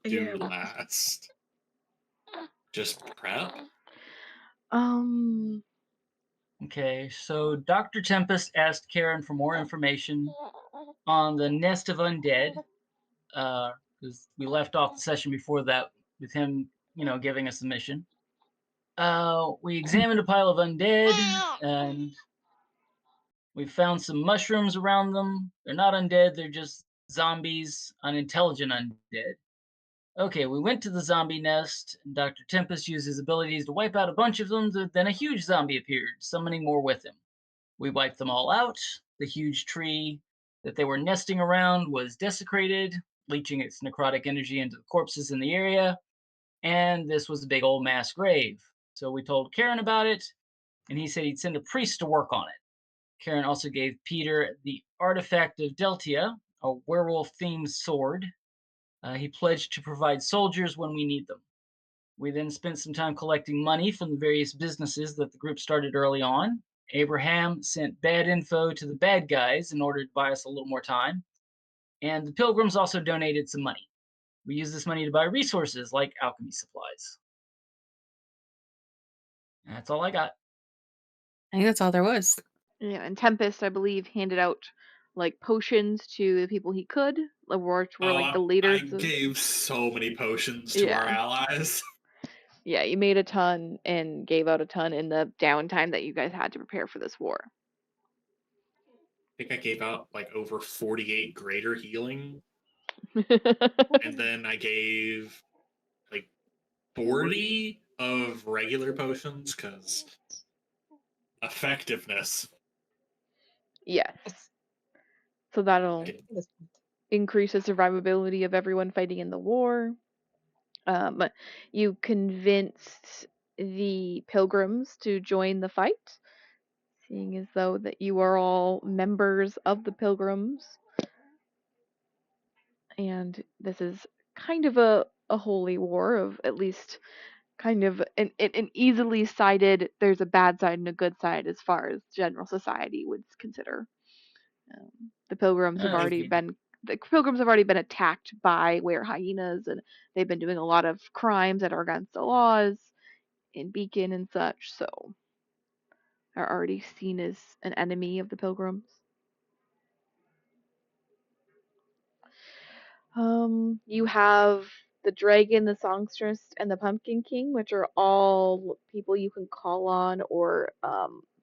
do last? Just prep? Okay, so Dr. Tempest asked Karen for more information on the nest of undead, because we left off the session before that with him, giving us the mission. We examined a pile of undead, and we found some mushrooms around them. They're not undead, they're just zombies, unintelligent undead. Okay, we went to the zombie nest, and Dr. Tempest used his abilities to wipe out a bunch of them, then a huge zombie appeared, summoning more with him. We wiped them all out. The huge tree that they were nesting around was desecrated, leaching its necrotic energy into the corpses in the area, and this was a big old mass grave. So we told Karen about it, and he said he'd send a priest to work on it. Karen also gave Peter the artifact of Deltia, a werewolf themed sword. He pledged to provide soldiers when we need them. We then spent some time collecting money from the various businesses that the group started early on. Abraham sent bad info to the bad guys in order to buy us a little more time. And the pilgrims also donated some money. We used this money to buy resources like alchemy supplies. And that's all I got. I think that's all there was. Yeah, and Tempest, I believe, handed out like potions to the people he could, which were like the I leaders. gave so many potions to our allies. Yeah, you made a ton and gave out a ton in the downtime that you guys had to prepare for this war. I think I gave out like over 48 greater healing. And then I gave like 40 of regular potions because effectiveness. Yes. So that'll increase the survivability of everyone fighting in the war. You convinced the pilgrims to join the fight, seeing as though that you are all members of the pilgrims. And this is kind of a holy war, of at least kind of an easily sided, there's a bad side and a good side as far as general society would consider. The pilgrims have already been attacked by were hyenas, and they've been doing a lot of crimes that are against the laws in Beacon and such, so are already seen as an enemy of the pilgrims. You have the dragon, the songstress, and the pumpkin king, which are all people you can call on or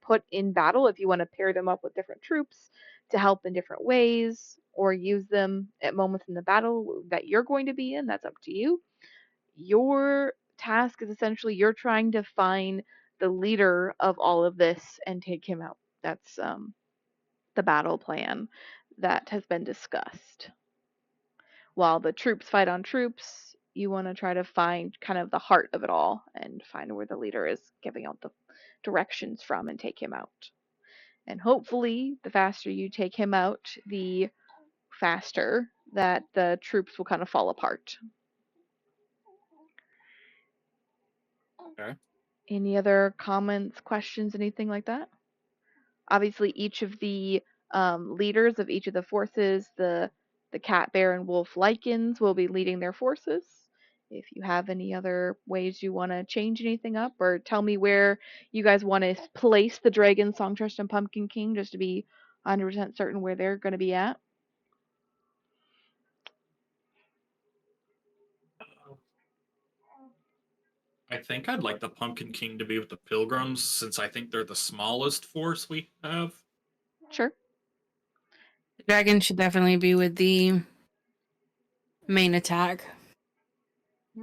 put in battle if you want to pair them up with different troops to help in different ways, or use them at moments in the battle that you're going to be in. That's up to you. Your task is essentially you're trying to find the leader of all of this and take him out. That's the battle plan that has been discussed. While the troops fight on troops, you want to try to find kind of the heart of it all and find where the leader is giving out the directions from and take him out. And hopefully, the faster you take him out, the faster that the troops will kind of fall apart. Okay. Any other comments, questions, anything like that? Obviously, each of the leaders of each of the forces, the cat, bear, and wolf lycans will be leading their forces. If you have any other ways you want to change anything up, or tell me where you guys want to place the dragon, songstress, and pumpkin king, just to be 100% certain where they're going to be at. I think I'd like the Pumpkin King to be with the Pilgrims, since I think they're the smallest force we have. Sure. The dragon should definitely be with the main attack.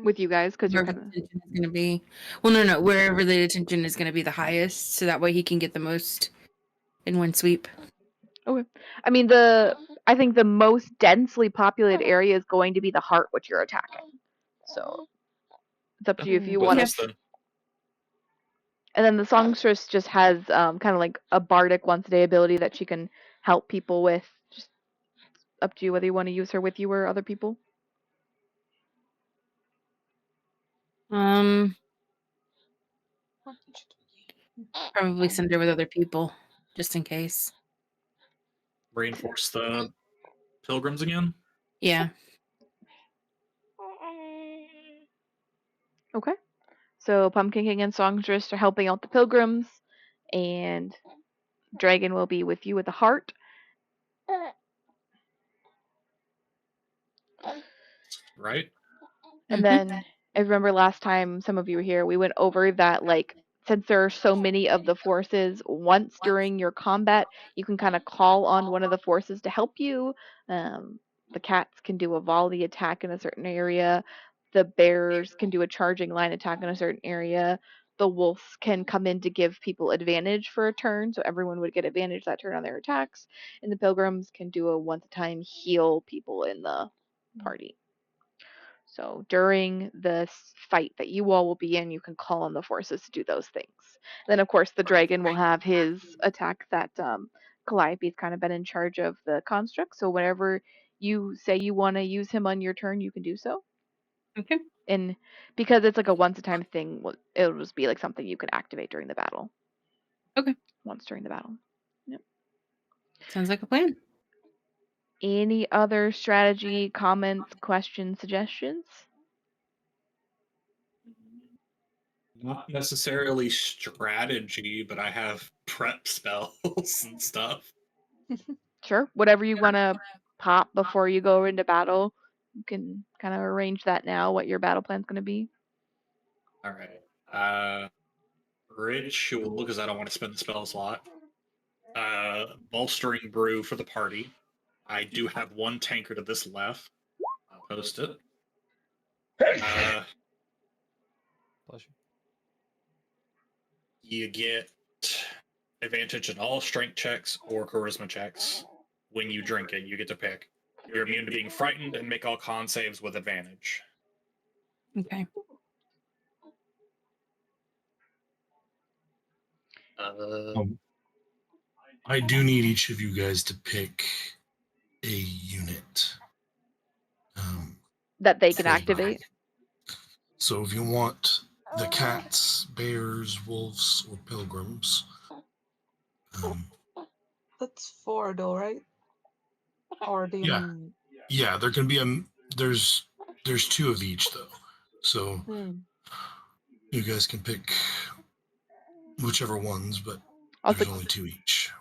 With you guys, because you're Wherever kind the attention is going to be. Well, no, wherever the attention is going to be the highest, so that way he can get the most in one sweep. Okay. I mean, I think the most densely populated area is going to be the heart, which you're attacking. So it's up to you if you want to. And then the songstress just has kind of like a bardic once a day ability that she can help people with. Just up to you whether you want to use her with you or other people. Probably send her with other people, just in case. Reinforce the Pilgrims again? Yeah. Okay. So Pumpkin King and Songstress are helping out the pilgrims, and Dragon will be with you with the heart. Right? And then I remember last time some of you were here, we went over that, like, since there are so many of the forces, once during your combat, you can kind of call on one of the forces to help you. The cats can do a volley attack in a certain area. The bears can do a charging line attack in a certain area. The wolves can come in to give people advantage for a turn, so everyone would get advantage that turn on their attacks. And the pilgrims can do a once-a-time heal people in the party. So during the fight that you all will be in, you can call on the forces to do those things. Then, of course, the dragon will have his attack that Calliope's kind of been in charge of the construct. So whenever you say you want to use him on your turn, you can do so. Okay. And because it's like a once-a-time thing, it'll just be like something you can activate during the battle. Okay. Once during the battle. Yep. Sounds like a plan. Any other strategy, comments, questions, suggestions? Not necessarily strategy, but I have prep spells and stuff. Sure. Whatever you want to pop before you go into battle, you can kind of arrange that now, what your battle plan's going to be. All right. Ritual, because I don't want to spend the spell slot. Bolstering brew for the party. I do have one tankard of this left. I'll post it. Pleasure. You get advantage in all strength checks or charisma checks when you drink it. You get to pick. You're immune to being frightened and make all con saves with advantage. Okay. I do need each of you guys to pick a unit. That they can for- activate. So if you want the cats, bears, wolves, or pilgrims, That's 4 though, right? Or do you Yeah. mean? yeah, there can be there's 2 of each though. So you guys can pick whichever ones, but I'll there's say, only 2 each.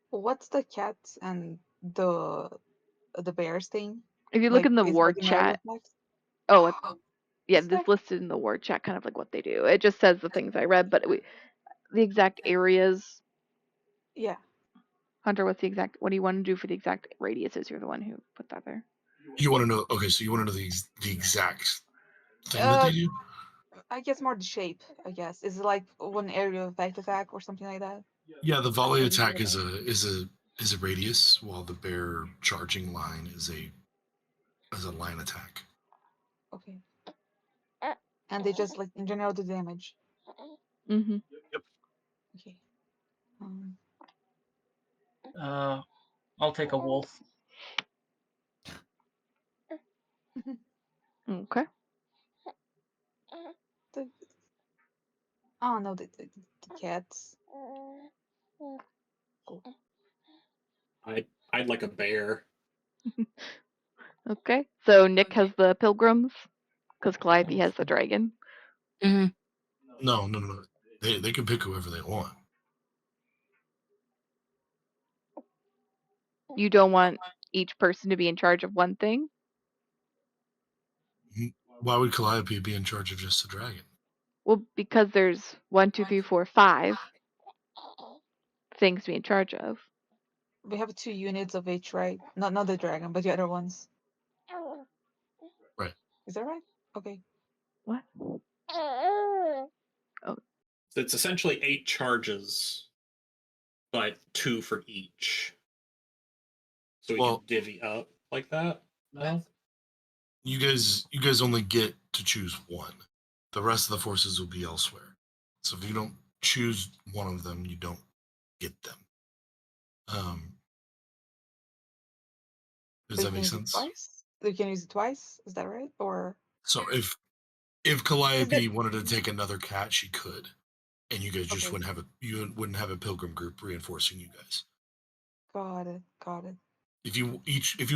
What's the cats and the bears thing? if you look Like, in the is it war like an area chat, effect? yeah, Is this that- listed in the war chat kind of like what they do. It just says the things I read, but the exact areas. Yeah. Hunter, what do you want to do for the exact radiuses? You're the one who put that there. You want to know? Okay, so you want to know the exact thing that they do? I guess more the shape, I guess. Is it like one area effect attack or something like that? Yeah, the volley Or is it attack is different? a radius, while the bear charging line is a line attack. Okay. And they just like in general do damage. Mm-hmm. Okay. I'll take a wolf. Okay. The, oh no, the cats. I'd like a bear. Okay. So Nick has the pilgrims, because Calliope has the dragon. Mm-hmm. No. They can pick whoever they want. You don't want each person to be in charge of one thing? Why would Calliope be in charge of just the dragon? Well, because there's 1, 2, 3, 4, 5 things to be in charge of. We have 2 units of each, right? Not the dragon, but the other ones. Right. Is that right? Okay. What? It's essentially 8 charges, but 2 for each. So we Well- can divvy up like that. No? You guys only get to choose one. The rest of the forces will be elsewhere. So if you don't choose one of them, you don't get them. Does They that can make use it sense? twice? They can use it twice? Is that right? Or So if Calliope wanted to take another cat, she could, and you guys just Okay. wouldn't have a pilgrim group reinforcing you guys. got it. If you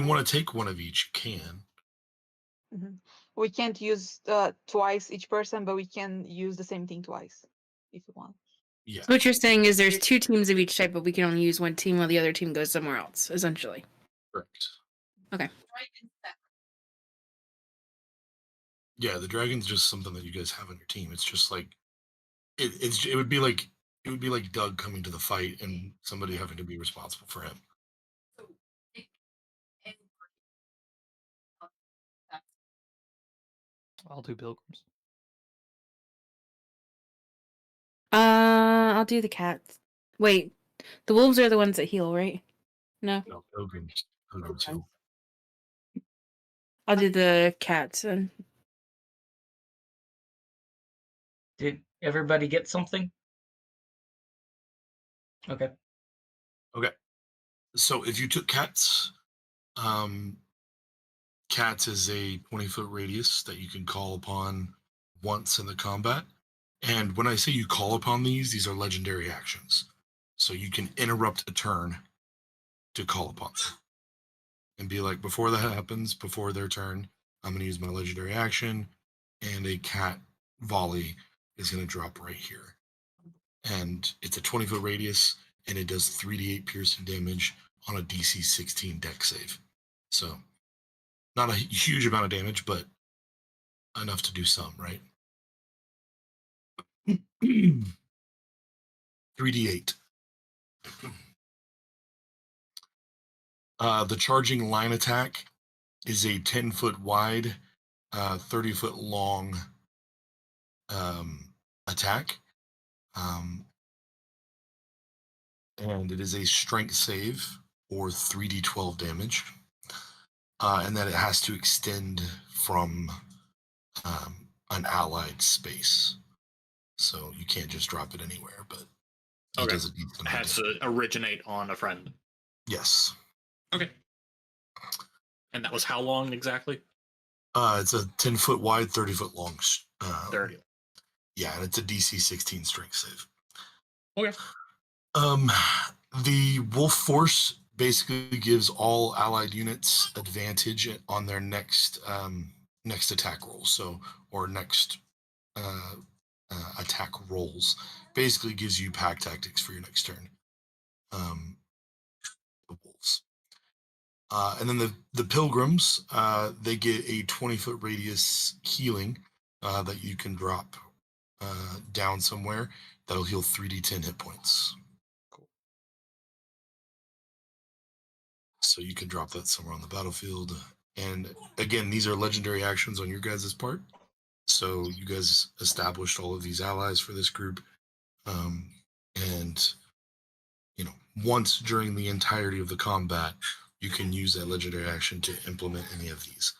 want to take one of each, you can. We can't use twice each person, but we can use the same thing twice if you want. Yeah. So what you're saying is there's 2 teams of each type, but we can only use one team while the other team goes somewhere else, essentially. Correct. Okay. Yeah, the dragon's just something that you guys have on your team. It's just like it would be like Doug coming to the fight and somebody having to be responsible for him. I'll do pilgrims. I'll do the cats. Wait, the wolves are the ones that heal, right? No, No, pilgrims heal. I'll do the cats then. Did everybody get something? Okay. Okay. So if you took cats, cats is a 20-foot radius that you can call upon once in the combat. And when I say you call upon these are legendary actions. So you can interrupt a turn to call upon them. And be like, before that happens, before their turn, I'm going to use my legendary action, and a cat volley is going to drop right here. And it's a 20-foot radius, and it does 3d8 piercing damage on a DC 16 deck save. So not a huge amount of damage, but enough to do some, right? 3d8. The charging line attack is a 10-foot wide, 30-foot long attack. And it is a strength save or 3d12 damage. And then it has to extend from an allied space. So you can't just drop it anywhere, but it does a decent It amount of has damage. to originate on a friend. Yes. Okay. And that was how long exactly? It's a 10-foot wide, 30-foot long. 30. Yeah, and it's a DC 16 strength save. Okay. The Wolf Force basically gives all allied units advantage on their next attack roll. So, or next attack rolls. Basically gives you pack tactics for your next turn. The wolves. And then the pilgrims, they get a 20-foot radius healing that you can drop down somewhere. That'll heal 3d10 hit points. Cool. So you can drop that somewhere on the battlefield. And again, these are legendary actions on your guys' part. So you guys established all of these allies for this group. And once during the entirety of the combat, you can use that legendary action to implement any of these,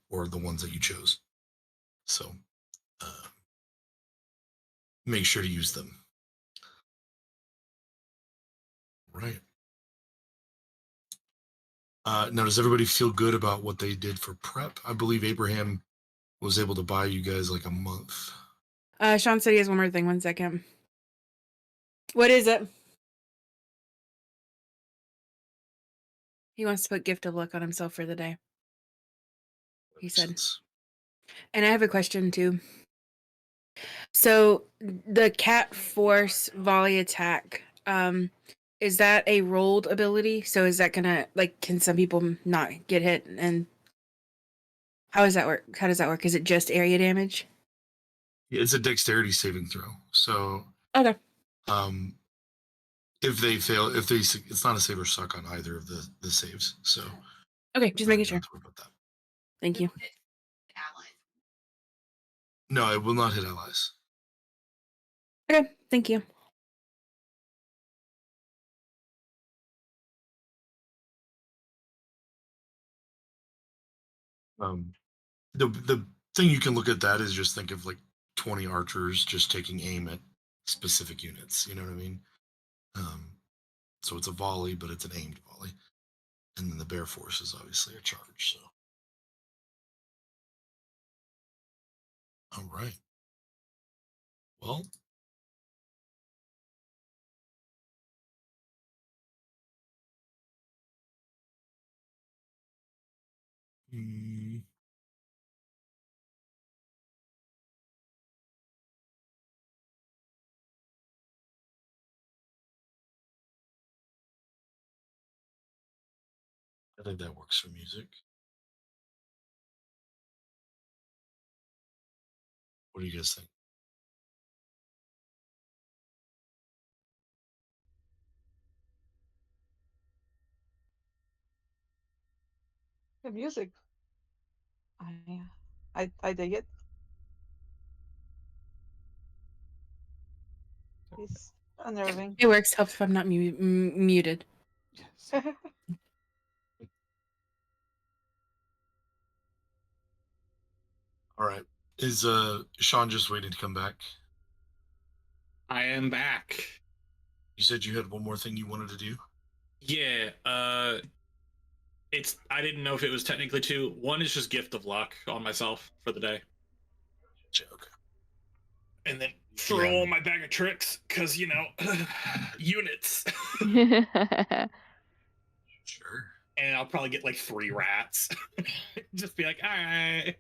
or the ones that you chose. So make sure to use them. Right. Now, does everybody feel good about what they did for prep? I believe Abraham was able to buy you guys like a month. Sean said he has one more thing. 1 second. What is it? He wants to put gift of luck on himself for the day. He said. And I have a question too. So the cat force volley attack, is that a rolled ability? So is that gonna, like, can some people not get hit? And how does that work? How does that work? Is it just area damage? Yeah, it's a dexterity saving throw. So Okay. If they fail, it's not a save or suck on either of the saves. So Okay, just making sure. don't worry about that. Thank you. No, it will not hit allies. Okay, thank you. The thing you can look at that is just think of like 20 archers just taking aim at specific units. You know what I mean? So it's a volley, but it's an aimed volley. And then the bear force is obviously a charge. So, all right. Well, Mm. I think that works for music. What do you guys think? The music. I dig it. It's unnerving. It works. Helps if I'm not muted. Yes. All right. Is Sean just waiting to come back? I am back. You said you had one more thing you wanted to do? Yeah, I didn't know if it was technically two. One is just gift of luck on myself for the day. Okay. And then throw Yeah. my bag of tricks, because, units. Sure. And I'll probably get like 3 rats. Just be like, all right,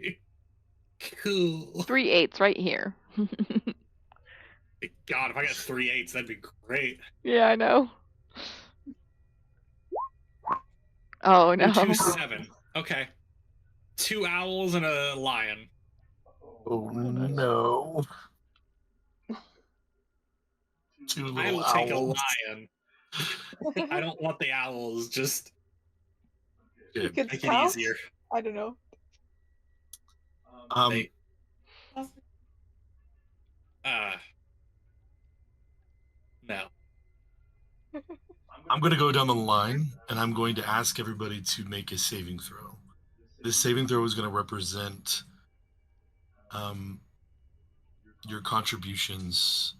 cool. 3 8s right here. God, if I got 3 8s, that'd be great. Yeah, I know. Oh no. 2 7. Okay. 2 owls and a lion. Oh no. Two I little will take a owls. lion. I don't want the owls. Just You Okay. could make it scout? easier. I don't know. They, no. I'm going to go down the line and I'm going to ask everybody to make a saving throw. This saving throw is going to represent your contributions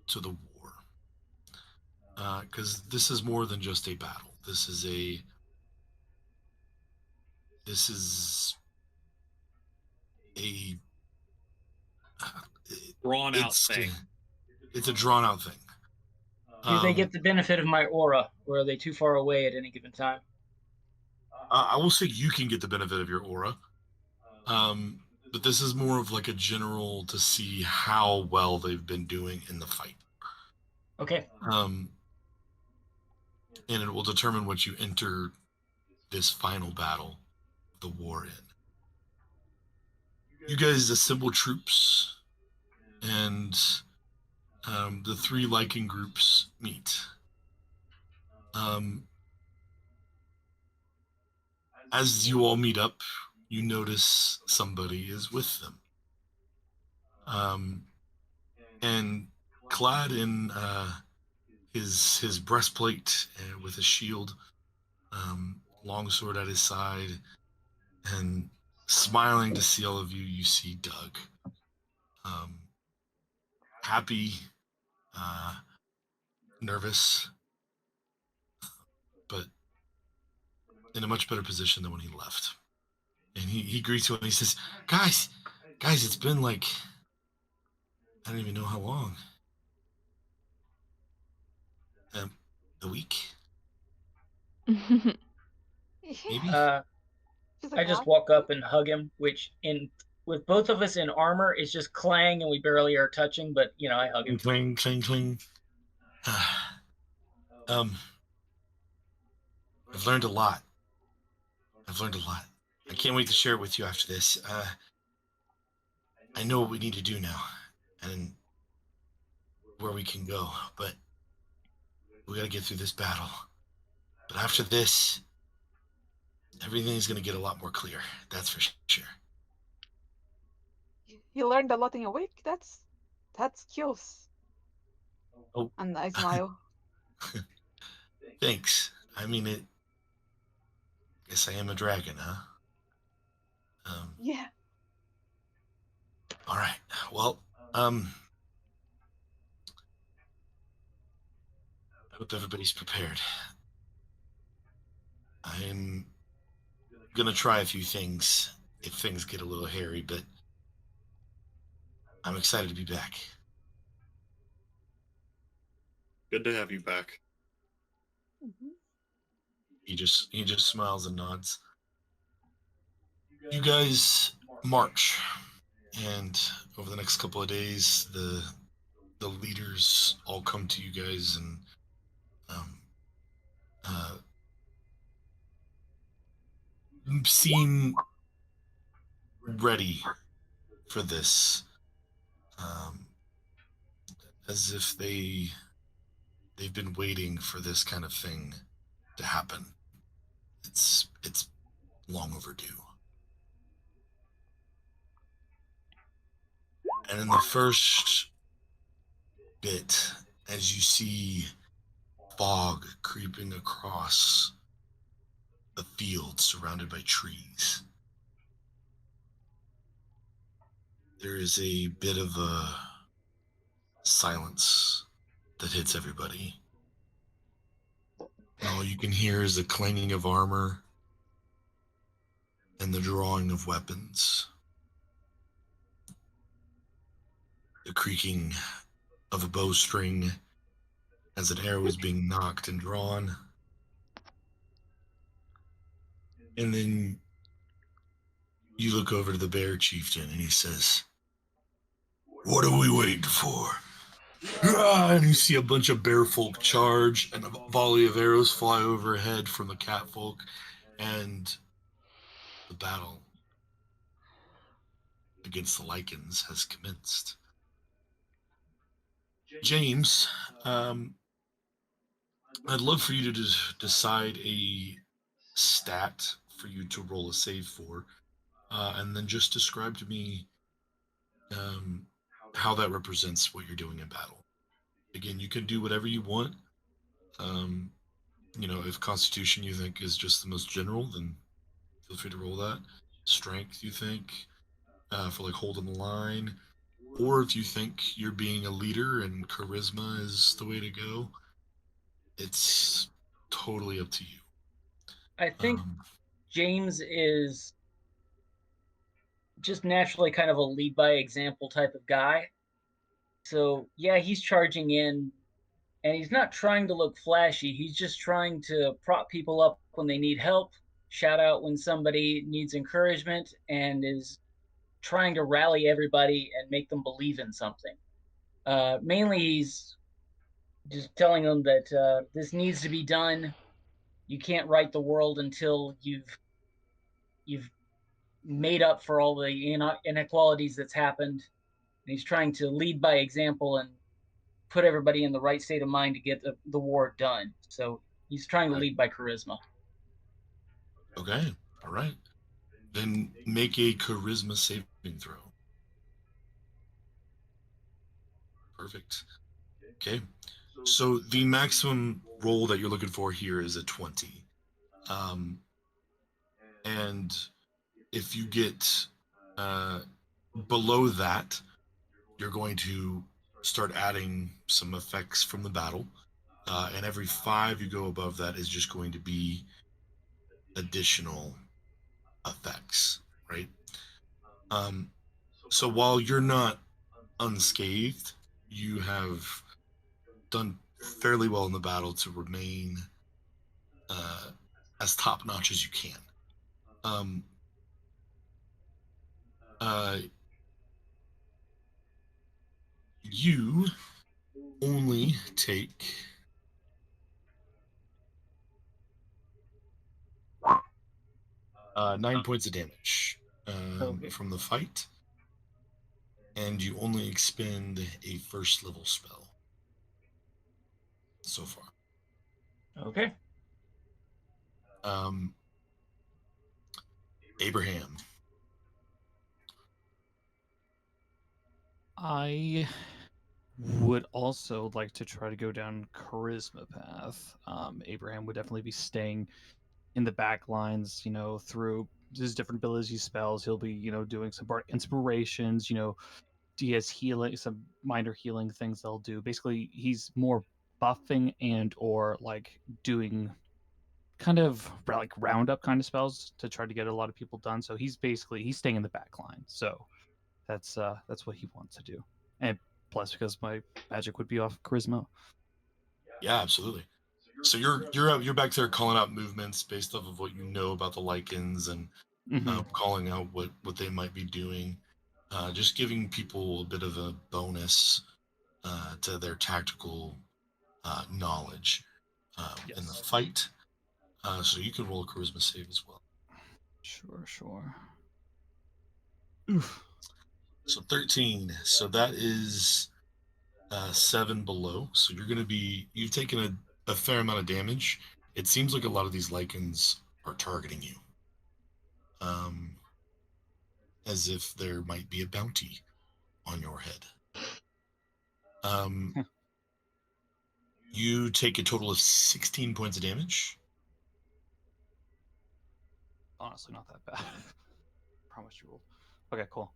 to the war. Because this is more than just a battle. This is a Drawn out thing. It's a drawn out thing. Do they get the benefit of my aura, or are they too far away at any given time? I will say you can get the benefit of your aura. But this is more of like a general to see how well they've been doing in the fight. Okay. And it will determine what you enter this final battle, the war in. You guys assemble troops, and the 3 Lycan groups meet. As you all meet up, you notice somebody is with them. And clad in his breastplate with a shield, longsword at his side, and smiling to see all of you, you see Doug. Happy, nervous, but in a much better position than when he left. And he greets you and he says, guys, it's been like, I don't even know how long. A week? Maybe? I just walk up and hug him, which with both of us in armor, it's just clang and we barely are touching, but I hug him. Cling, cling, cling. I've learned a lot. I can't wait to share it with you after this. I know what we need to do now and where we can go, but we gotta get through this battle. But after this, everything's gonna get a lot more clear. That's for sure. You learned a lot in a week. That's skills. Oh. And I smile. Thanks. I mean it. Guess I am a dragon, huh? Yeah. All right. Well, I hope everybody's prepared. I'm gonna try a few things if things get a little hairy, but I'm excited to be back. Good to have you back. Mm-hmm. He just smiles and nods. You guys march, and over the next couple of days, the leaders all come to you guys and uh, seem ready for this, as if they've been waiting for this kind of thing to happen. It's long overdue. And in the first bit, as you see fog creeping across a field surrounded by trees, there is a bit of a silence that hits everybody. And all you can hear is the clanging of armor and the drawing of weapons, the creaking of a bowstring as an arrow is being knocked and drawn. And then you look over to the bear chieftain and he says, "What are we waiting for?" And you see a bunch of bear folk charge and a volley of arrows fly overhead from the cat folk, and the battle against the lichens has commenced. James, I'd love for you to decide a stat for you to roll a save for, and then just describe to me how that represents what you're doing in battle. Again, you can do whatever you want. If Constitution you think is just the most general, then feel free to roll that. Strength, you think, for like holding the line, or if you think you're being a leader and charisma is the way to go, it's totally up to you. I think James is just naturally kind of a lead by example type of guy. So yeah, he's charging in, and he's not trying to look flashy. He's just trying to prop people up when they need help, shout out when somebody needs encouragement, and is trying to rally everybody and make them believe in something. Mainly, he's just telling them that this needs to be done. You can't right the world until you've made up for all the inequalities that's happened. And he's trying to lead by example and put everybody in the right state of mind to get the war done. So he's trying to lead by charisma. Okay, all right. Then make a charisma saving throw. Perfect. Okay. So the maximum roll that you're looking for here is a 20. And if you get below that, you're going to start adding some effects from the battle. And every 5 you go above that is just going to be additional effects, right? So while you're not unscathed, you have done fairly well in the battle to remain as top notch as you can. You only take 9 points of damage from the fight, and you only expend a first level spell so far. Okay. Abraham. I would also like to try to go down charisma path. Abraham would definitely be staying in the back lines, through his different abilities, spells. He'll be, doing some inspirations, he has healing, some minor healing things they'll do. Basically, he's more buffing and or like doing kind of like roundup kind of spells to try to get a lot of people done. So he's staying in the back line. So that's what he wants to do. And plus because my magic would be off charisma. Yeah, absolutely. So you're back there calling out movements based off of what you know about the lichens and calling out what they might be doing, just giving people a bit of a bonus to their tactical knowledge in the Yes. fight. So you can roll a charisma save as well. Sure. Oof. So 13. So that is 7 below. So you've taken a fair amount of damage. It seems like a lot of these lichens are targeting you. As if there might be a bounty on your head. You take a total of 16 points of damage. Honestly, not that bad. How much you rolled? Okay, cool.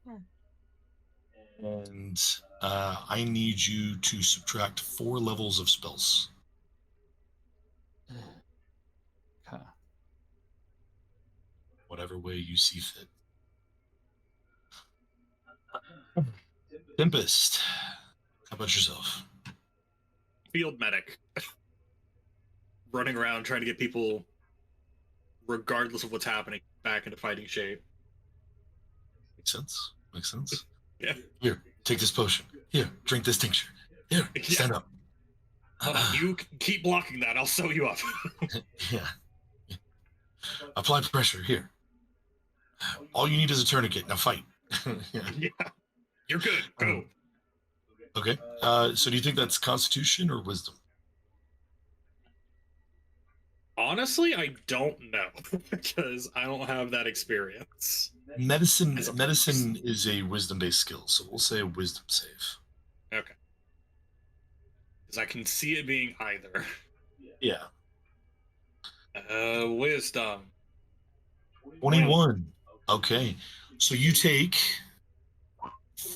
And I need you to subtract 4 levels of spells. Okay. Whatever way you see fit. Tempest, how about yourself? Field medic. Running around trying to get people, regardless of what's happening, back into fighting shape. Makes sense. Yeah. Here, take this potion. Here, drink this tincture. Here, stand up. You keep blocking that. I'll sew you up. Yeah. Apply pressure. Here. All you need is a tourniquet. Now fight. Yeah. You're good. Go. Okay. So do you think that's Constitution or Wisdom? Honestly, I don't know because I don't have that experience. Medicine is a wisdom-based skill, so we'll say a wisdom save. Okay. Because I can see it being either. Yeah. Wisdom. 21. Okay. So you take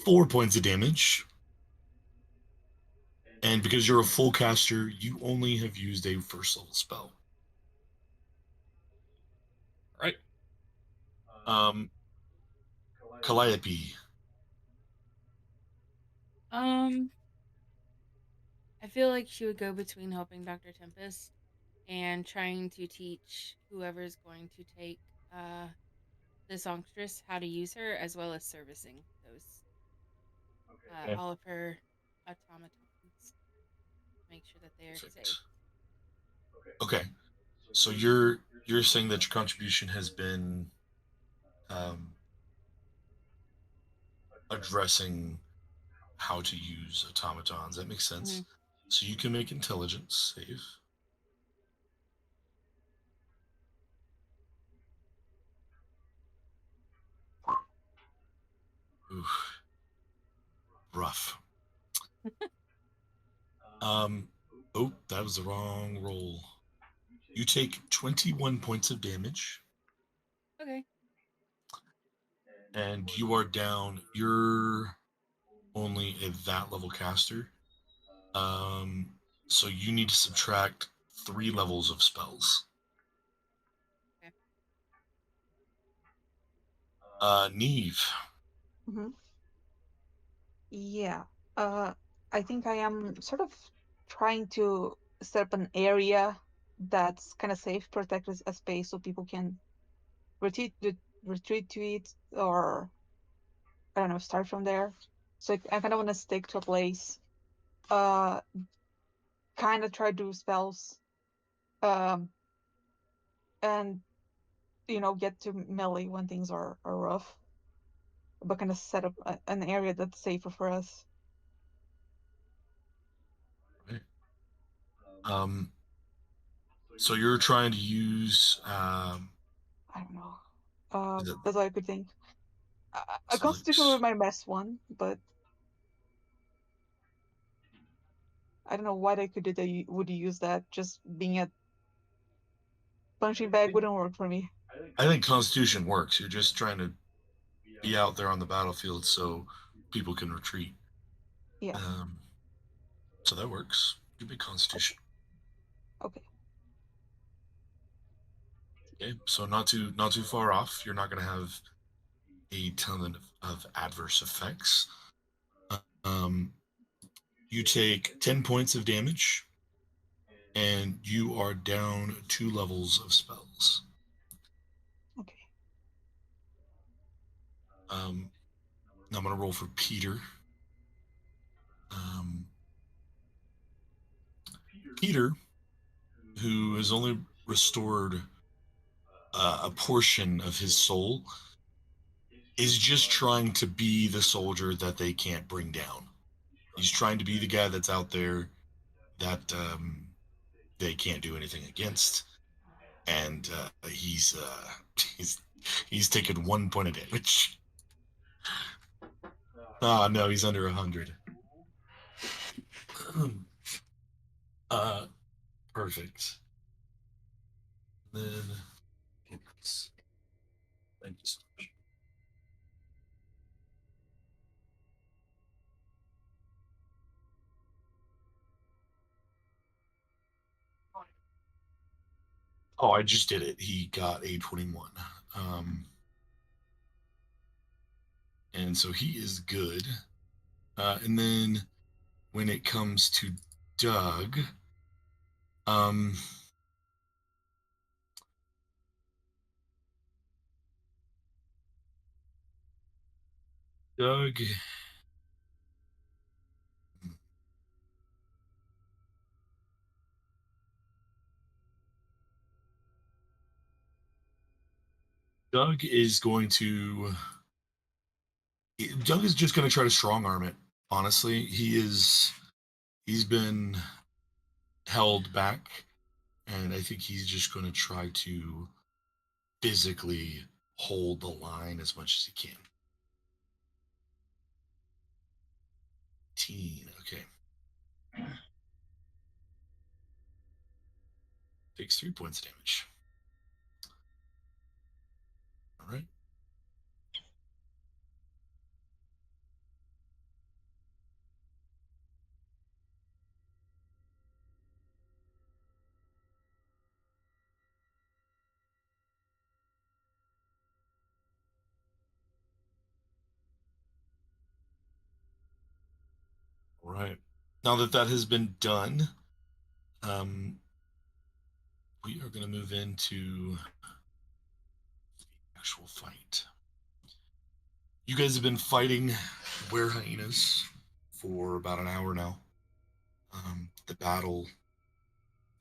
4 points of damage. And because you're a full caster, you only have used a first level spell. Right. Calliope. I feel like she would go between helping Dr. Tempest and trying to teach whoever's going to take the songstress how to use her, as well as servicing those all of her automatons. Make sure that they're safe. Okay. So you're saying that your contribution has been addressing how to use automatons. That makes sense. So you can make intelligence save. Oof. Rough. Oh, that was the wrong roll. You take 21 points of damage. Okay. And you are down. You're only a that level caster. So you need to subtract 3 levels of spells. Okay. Neve. Yeah. I think I am sort of trying to set up an area that's kind of safe, protect a space so people can retreat to it, or I don't know, start from there. So I kind of want to stick to a place, kind of try to do spells, and get to melee when things are rough, but kind of set up an area that's safer for us. Right. So you're trying to use I don't know. Is That's all I could think. A so like, constitution would be my best one, but I don't know why they could do that. Would you use that? Just being a punching bag wouldn't work for me. I think Constitution works. You're just trying to be out there on the battlefield so people can retreat. Yeah. So that works. You be Constitution. Okay. Okay. So not too far off. You're not going to have a ton of adverse effects. You take 10 points of damage, and you are down 2 levels of spells. Okay. Now I'm going to roll for Peter. Peter, who has only restored a portion of his soul, is just trying to be the soldier that they can't bring down. He's trying to be the guy that's out there that they can't do anything against, and he's taken 1 point of damage. Ah, no, he's under 100. Perfect. Then, thank you so much. Oh, I just did it. He got a 21. And so he is good. And then when it comes to Doug, Doug is going to. Doug is just going to try to strong arm it. Honestly, he's been held back, and I think he's just going to try to physically hold the line as much as he can. Okay. Takes 3 points of damage. All right. All right. Now that has been done, we are going to move into the actual fight. You guys have been fighting were-hyenas for about an hour now. The battle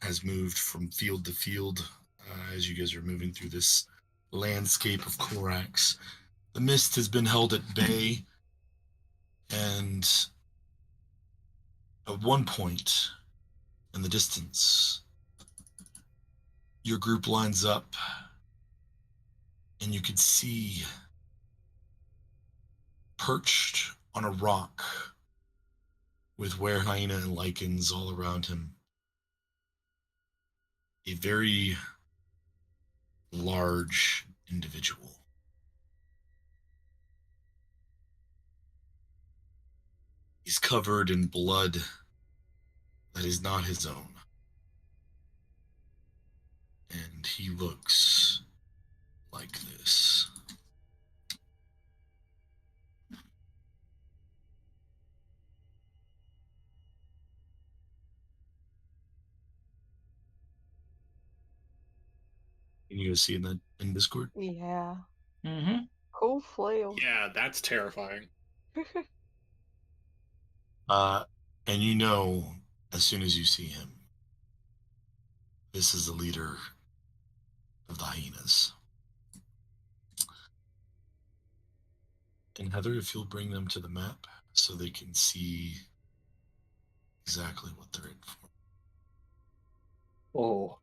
has moved from field to field as you guys are moving through this landscape of Corax. The mist has been held at bay, and at one point in the distance, your group lines up, and you could see perched on a rock with were-hyena and lichens all around him, a very large individual. He's covered in blood that is not his own. And he looks like this. Can you guys see in Discord? Yeah. Mm-hmm. Cool flail. Yeah, that's terrifying. And you know, as soon as you see him, this is the leader of the hyenas. And Heather, if you'll bring them to the map so they can see exactly what they're in for. Oh.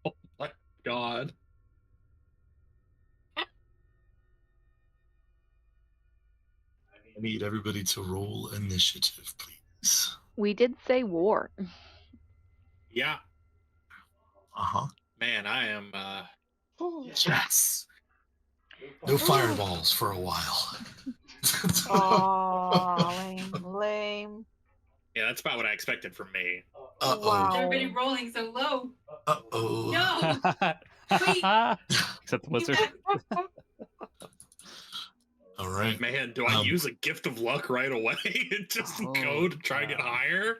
Oh my god. I need everybody to roll initiative, please. We did say war. Yeah. Uh-huh. Man, I am Yes. No fireballs for a while. Oh, lame. yeah, that's about what I expected from me. Uh-oh. Wow. Everybody rolling so low. Uh-oh. No. Except the wizard. All right. Man, do I use a gift of luck right away and just go to try to get higher?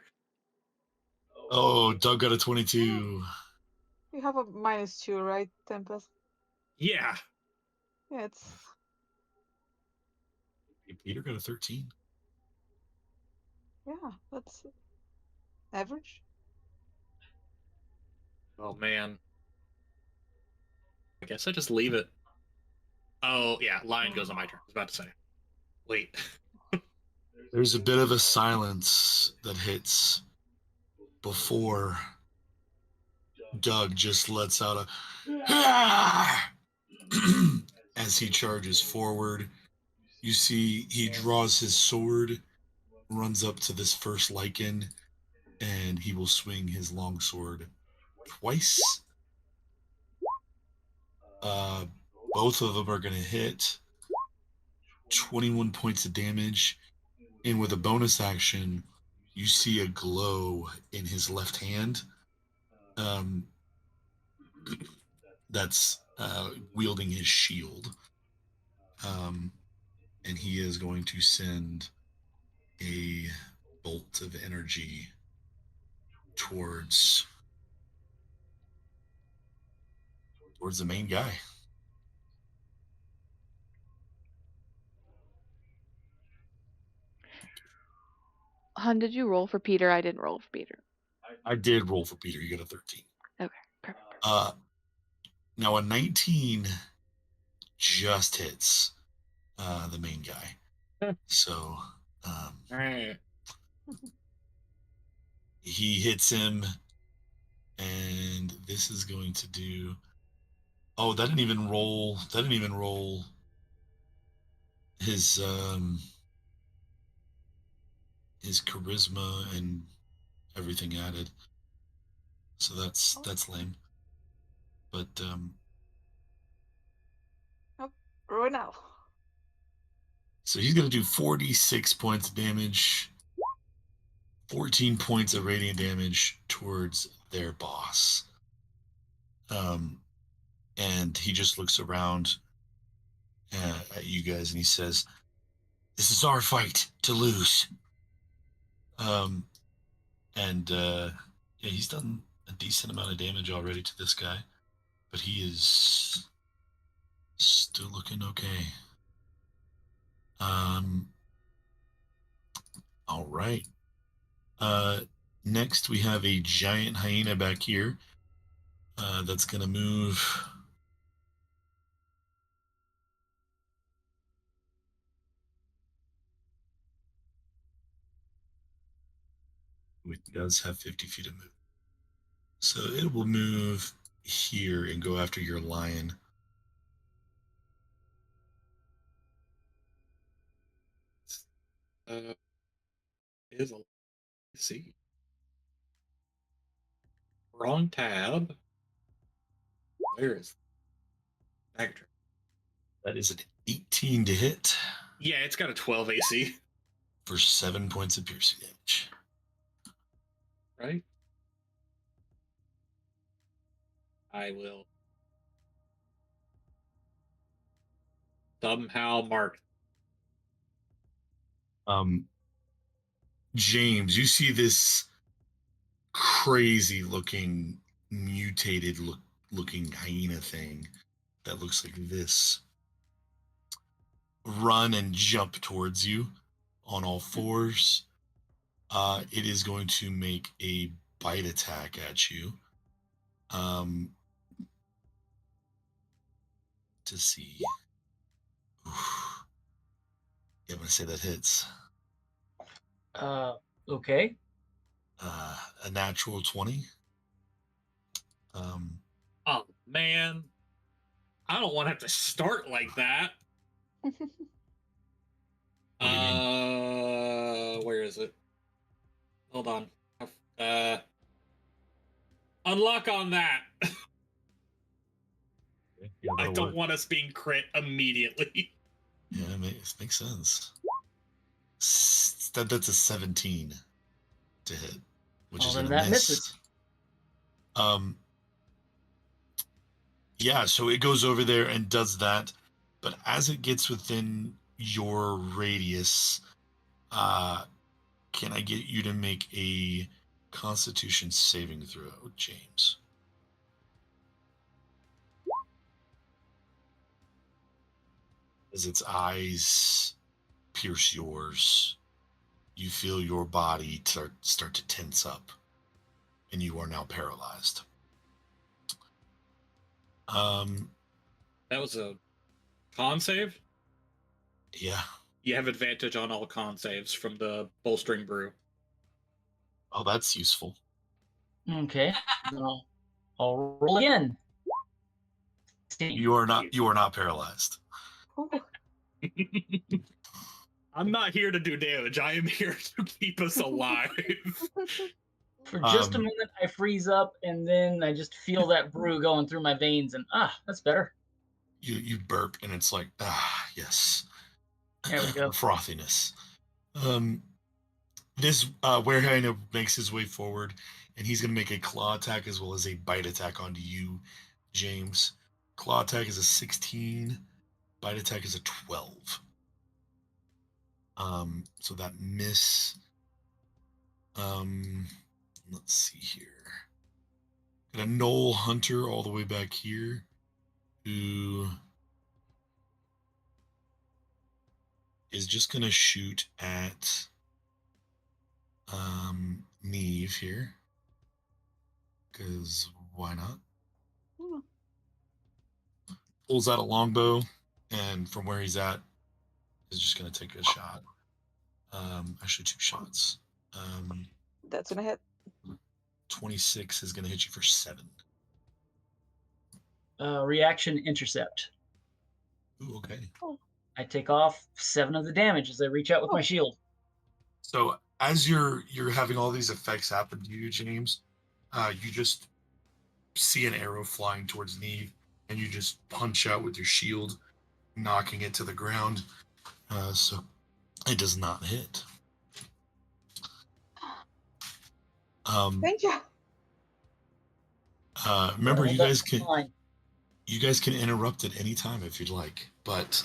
Oh, Doug got a 22. You have a -2, right, Tempest? Yeah. Yeah, it's Peter got a 13. yeah, that's average. Oh man. I guess I just leave it. Oh yeah, line goes on my turn. I was about to say. Wait. There's a bit of a silence that hits before Doug just lets out a as he charges forward. You see he draws his sword, runs up to this first lichen, and he will swing his longsword twice. Both of them are going to hit 21 points of damage. And with a bonus action, you see a glow in his left hand. That's wielding his shield. And he is going to send a bolt of energy towards the main guy. Hun, did you roll for Peter? I didn't roll for Peter. I did roll for Peter. You got a 13. Okay, perfect. Now a 19 just hits the main guy. So All right. he hits him, and this is going to do. Oh, that didn't even roll. That didn't even roll his charisma and everything added. So that's lame. But Right now. so he's gonna do 46 points of damage, 14 points of radiant damage towards their boss. And he just looks around at you guys and he says, "This is our fight to lose." And yeah, he's done a decent amount of damage already to this guy, but he is still looking okay. All right. Next we have a giant hyena back here. That's gonna move. It does have 50 feet of move. So it will move here and go after your lion. Is a let's see. Wrong tab. Where is Vector? That is an 18 to hit Yeah, it's got a 12 AC. for 7 points of piercing damage. Right? I will somehow mark. James, you see this crazy looking mutated looking hyena thing that looks like this run and jump towards you on all fours. It is going to make a bite attack at you. To see. Oof. Yeah, I'm gonna say that hits. Okay. A natural 20. Oh man, I don't want to have to start like that. What do you mean? Where is it? Hold on. Unlock on that. Yeah, I don't work. want us being crit immediately. Yeah, it makes sense. That's a 17 to hit, which is then gonna that miss. misses. Yeah, so it goes over there and does that, but as it gets within your radius, can I get you to make a Constitution saving throw, James? As its eyes pierce yours, you feel your body start to tense up, and you are now paralyzed. That was a con save? Yeah. You have advantage on all con saves from the bolstering brew. Oh, that's useful. Okay. Then I'll roll again. 16. You are not paralyzed. Ooh. I'm not here to do damage. I am here to keep us alive. For just a Um, moment, I freeze up, and then I just feel that brew going through my veins, and that's better. You burp, and it's like, yes. There we go. Frothiness. This Werehane makes his way forward, and he's going to make a claw attack as well as a bite attack onto you, James. Claw attack is a 16. Bite attack is a 12. So that miss. Let's see here. Got a Knoll Hunter all the way back here, who is just going to shoot at Neve here, because why not? Pulls out a longbow, and from where he's at, is just going to take a shot. Actually, 2 shots. That's gonna hit. 26 is going to hit you for 7. Reaction intercept. Ooh, okay. I take off 7 of the damage as I reach out with my shield. So as you're having all these effects happen to you, James, you just see an arrow flying towards Neve, and you just punch out with your shield, knocking it to the ground. So it does not hit. Thank you. Remember, Well, you that's guys fine. can interrupt at any time if you'd like, but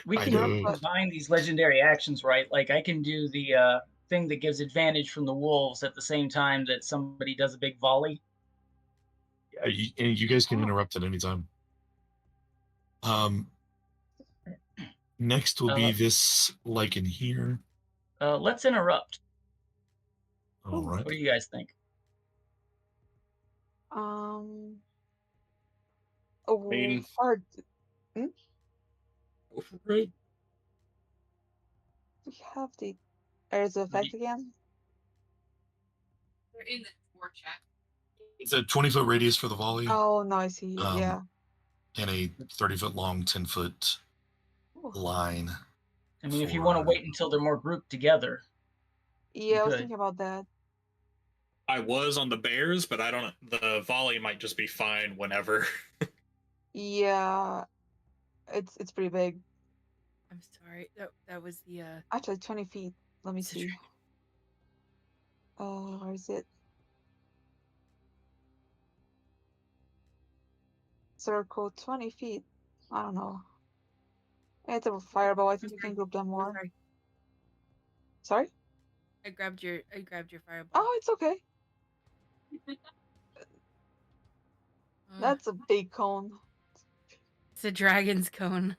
We I can know. combine these legendary actions, right? Like I can do the thing that gives advantage from the wolves at the same time that somebody does a big volley. And you guys can interrupt at any time. Next will be this lichen here. Let's interrupt. All right. What do you guys think? mean- Hard. Go for it. We have the airs effect again. They're in the war chat. It's a 20-foot radius for the volley. Oh no, I see. Yeah. And a 30-foot long, 10-foot line. I mean, if you want to wait until they're more grouped together. Yeah, I was Good. thinking about that. I was on the bears, but I don't. The volley might just be fine whenever. Yeah, it's pretty big. I'm sorry. That was the Actually, 20 feet. Let me It's a see. Where is it? Circle 20 feet. I don't know. It's a fireball. I think we can group them more. sorry. Sorry? I grabbed your fireball. Oh, it's okay. That's a big cone. It's a dragon's cone.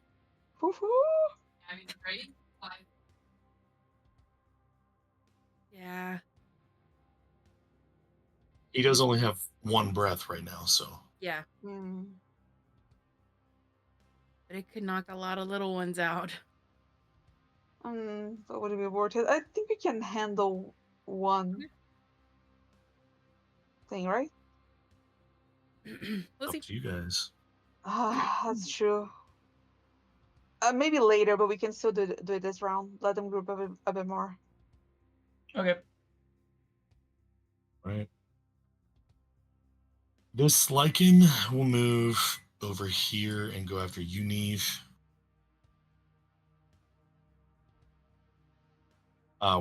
Woohoo! I mean, right? Yeah. He does only have 1 breath right now, so. Yeah. Hmm. But it could knock a lot of little ones out. But would it be worth it? I think we can handle one thing, right? We'll Up see. to you guys. That's true. Maybe later, but we can still do it this round. Let them group a bit more. Okay. Right. This lichen will move over here and go after you, Neve.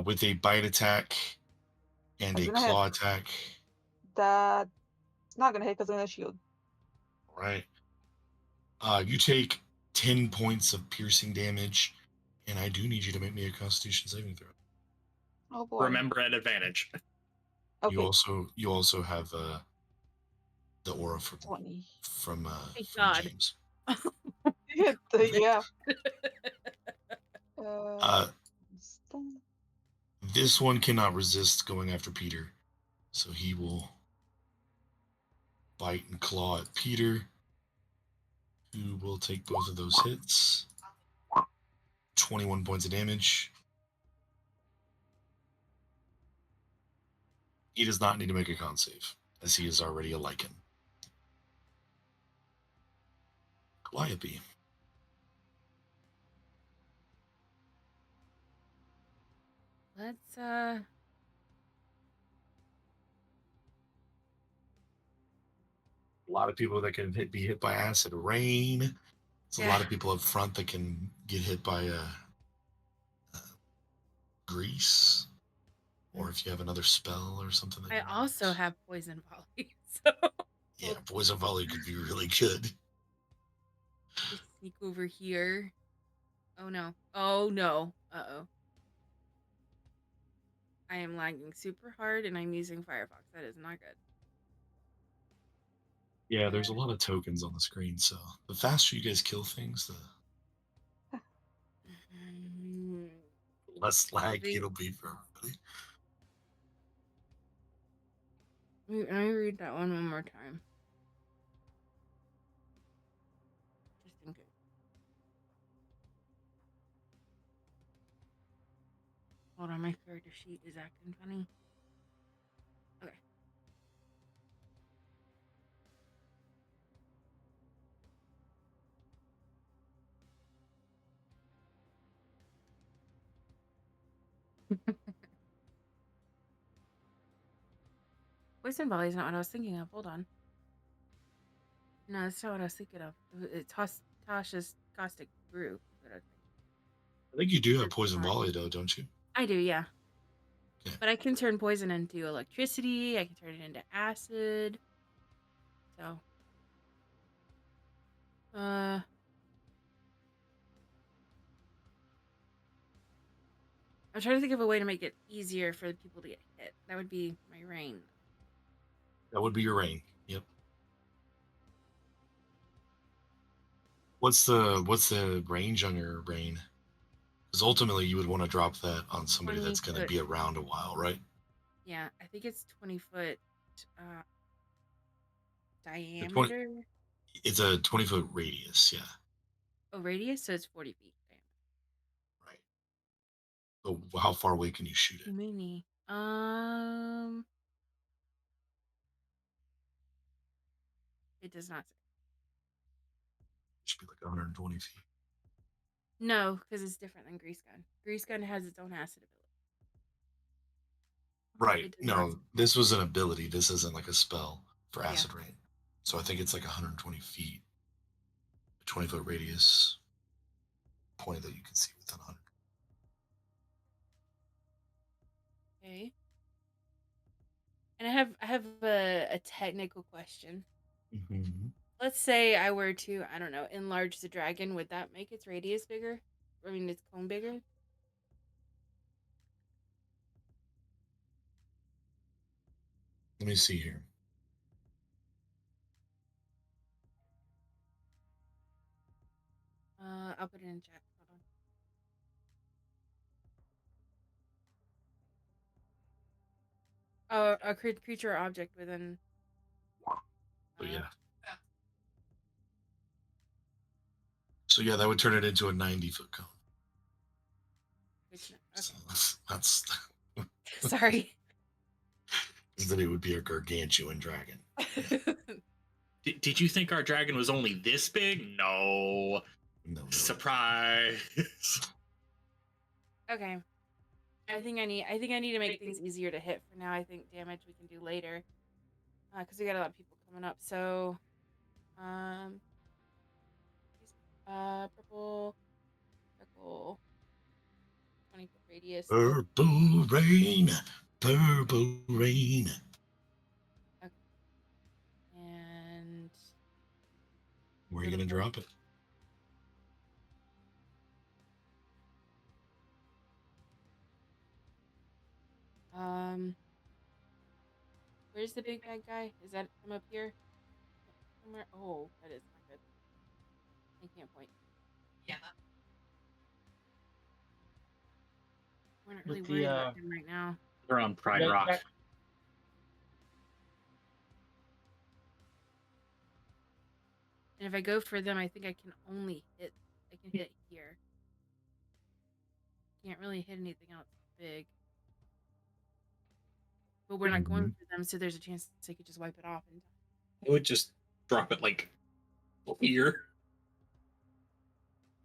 With a bite attack and That's a gonna hit. claw attack. That's not gonna hit because I'm gonna shield. Right. You take 10 points of piercing damage, and I do need you to make me a Constitution saving throw. Oh boy. Remember at advantage. Okay. You also have the aura from 20. from Thank God. James. Yeah. Stung. This one cannot resist going after Peter, so he will bite and claw at Peter, who will take both of those hits. 21 points of damage. He does not need to make a con save, as he is already a lichen. Calliope. Let's A lot of people that can be hit by acid rain. There's a lot of people up front that can get hit by grease, or if you have another spell or something. That I you might also use. have poison volley, so Yeah, poison volley could be really good. just sneak over here. Oh no! Oh no! Uh-oh. I am lagging super hard, and I'm using Firefox. That is not good. Yeah, there's a lot of tokens on the screen, so the faster you guys kill things, the less lag it'll be for everybody. Let me read that one more time. Just in case. Hold on, my character sheet is acting funny. Okay. Poison volley is not what I was thinking of. Hold on. No, that's not what I was thinking of. It's Tasha's caustic brew. I think you do have poison volley though, don't you? I do, yeah. Yeah. But I can turn poison into electricity. I can turn it into acid. So, I'm trying to think of a way to make it easier for people to get hit. That would be my rain. That would be your rain. Yep. What's the range on your rain? Because ultimately you would want to drop that on somebody 20 that's going to foot. be around a while, right? Yeah, I think it's 20 foot The 20 diameter. It's a 20-foot radius, yeah. Oh, radius, so it's 40 feet diameter. Right. So how far away can you shoot it? Mini. It does not say. It should be like 120 feet. No, because it's different than Grease Gun. Grease Gun has its own acid ability. Right. It does not No, say. this was an ability. This isn't like a spell for Yeah. acid rain. So I think it's like 120 feet. A 20-foot radius point that you can see within 100. Okay. And I have a technical question. Mm-hmm. Let's say I were to, I don't know, enlarge the dragon. Would that make its radius bigger? I mean, its cone bigger? Let me see here. I'll put it in chat. Hold on. Oh, a creature or object within. But yeah. So yeah, that would turn it into a 90-foot cone. Okay. So that's Sorry. then it would be a gargantuan dragon. Did you think our dragon was only this big? No. No. Surprise. Okay. I think I need to make things easier to hit for now. I think damage we can do later. Because we got a lot of people coming up. So, purple, 20-foot radius. Purple rain, purple rain. Okay. And where are you gonna drop it? Where's the big bad guy? Is that from up here? Somewhere? Oh, that is not good. They can't point. Yeah. We're not With really the, worried about him right now. They're on Pride Red Rock. Jack- And if I go for them, I think I can only hit. I can hit here. Can't really hit anything else big. But we're not going for them, so there's a chance they could just wipe it off. And I would just drop it like here.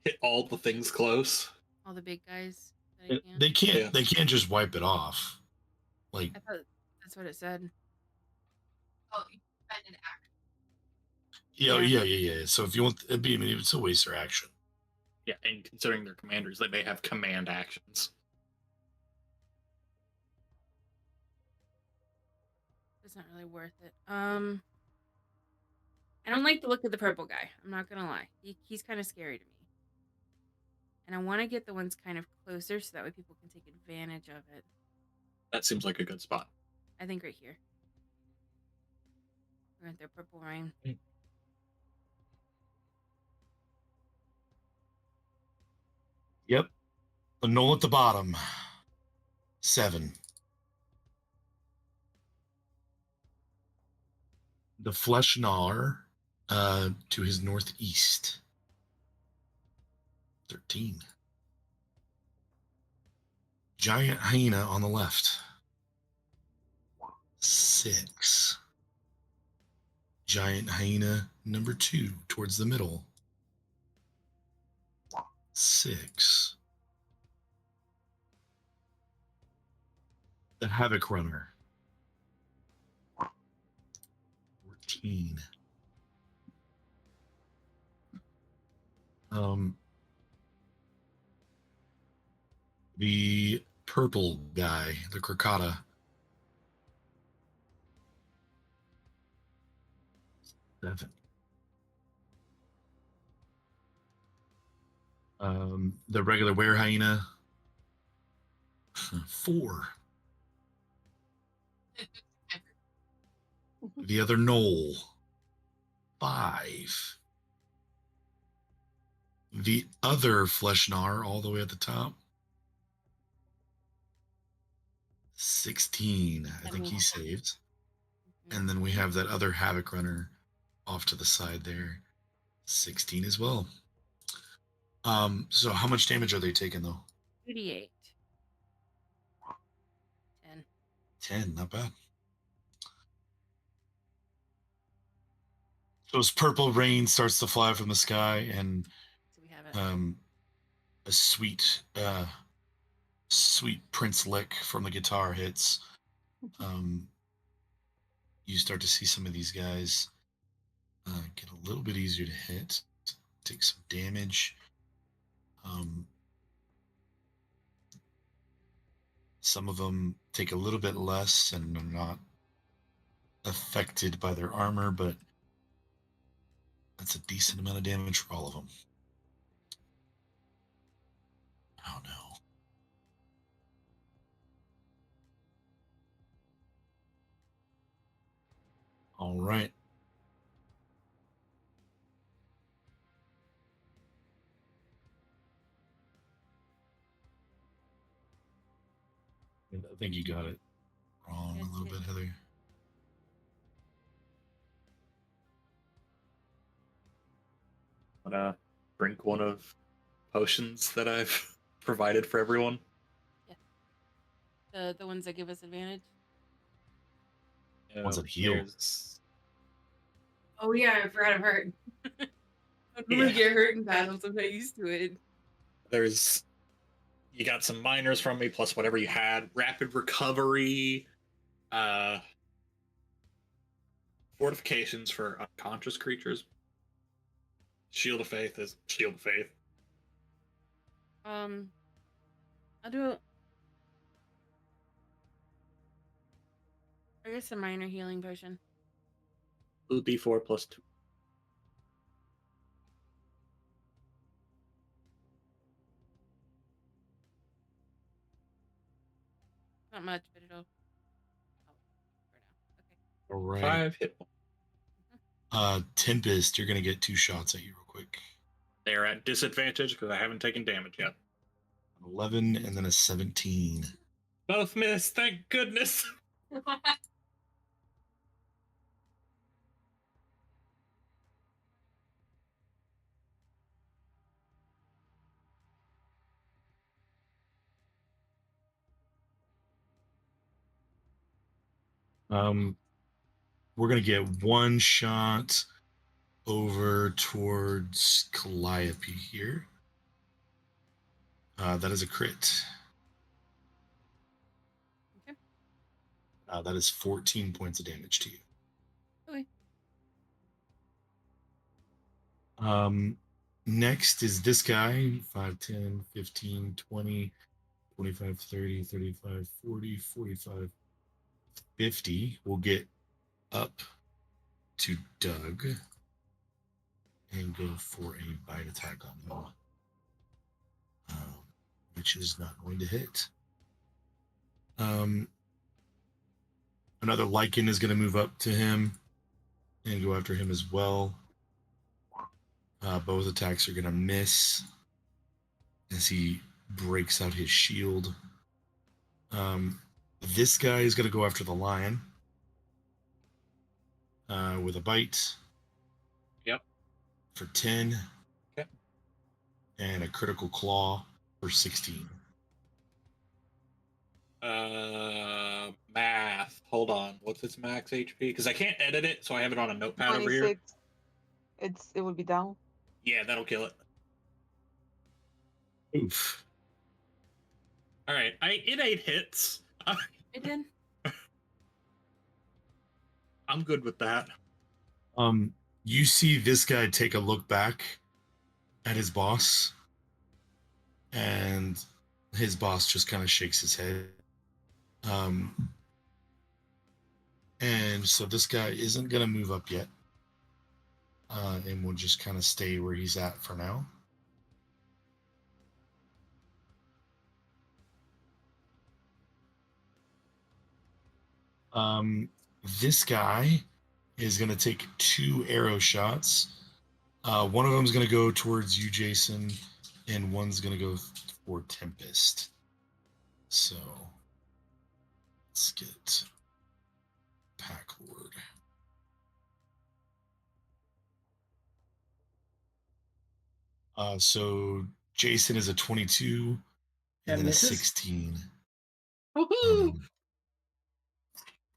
Hit all the things close. all the big guys that I can. They can't. Yeah. They can't just wipe it off. Like, I thought that's what it said. Oh, you spend an action. yeah. So if you want, I mean, it's a waste their action. Yeah, and considering they're commanders, they may have command actions. It's not really worth it. I don't like the look of the purple guy. I'm not gonna lie. He's kind of scary to me. And I want to get the ones kind of closer so that way people can take advantage of it. That seems like a good spot. I think right here. We're going to throw purple rain. Yep. A null at the bottom. 7. The Flesh Gnawer to his northeast. 13. Giant Hyena on the left. 6. Giant Hyena number 2 towards the middle. 6. The Havoc Runner. 14. The purple guy, the Crocata. 7. The regular Were Hyena. 4. The other Knoll. 5. The other Flesh Gnawer all the way at the top. 16. I think he saved. And then we have that other Havoc Runner off to the side there. 16 as well. So how much damage are they taking though? 38. 10. 10, not bad. So as purple rain starts to fly from the sky and So we have it. a sweet Prince lick from the guitar hits, you start to see some of these guys get a little bit easier to hit, take some damage. Some of them take a little bit less and are not affected by their armor, but that's a decent amount of damage for all of them. Oh no. All right. I think you got it wrong a little bit, Heather. Wanna drink one of potions that I've provided for everyone? The ones that give us advantage. Ones that heal. Oh yeah, I forgot I'm hurt. I normally get hurt in battles. I'm not used to it. You got some minors from me, plus whatever you had. Rapid recovery, fortifications for unconscious creatures. Shield of Faith is Shield of Faith. I'll do I guess a minor healing potion. 2d4 plus 2. Not much, but it'll help for now. Okay. All right. 5 hit points. Tempest, you're gonna get 2 shots at you real quick. They're at disadvantage because I haven't taken damage yet. 11 and then a 17. Both miss, thank goodness. We're gonna get one shot over towards Calliope here. That is a crit. Okay. That is 14 points of damage to you. Okay. Next is this guy, 5, 10, 15, 20, 25, 30, 35, 40, 45, 50. We'll get up to Doug and go for a bite attack on him, which is not going to hit. Another Lycan is going to move up to him and go after him as well. Both attacks are going to miss as he breaks out his shield. This guy is going to go after the lion with a bite. Yep. For 10. Okay. And a critical claw for 16. Math. Hold on. What's its max HP? Because I can't edit it, so I have it on a notepad over here. 26. It will be down. Yeah, that'll kill it. Oof. All right, it 8 hits. It did. I'm good with that. You see this guy take a look back at his boss, and his boss just kind of shakes his head. And so this guy isn't going to move up yet, and will just kind of stay where he's at for now. This guy is going to take 2 arrow shots. One of them is going to go towards you, Jason, and one's going to go for Tempest. So let's get Pack Lord. So Jason is a 22 and then misses. a 16. Woohoo!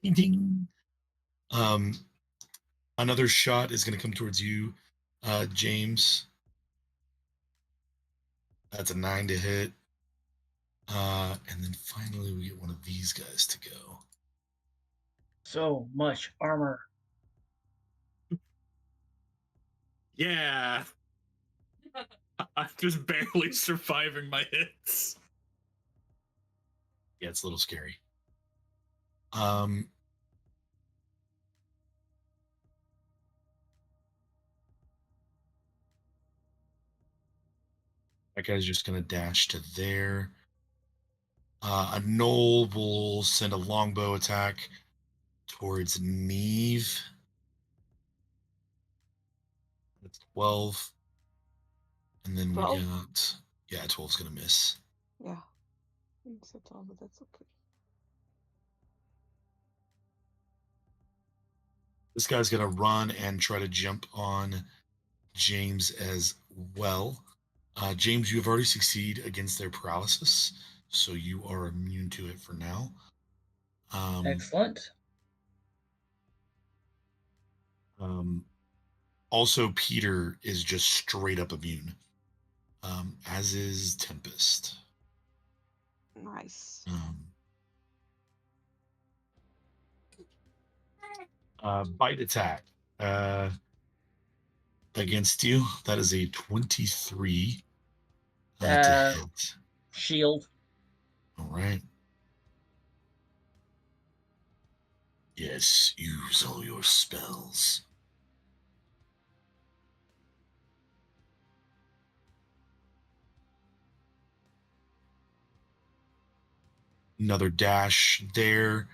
Ding, ding. Another shot is going to come towards you, James. That's a 9 to hit. And then finally we get one of these guys to go. So much armor. Yeah. I'm just barely surviving my hits. Yeah, it's a little scary. That guy's just going to dash to there. A Knoll will send a longbow attack towards Neve. That's 12. And then 12? we got... Yeah, 12's going to miss. Yeah. It's a 12, but that's okay. This guy's going to run and try to jump on James as well. James, you have already succeeded against their paralysis, so you are immune to it for now. Excellent. Also, Peter is just straight up immune, as is Tempest. Nice. Bite attack against you. That is a 23 to hit. Shield. All right. Yes, use all your spells. Another dash there.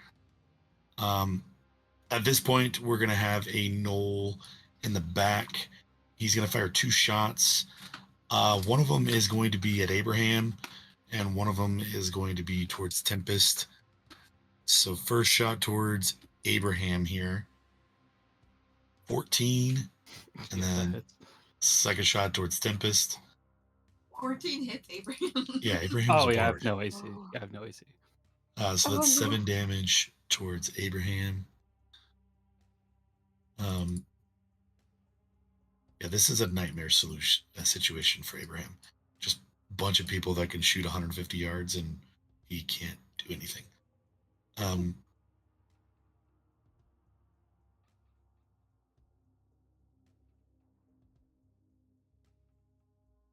At this point, we're going to have a Knoll in the back. He's going to fire 2 shots. One of them is going to be at Abraham, and one of them is going to be towards Tempest. So first shot towards Abraham here. 14. And Yeah, that then hits. second shot towards Tempest. 14 hits Abraham. Yeah, Abraham's Oh a yeah, I bard. have no AC. I have no AC. So Oh, that's no. 7 damage towards Abraham. Yeah, this is a nightmare situation for Abraham. Just a bunch of people that can shoot 150 yards, and he can't do anything.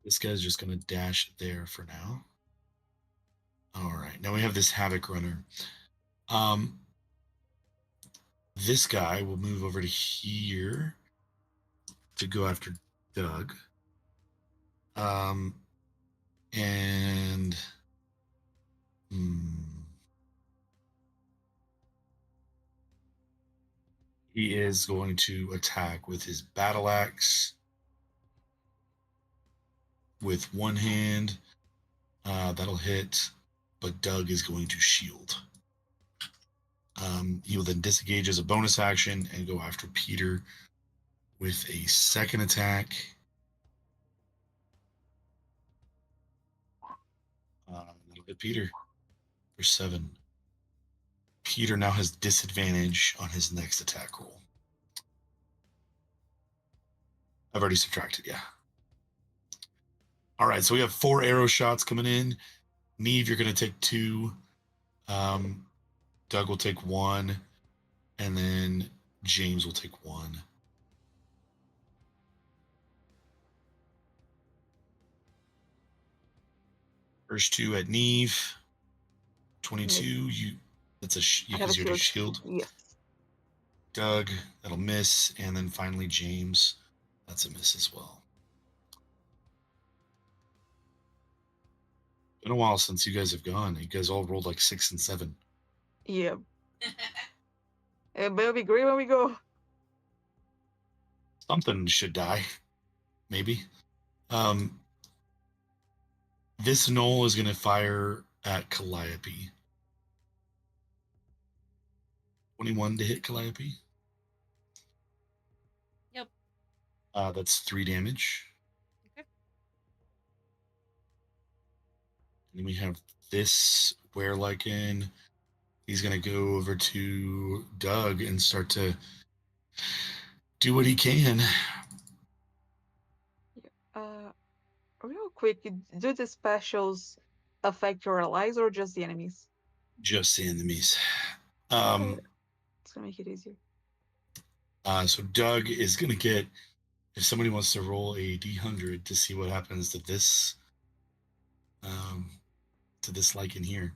This guy's just going to dash there for now. All right, now we have this Havoc Runner. This guy will move over to here to go after Doug. And he is going to attack with his battle axe with one hand. That'll hit, but Doug is going to shield. He will then disengage as a bonus action and go after Peter with a second attack. That'll hit Peter for 7. Peter now has disadvantage on his next attack roll. I've already subtracted, yeah. All right, so we have 4 arrow shots coming in. Neve, you're going to take 2. Doug will take 1. And then James will take 1. First 2 at Neve. 22. You I have a because you're just shield. shield. Yes. Doug, that'll miss, and then finally James, that's a miss as well. Been a while since you guys have gone. You guys all rolled like 6 and 7. Yeah. It better be great when we go. Something should die, maybe. This knoll is going to fire at Calliope. 21 to hit Calliope. Yep. That's 3 damage. Okay. And then we have this Were-Lycan. He's going to go over to Doug and start to do what he can. Real quick, do the specials affect your allies or just the enemies? Just the enemies. It's gonna make it easier. So Doug is going to get, if somebody wants to roll a D100 to see what happens to this Lycan here.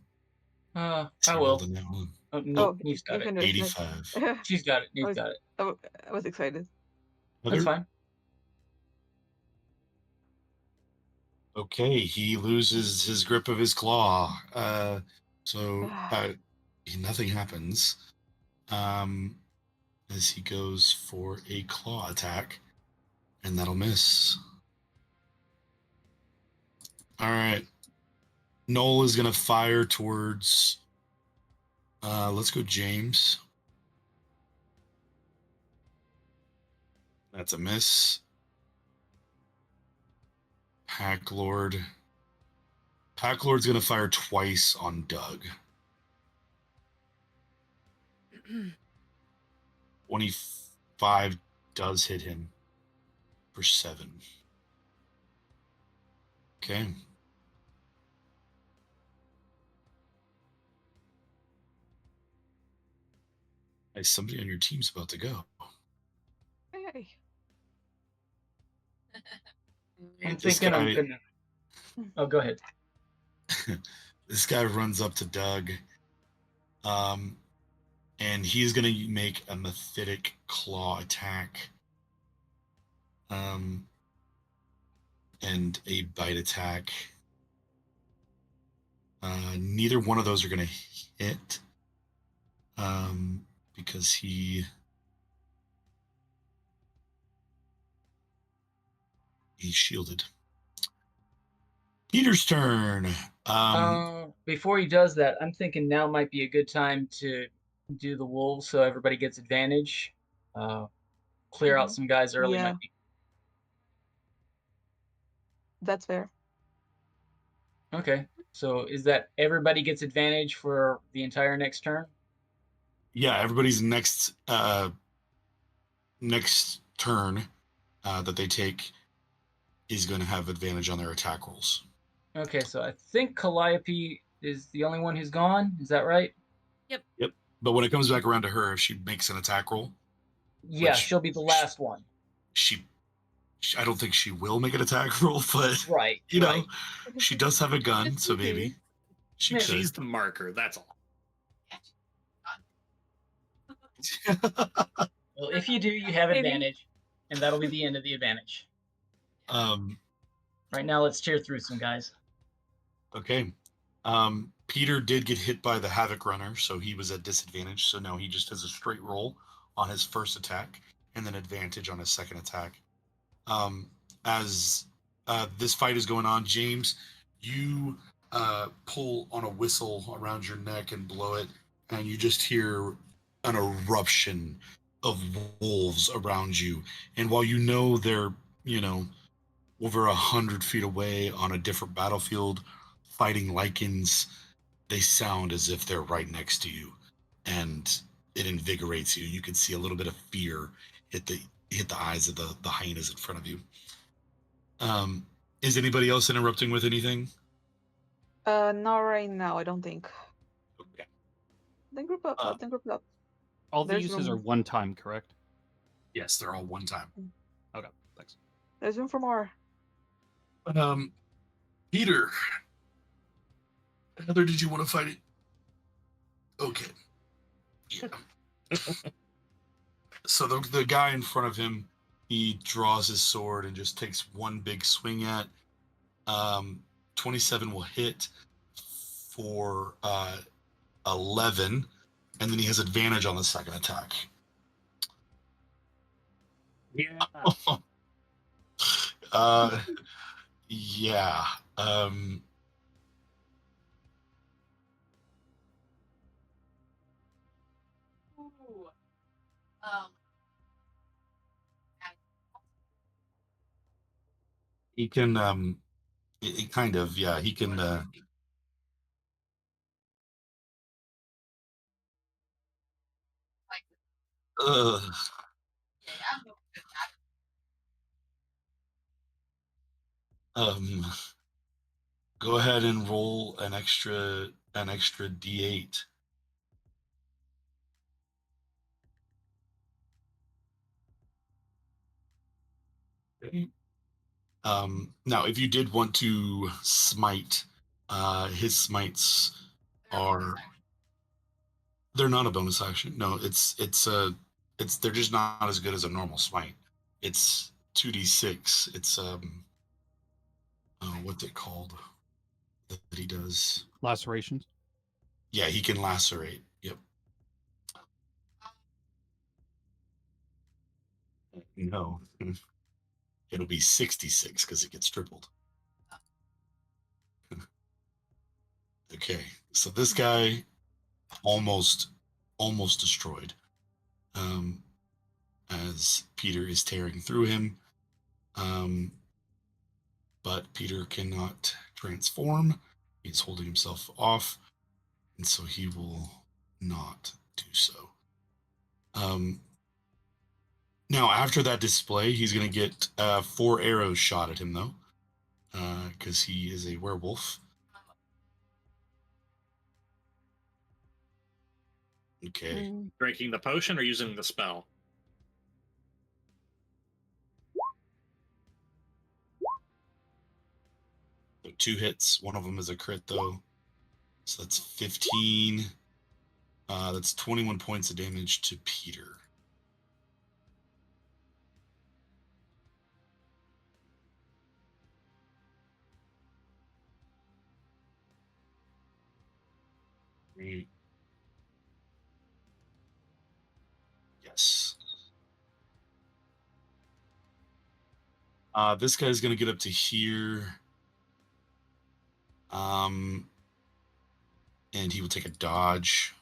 I So will. rolled a net one. Oh, Oh, Neve's got it. 85. She's got it. Neve's got it. I was excited. That's fine. Okay, he loses his grip of his claw. So nothing happens. As he goes for a claw attack, and that'll miss. All right. Noel is going to fire towards, let's go James. That's a miss. Packlord's going to fire twice on Doug. 25 does hit him for 7. Okay. Hey, somebody on your team's about to go. Hey. I'm thinking I'm gonna. Oh, go ahead. This guy runs up to Doug, and he's gonna make a mephitic claw attack, and a bite attack. Neither one of those are gonna hit, because he's shielded. Peter's turn. Before he does that, I'm thinking now might be a good time to do the wolves so everybody gets advantage. Clear out some guys early Yeah. might be. That's fair. Okay. So is that everybody gets advantage for the entire next turn? Yeah, everybody's next turn that they take is going to have advantage on their attack rolls. Okay, so I think Calliope is the only one who's gone. Is that right? Yep. But when it comes back around to her, if she makes an attack roll, Yeah, Which- she'll be the last one. I don't think she will make an attack roll, but Right. you right. know, she does have a gun, so maybe she Yeah, could. She's the marker. That's all. Well, if you do, you have Maybe. advantage, and that'll be the end of the advantage. Right now, let's tear through some guys. Okay. Peter did get hit by the Havoc Runner, so he was at disadvantage. So now he just has a straight roll on his first attack and then advantage on his second attack. As this fight is going on, James, you pull on a whistle around your neck and blow it, and you just hear an eruption of wolves around you. And while you know they're, over 100 feet away on a different battlefield fighting lichens, they sound as if they're right next to you, and it invigorates you. You can see a little bit of fear hit the eyes of the hyenas in front of you. Is anybody else interrupting with anything? Not right now, I don't think. Okay. Then group up. Then group up. All the There's uses are room. one time, correct? Yes, they're all one time. Okay, thanks. There's room for more. Peter, Heather, did you want to fight it? Okay. Yeah. So the guy in front of him, he draws his sword and just takes one big swing at. 27 will hit for 11, and then he has advantage on the second attack. Yeah. Yeah. Ooh. He can it kind of, yeah, he can uh, go ahead and roll an extra d8. Okay. Now if you did want to smite, his smites are, they're not a bonus action. No, it's they're just not as good as a normal smite. It's 2d6. It's what's it called that he does? Lacerations. Yeah, he can lacerate. Yep. No, it'll be 66 because it gets tripled. Okay, so this guy almost destroyed. As Peter is tearing through him, but Peter cannot transform. He's holding himself off, and so he will not do so. Now, after that display, he's going to get 4 arrows shot at him, though, because he is a werewolf. Okay. Drinking the potion or using the spell? So 2 hits. One of them is a crit, though. So that's 15. That's 21 points of damage to Peter. Yes. This guy's going to get up to here. And he will take a dodge.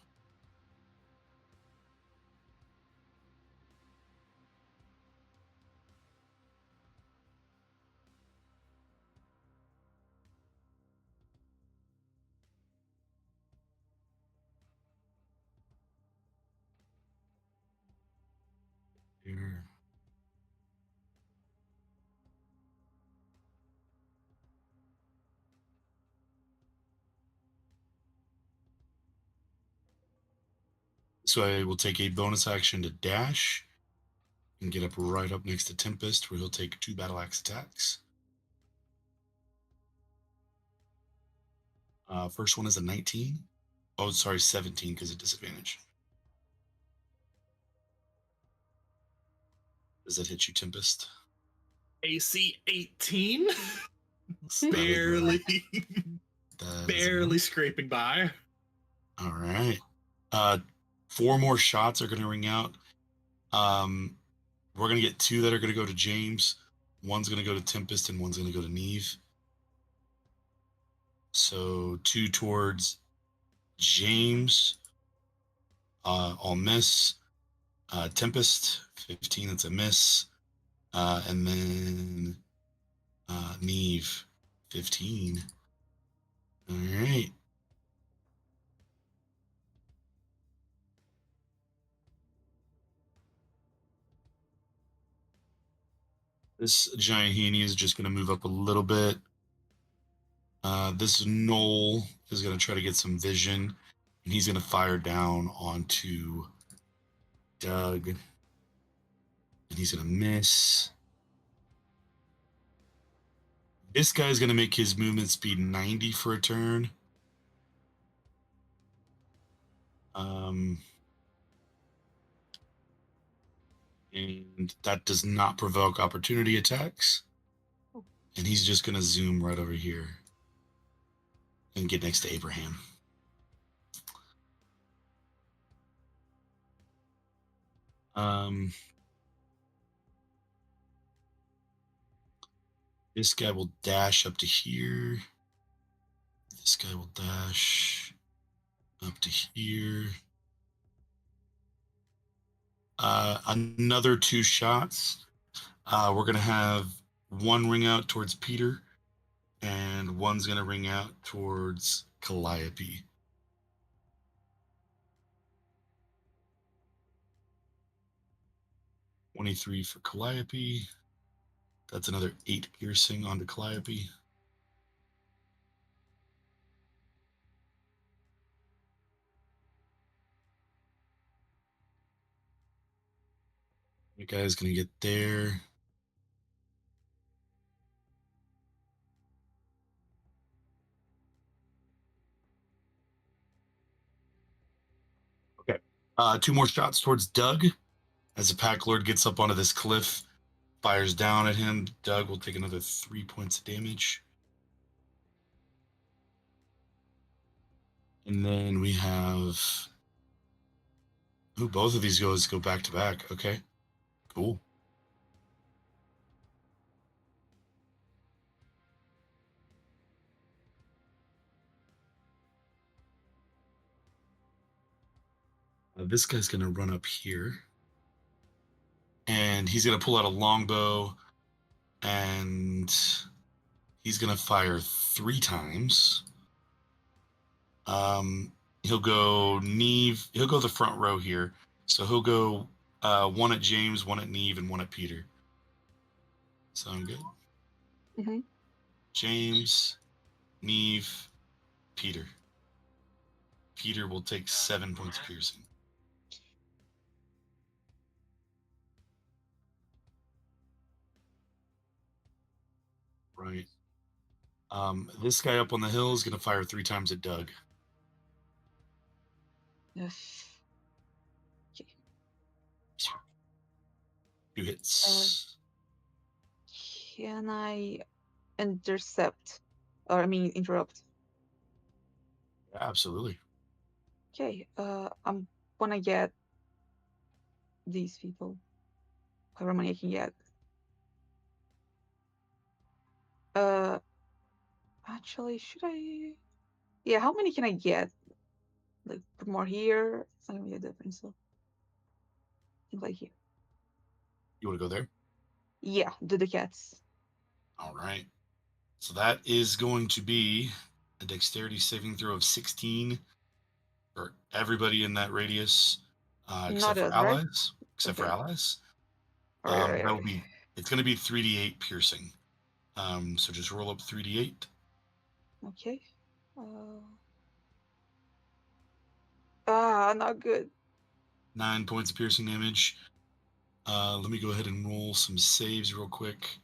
Here. So I will take a bonus action to dash and get up right up next to Tempest, where he'll take 2 battle axe attacks. First one is a 19. Oh, sorry, 17 because of disadvantage. Does that hit you, Tempest? AC 18. That barely, is barely scraping by. All right. 4 more shots are going to ring out. We're going to get 2 that are going to go to James. One's going to go to Tempest, and one's going to go to Neve. So 2 towards James. I'll miss. Tempest, 15, that's a miss. And then Neve, 15. All right. This giant Heaney is just going to move up a little bit. This Knoll is going to try to get some vision, and he's going to fire down onto Doug. And he's going to miss. This guy's going to make his movement speed 90 for a turn. And that does not provoke opportunity attacks. And he's just going to zoom right over here and get next to Abraham. This guy will dash up to here. This guy will dash up to here. Another 2 shots. We're going to have one ring out towards Peter, and one's going to ring out towards Calliope. $23 for Calliope. That's another 8 piercing onto Calliope. The guy's going to get there. Okay. 2 more shots towards Doug. As the Pack Lord gets up onto this cliff, fires down at him. Doug will take another 3 points of damage. And then we have... Ooh, both of these guys go back to back. Okay, cool. This guy's going to run up here. And he's going to pull out a longbow. And he's going to fire 3 times. He'll go Neve. He'll go the front row here. So he'll go 1 at James, 1 at Neve, and 1 at Peter. Sound good? Mm-hmm. James, Neve, Peter. Peter will take 7 points of piercing. Right. This guy up on the hill is going to fire 3 times at Doug. Yes. Okay. 2 hits. Can I intercept? Or I mean interrupt. Yeah, absolutely. Okay, I'm gonna get these people. However many I can get. Actually, should I? Yeah, how many can I get? Like, put more here. It's not gonna be a difference. So, I think like here. You want to go there? Yeah, do the cats. All right. So that is going to be a dexterity saving throw of 16 for everybody in that radius, except Not for us, right? allies. Except for Okay. allies. Alright. That will be. It's going to be 3d8 piercing. So just roll up 3d8. Okay. Not good. 9 points of piercing damage. Let me go ahead and roll some saves real quick.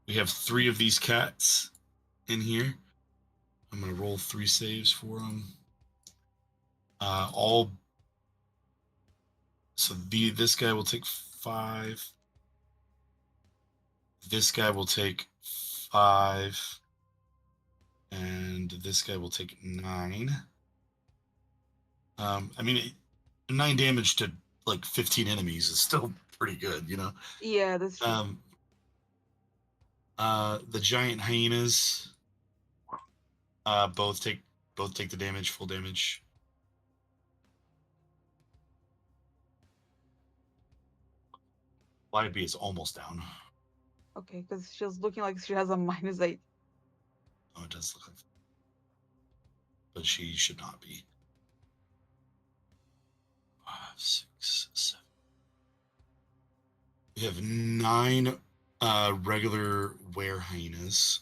We have 3 of these cats in here. I'm going to roll 3 saves for them. All. So this guy will take 5. This guy will take 5. And this guy will take 9. I mean, 9 damage to like 15 enemies is still pretty good, you know? Yeah, that's true. The giant hyenas both take the damage, full damage. YB is almost down. Okay, because she's looking like she has a -8. Oh, it does look like, but she should not be. 5, 6, 7. We have 9 regular were hyenas.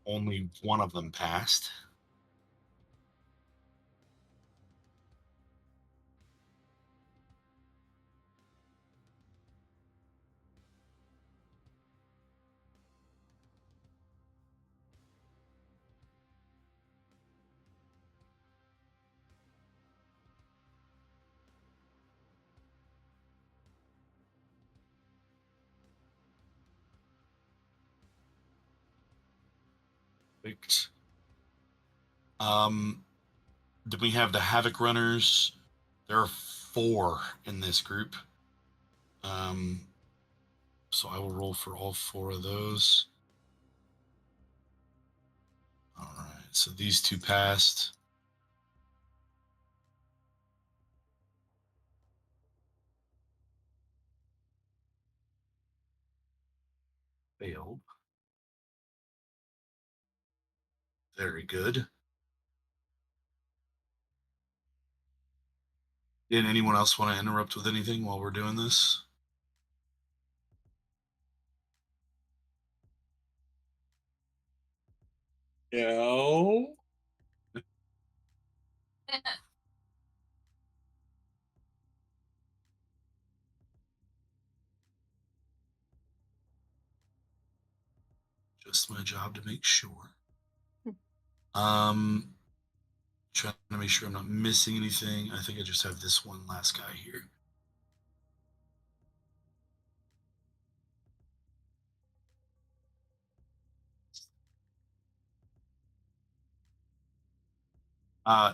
Only one of them passed. Perfect. Then we have the Havoc Runners. There are 4 in this group. So I will roll for all 4 of those. All right. So these 2 passed. Failed. Very good. Did anyone else want to interrupt with anything while we're doing this? No. Just my job to make sure. Hmm. Trying to make sure I'm not missing anything. I think I just have this one last guy here.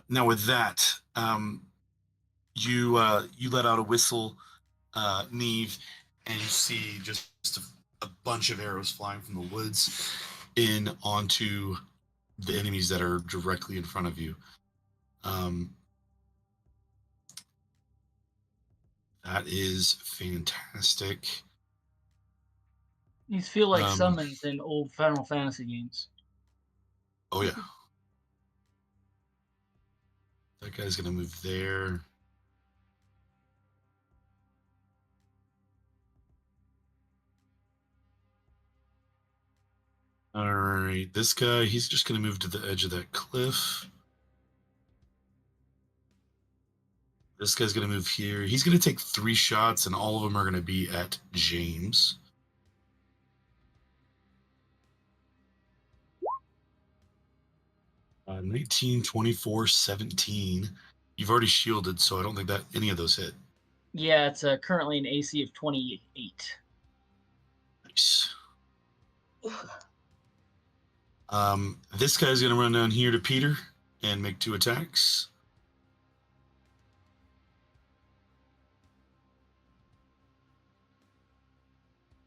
Now with that, you let out a whistle, Neve, and you see just a bunch of arrows flying from the woods in onto the enemies that are directly in front of you. That is fantastic. These feel like Um, summons in old Final Fantasy games. Oh yeah. That guy's gonna move there. All right, this guy, he's just gonna move to the edge of that cliff. This guy's gonna move here. He's gonna take 3 shots, and all of them are gonna be at James. Uh, 19, 24, 17. You've already shielded, so I don't think that any of those hit. Yeah, it's currently an AC of 28. Nice. This guy's gonna run down here to Peter and make 2 attacks.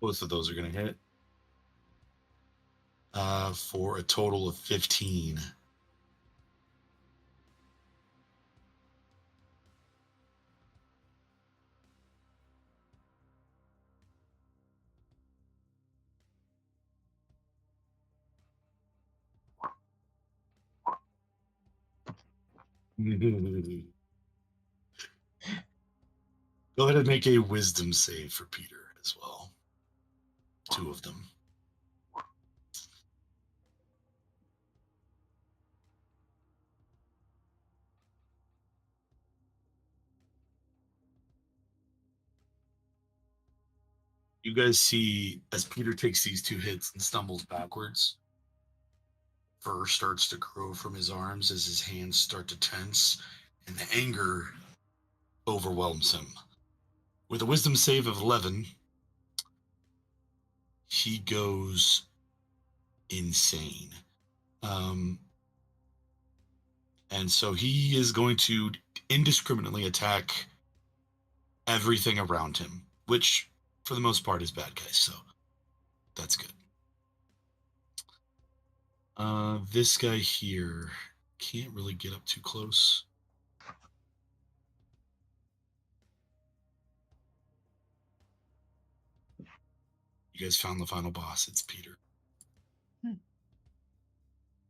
Both of those are going to hit. For a total of 15. Go ahead and make a wisdom save for Peter as well. 2 of them. You guys see as Peter takes these 2 hits and stumbles backwards, fur starts to grow from his arms as his hands start to tense, and the anger overwhelms him. With a wisdom save of 11, he goes insane. And so he is going to indiscriminately attack everything around him, which for the most part is bad guys, so that's good. This guy here can't really get up too close. You guys found the final boss. It's Peter. What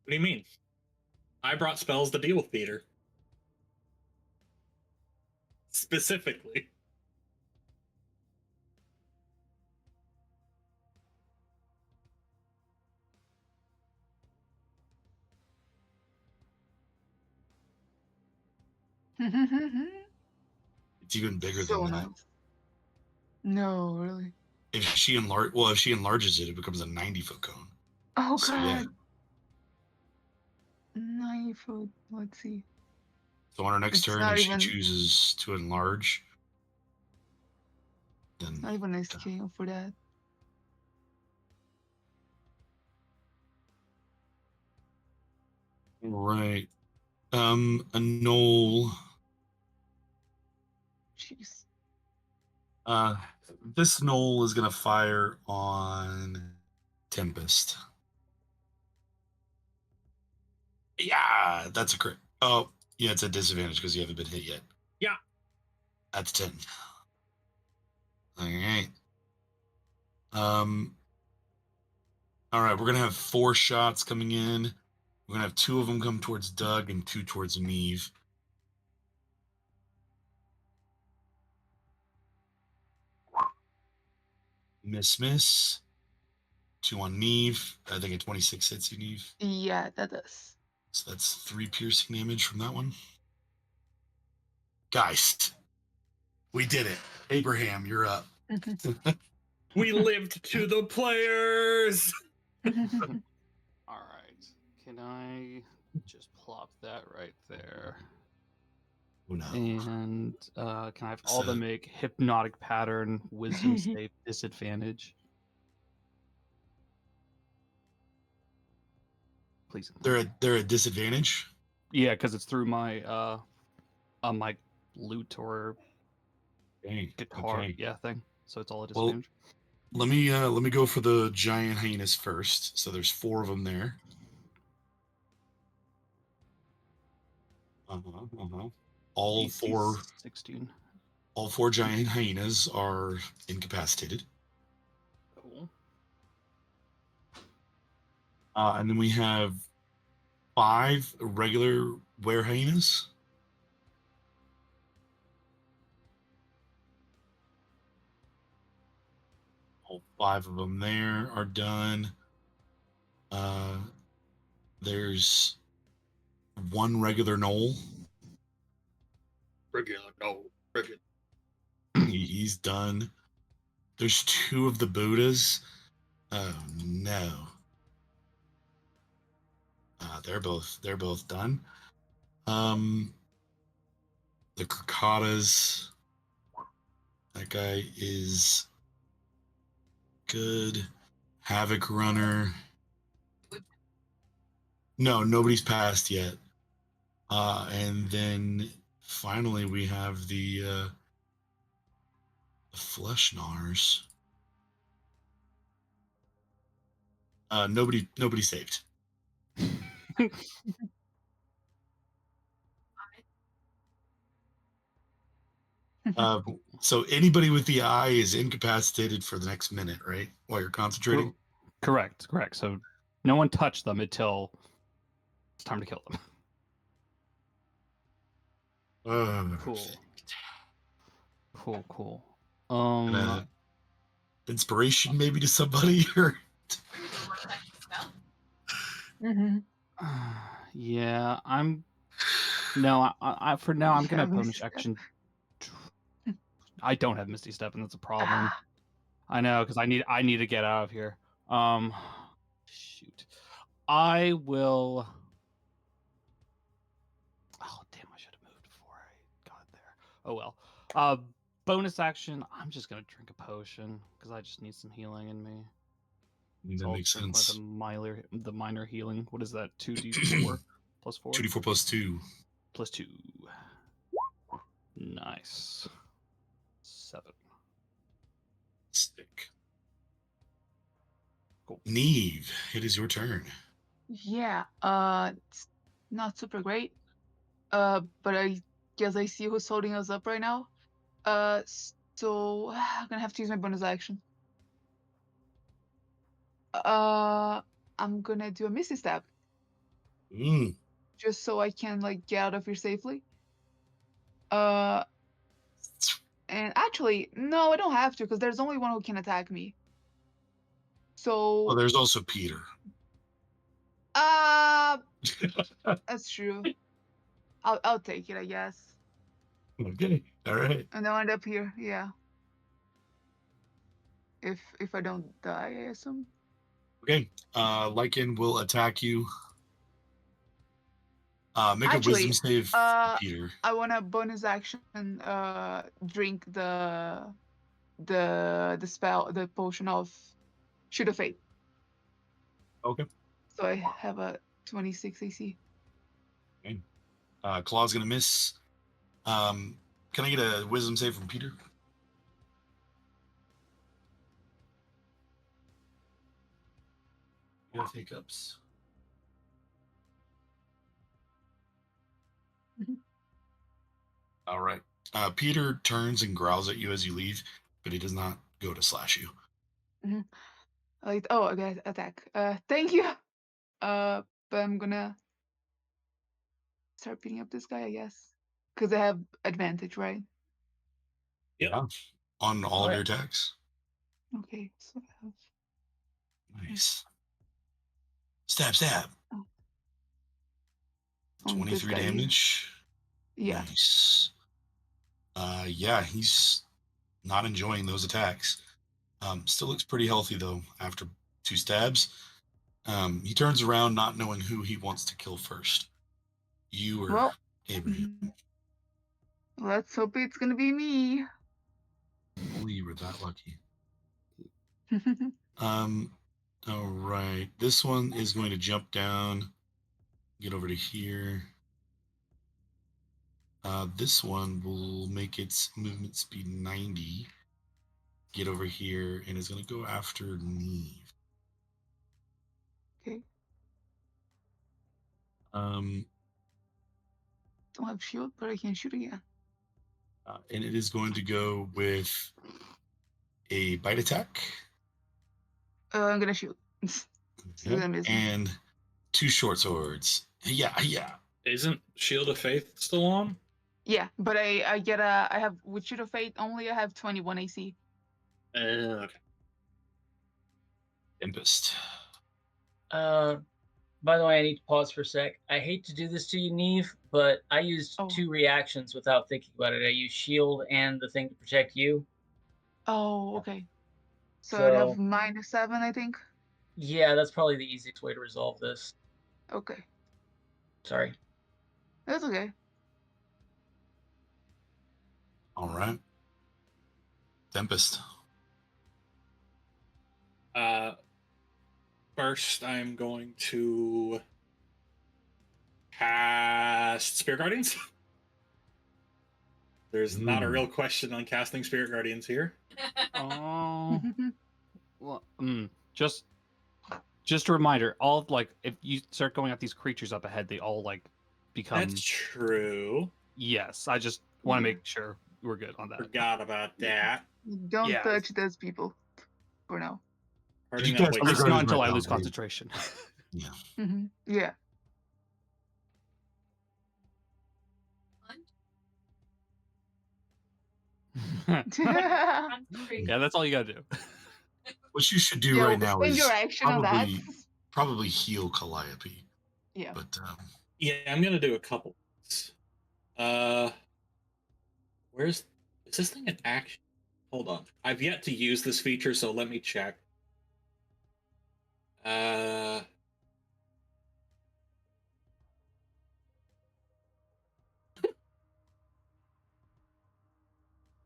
do you mean? I brought spells to deal with Peter. Specifically. It's even bigger So than that. nice. No, really. If she enlarges it, it becomes a 90-foot cone. Oh So, god. yeah. 9 foot. Let's see. So on her next It's turn, not if she even- chooses to enlarge, then Not even a scale for that. right. A knoll. Jeez. This knoll is gonna fire on Tempest. Yeah, that's a crit. Oh, yeah, it's a disadvantage because you haven't been hit yet. Yeah. That's 10. All right. All right, we're gonna have 4 shots coming in. We're gonna have 2 of them come towards Doug and 2 towards Neve. Miss. 2 on Neve. I think a 26 hits you, Neve. Yeah, that does. So that's 3 piercing damage from that one. Guys, we did it. Abraham, you're up. We lived to the players. All right. Can I just plop that right there? Oh no. And can I have all So- them make hypnotic pattern, wisdom save, disadvantage? Please. They're at disadvantage. Yeah, because it's through my my lute or Dang. guitar Okay. thing. So it's all a Well, disadvantage. let me go for the giant hyenas first. So there's 4 of them there. All DC 4 16. all 4 giant hyenas are incapacitated. Cool. And then we have 5 regular were hyenas. All 5 of them there are done. There's 1 regular knoll. Regular, no. Regular. He's done. There's 2 of the Buddhas. Oh no. They're both done. The Krakatas. That guy is good. Havoc Runner. No, nobody's passed yet. And then finally we have the Flesh Gnars. Nobody saved. So anybody with the eye is incapacitated for the next minute, right? While you're concentrating. Correct. So no one touched them until it's time to kill them. Cool. Inspiration maybe to somebody or Yeah, I'm for now I'm gonna bonus action. I don't have Misty Step, and that's a problem. I know, because I need to get out of here. Shoot. I will. Oh damn! I should have moved before I got there. Oh well. Bonus action. I'm just gonna drink a potion because I just need some healing in me. that makes Drink sense. The minor healing. What is that? 2d4 plus 4. 2d4 plus 2. Plus 2. Nice. 7. Stick. Cool. Neve, it is your turn. Yeah, it's not super great. But I guess I see who's holding us up right now. So I'm gonna have to use my bonus action. I'm gonna do a Misty Step just so I can like get out of here safely. And actually, no, I don't have to because there's only one who can attack me. So Well, there's also Peter. that's true. I'll take it, I guess. Okay, all right. And I'll end up here, yeah. If I don't die, I assume. Okay, Lycan will attack you. Make Actually, a wisdom save, Peter. I want a bonus action. Drink the spell, the potion of Shoot of Fate. Okay. So I have a 26 AC. Okay. Claw's gonna miss. Can I get a wisdom save from Peter? You have hiccups. All right. Peter turns and growls at you as you leave, but he does not go to slash you. Like, oh, I got attack. Thank you. But I'm gonna start beating up this guy, I guess, because I have advantage, right? Yeah. On all of your attacks. Okay, so I have Nice. Stab. on this 23 guy here. damage. Yeah. Nice. Yeah, he's not enjoying those attacks. Still looks pretty healthy though after 2 stabs. He turns around not knowing who he wants to kill first. You or Abraham. Let's hope it's gonna be me. Only you were that lucky. All right. This one is going to jump down, get over to here. This one will make its movement speed 90. Get over here and is going to go after Neve. Okay. Don't have shield, but I can shoot again. And it is going to go with a bite attack. I'm gonna shoot. And 2 short swords. Yeah. Isn't Shield of Faith still on? Yeah, but I have with Shoot of Fate only I have 21 AC. Okay. Tempest. By the way, I need to pause for a sec. I hate to do this to you, Neve, but I used 2 reactions without thinking about it. I used shield and the thing to protect you. Oh, okay. So I'd have -7, I think. Yeah, that's probably the easiest way to resolve this. Okay. Sorry. That's okay. All right. Tempest. First, I'm going to cast Spirit Guardians. There's not a real question on casting Spirit Guardians here. Oh. Well, just Just a reminder, all like if you start going at these creatures up ahead, they all like become. That's true. Yes, I just want to Yeah. make sure we're good on that. Forgot about that. Don't Yeah. touch those people for now. Hurting you that guys way At least figure not out until right I now, lose they- concentration. Yeah. Yeah. Yeah, that's all you gotta do. What you should do Yeah, right now spend is your action on that. probably heal Calliope. Yeah. But Yeah, I'm gonna do a couple. Where's is this thing in action? Hold on. I've yet to use this feature, so let me check.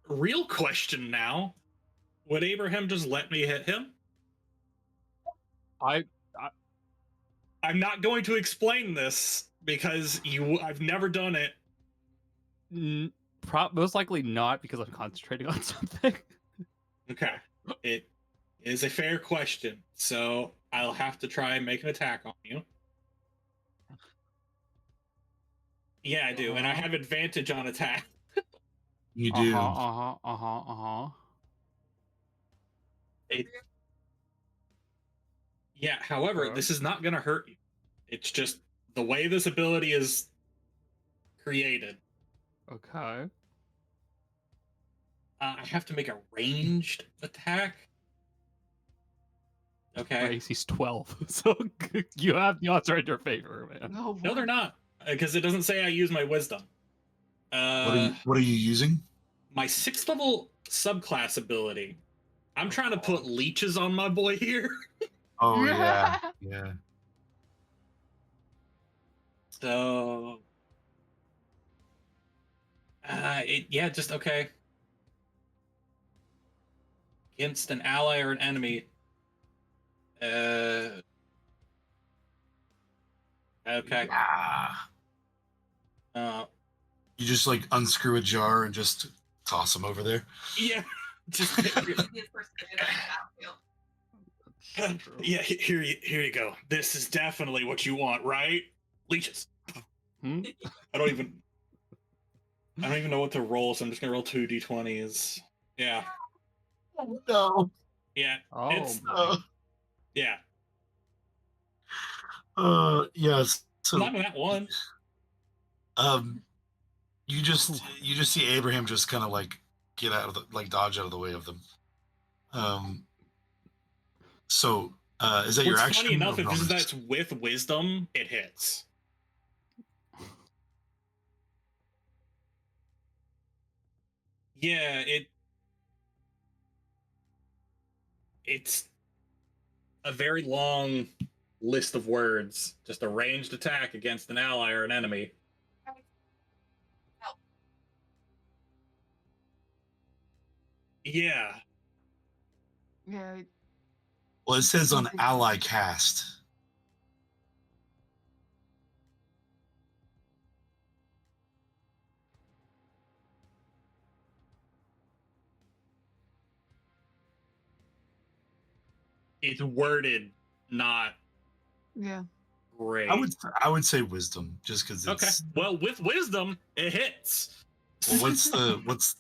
Real question now. Would Abraham just let me hit him? I'm not going to explain this because I've never done it. Most likely not because I'm concentrating on something. Okay. It is a fair question, so I'll have to try and make an attack on you. Yeah, I do, and I have advantage on attack. you do. Yeah, however, this is not going to hurt you. It's just the way this ability is created. Okay. I have to make a ranged attack. Okay. My AC's 12, so you have the odds are in your favor, man. No, they're not, because it doesn't say I use my wisdom. What are you using? My 6th level subclass ability. I'm trying to put leeches on my boy here. Oh yeah, yeah. So, yeah, just okay. Against an ally or an enemy. Okay. Yeah. You just like unscrew a jar and just toss them over there. Yeah. Just yeah. Here you go. This is definitely what you want, right? Leeches. Hmm? I don't even know what to roll, so I'm just gonna roll 2 d20s. Yeah. Oh no. Yeah. Oh, It's my. yeah. Yes. So Not that one. you just see Abraham just kind of like get out of the dodge out of the way of them. So is that your What's action? funny enough, or if bonus? that's with wisdom, it hits. Yeah, it's a very long list of words. Just a ranged attack against an ally or an enemy. Yeah. Yeah. Well, it says on ally cast. It's worded not Yeah. great. I would say wisdom just because it's okay. Well, with wisdom, it hits. Well, what's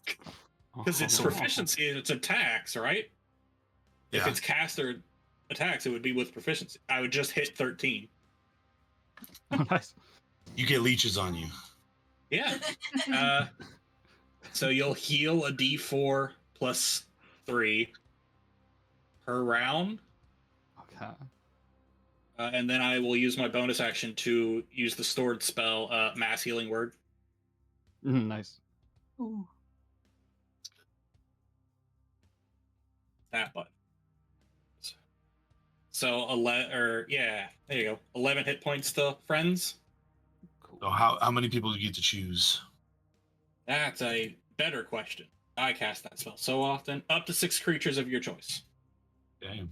because it's proficiency, it's attacks, right? Yeah. If it's cast or attacks, it would be with proficiency. I would just hit 13. Oh, nice. You get leeches on you. Yeah. So you'll heal a d4 plus 3 per round. Okay. And then I will use my bonus action to use the stored spell, Mass Healing Word. Nice. Ooh. That button. So 11, there you go. 11 hit points to friends. Cool. So how many people do you get to choose? That's a better question. I cast that spell so often. Up to 6 creatures of your choice. Damn.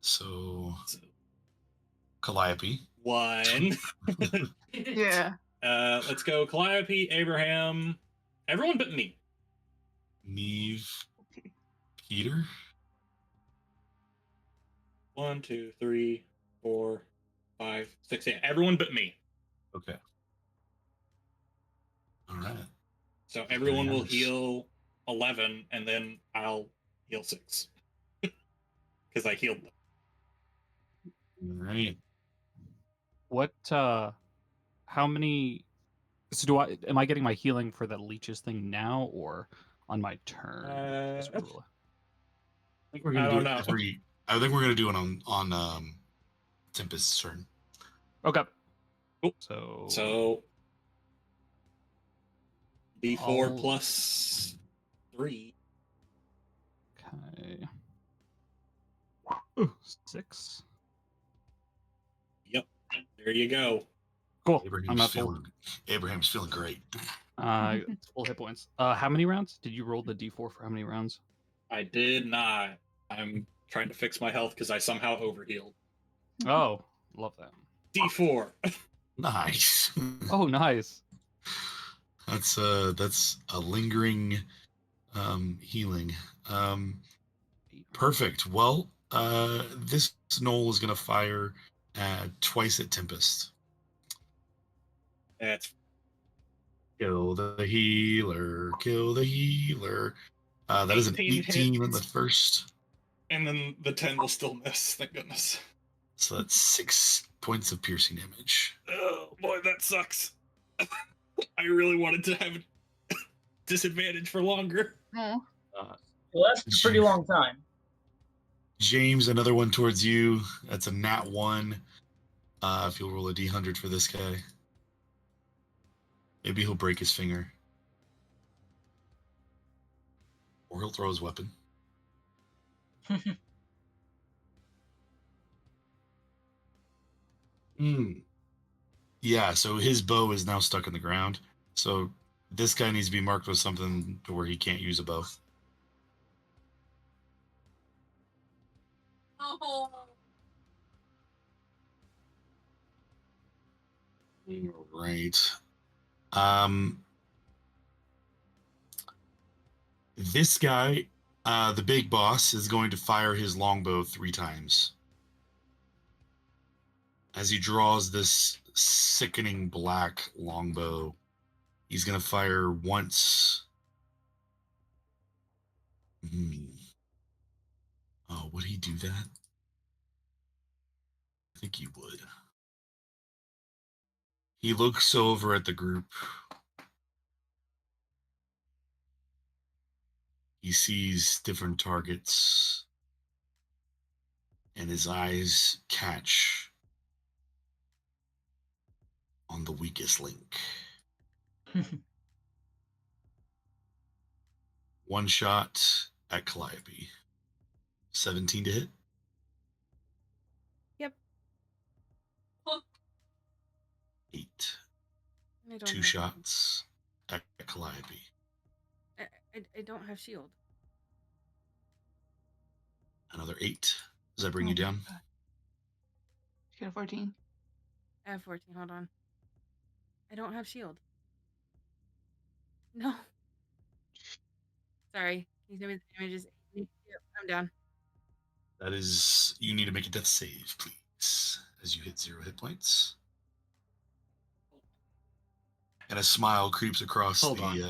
So Calliope. 1. Yeah. Let's go Calliope, Abraham, everyone but me. Neve. Peter. 1, 2, 3, 4, 5, 6. Yeah, everyone but me. Okay. All right. So everyone Very will nice. heal 11, and then I'll heal 6 because I healed them. All right. What? How many? So do I? Am I getting my healing for that leeches thing now or on my turn? Just I roll think we're gonna do don't it know. every. I think we're gonna do it on Tempest's turn. it. Okay. Cool. So. So D4 I'll- plus 3. Okay. Ooh, 6. Yep. There you go. Cool. I'm Abraham's at full. feeling great. Full hit points. How many rounds did you roll the D4 for? How many rounds? I did not. I'm trying to fix my health because I somehow overhealed. Oh, love that. D4. Nice. Oh, nice. That's a lingering healing. Perfect. Well, this Knoll is gonna fire twice at Tempest. That's Kill the healer. Kill the healer. That is an 18 on the first. And then the 10 will still miss. Thank goodness. So that's 6 points of piercing damage. Oh boy, that sucks. I really wanted to have disadvantage for longer. Oh. Well, that's a pretty long time. James, another one towards you. That's a nat 1. If you'll roll a d100 for this guy. Maybe he'll break his finger. Or he'll throw his weapon. Yeah, so his bow is now stuck in the ground. So this guy needs to be marked with something to where he can't use a bow. Oh. Right. This guy, the big boss, is going to fire his longbow 3 times. As he draws this sickening black longbow, he's going to fire once. Oh, would he do that? I think he would. He looks over at the group. He sees different targets, and his eyes catch on the weakest link. One shot at Calliope. 17 to hit. Yep. 8. I don't 2 have- shots at Calliope. I don't have shield. Another 8. Does that bring you down? You got 14. I have 14. Hold on. I don't have shield. No. Sorry. Can you tell me the damages? Yep, I'm down. That is, you need to make a death save, please, as you hit 0 hit points. And a smile creeps across Hold on.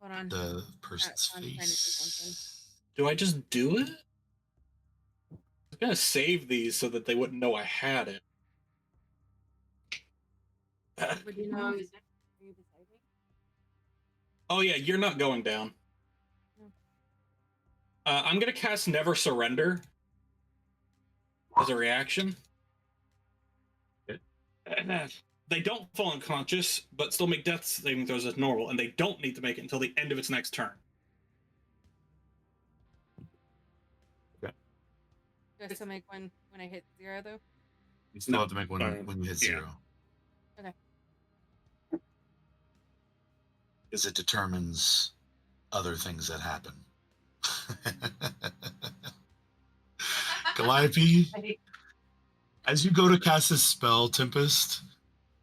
Hold on. the person's I'm trying to do something. face. Do I just do it? I was gonna save these so that they wouldn't know I had it. Would you know? Are you beside me? Oh yeah, you're not going down. I'm gonna cast Never Surrender as a reaction. They don't fall unconscious, but still make death saving throws as normal, and they don't need to make it until the end of its next turn. Okay. Do I still make one when I hit 0 though? You still No. have to make one when you hit Yeah. 0. Okay. Because it determines other things that happen. Calliope, as you go to cast this spell, Tempest,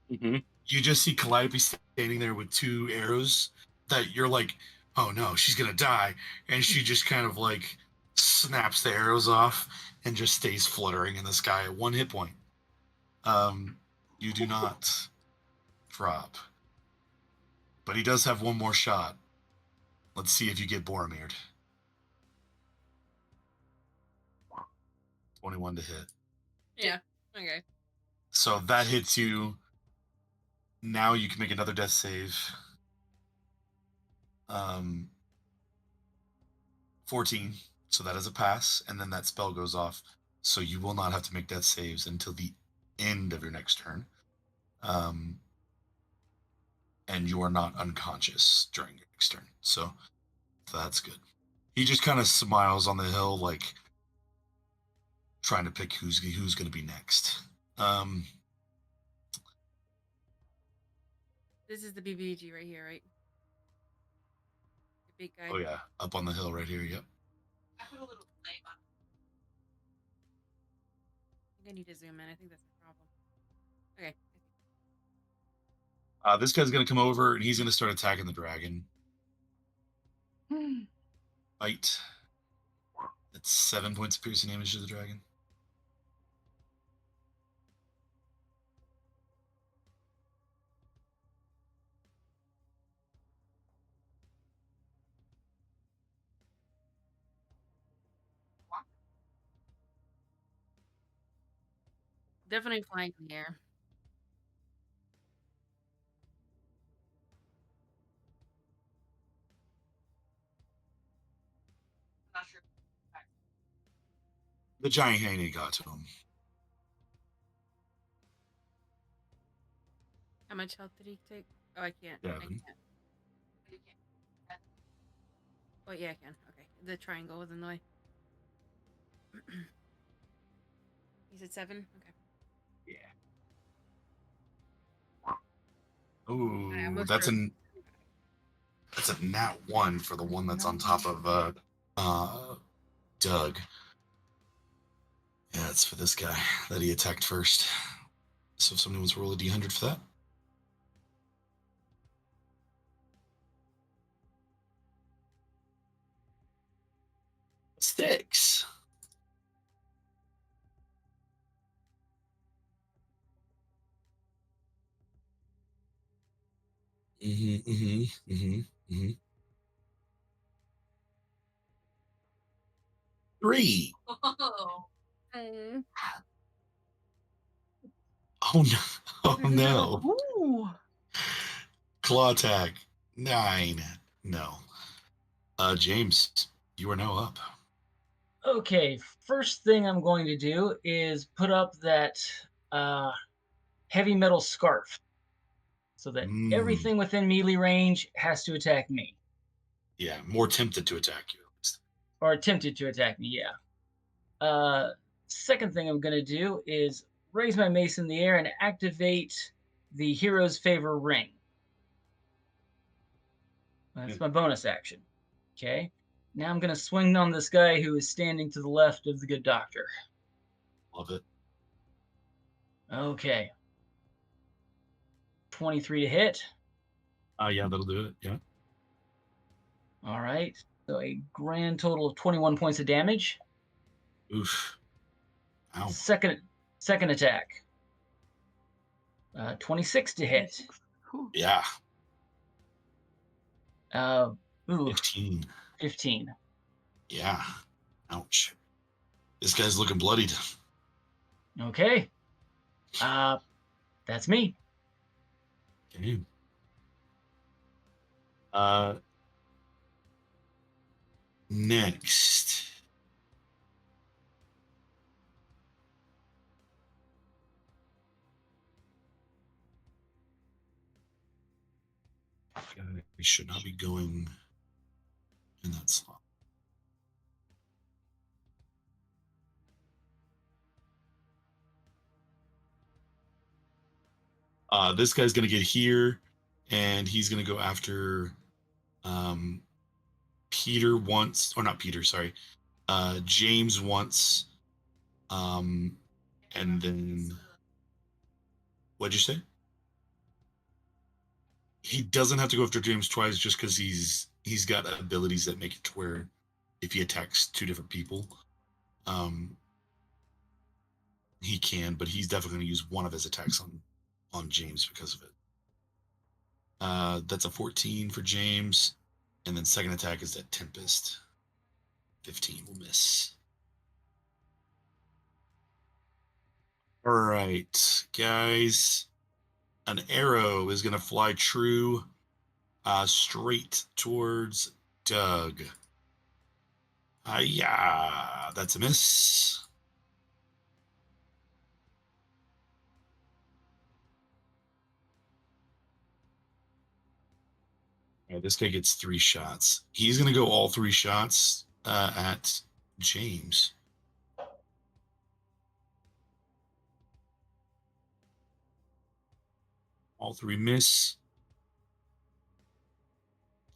you just see Calliope standing there with 2 arrows that you're like, oh no, she's gonna die. And she just kind of like snaps the arrows off and just stays fluttering in the sky at 1 hit point. You do not drop. But he does have one more shot. Let's see if you get Boromired. 21 to hit. Yeah. Okay. So that hits you. Now you can make another death save. 14. So that is a pass, and then that spell goes off. So you will not have to make death saves until the end of your next turn. And you are not unconscious during your next turn. So that's good. He just kind of smiles on the hill, like trying to pick who's going to be next. This is the BBG right here, right? The big guy. Oh yeah, up on the hill right here. Yep. I put a little flame on. I think I need to zoom in. I think that's the problem. Okay. This guy's going to come over and he's going to start attacking the dragon. Bite. That's 7 points of piercing damage to the dragon. Definitely flying in the air. I'm not sure. The giant hand got to him. How much health did he take? Oh, I can't. I 7. can't. Oh, yeah, I can. Okay. The triangle was in the way. You said 7? Okay. Ooh, almost that's heard- a nat 1 for the one that's on top of Doug. Yeah, it's for this guy that he attacked first. So if somebody wants to roll a d100 for that. Six. Three. Oh. Oh no. Oh no. Ooh. Claw attack. 9. No. James, you are now up. Okay, first thing I'm going to do is put up that heavy metal scarf so that everything within melee range has to attack me. Yeah, more tempted to attack you. Or attempted to attack me, yeah. Second thing I'm going to do is raise my mace in the air and activate the Hero's Favor ring. That's my bonus action. Okay. Now I'm going to swing on this guy who is standing to the left of the good doctor. Love it. Okay. 23 to hit. Yeah, that'll do it. Yeah. All right. So a grand total of 21 points of damage. Oof. Ow. Second attack. 26 to hit. Yeah. Ooh, 15. 15. Yeah. Ouch. This guy's looking bloodied. Okay. That's me. Okay. Next. We should not be going in that slot. This guy's going to get here, and he's going to go after Peter once, or not Peter, sorry. James once, and then what'd you say? He doesn't have to go after James twice just because he's got abilities that make it to where if he attacks two different people, he can, but he's definitely going to use one of his attacks on James because of it. That's a 14 for James, and then second attack is that Tempest. 15 will miss. All right, guys. An arrow is going to fly true straight towards Doug. Yeah, that's a miss. All right, this guy gets 3 shots. He's going to go all 3 shots at James. All 3 miss.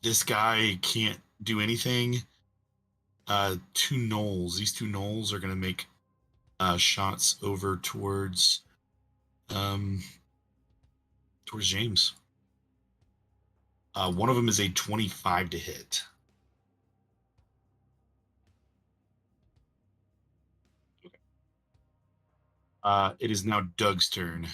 This guy can't do anything. 2 gnolls. These 2 gnolls are going to make shots over towards James. One of them is a 25 to hit. It is now Doug's turn.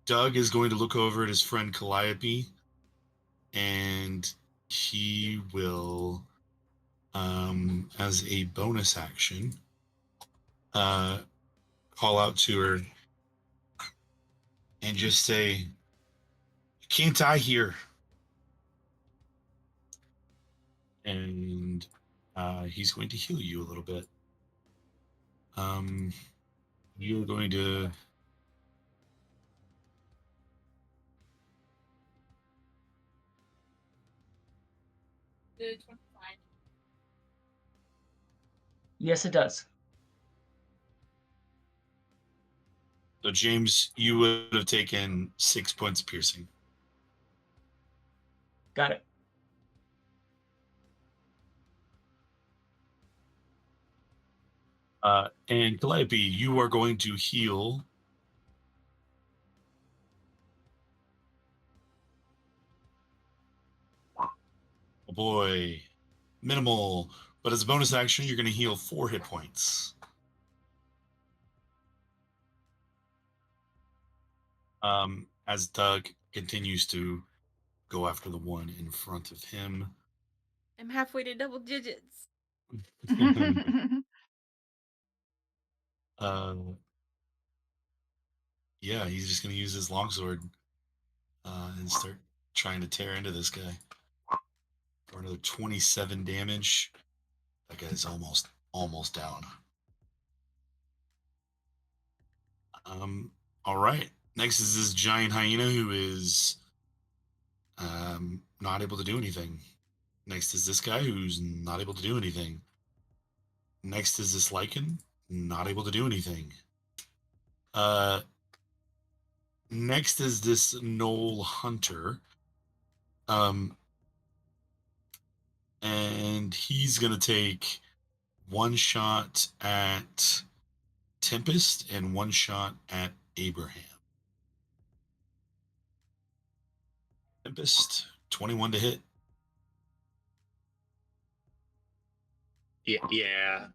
Doug is going to look over at his friend Calliope, and he will, as a bonus action, call out to her and just say, "You can't die here." And he's going to heal you a little bit. You're going to... Yes, it does. So, James, you would have taken 6 points of piercing. Got it. And Calliope, you are going to heal. Oh boy, minimal. But as a bonus action, you're going to heal 4 hit points. As Doug continues to go after the one in front of him. I'm halfway to double digits. Yeah, he's just going to use his longsword and start trying to tear into this guy. For another 27 damage. That guy's almost down. All right. Next is this giant hyena who is not able to do anything. Next is this guy who's not able to do anything. Next is this lichen, not able to do anything. Next is this gnoll hunter. And he's gonna take 1 shot at Tempest and 1 shot at Abraham. Tempest, 21 to hit. Yeah.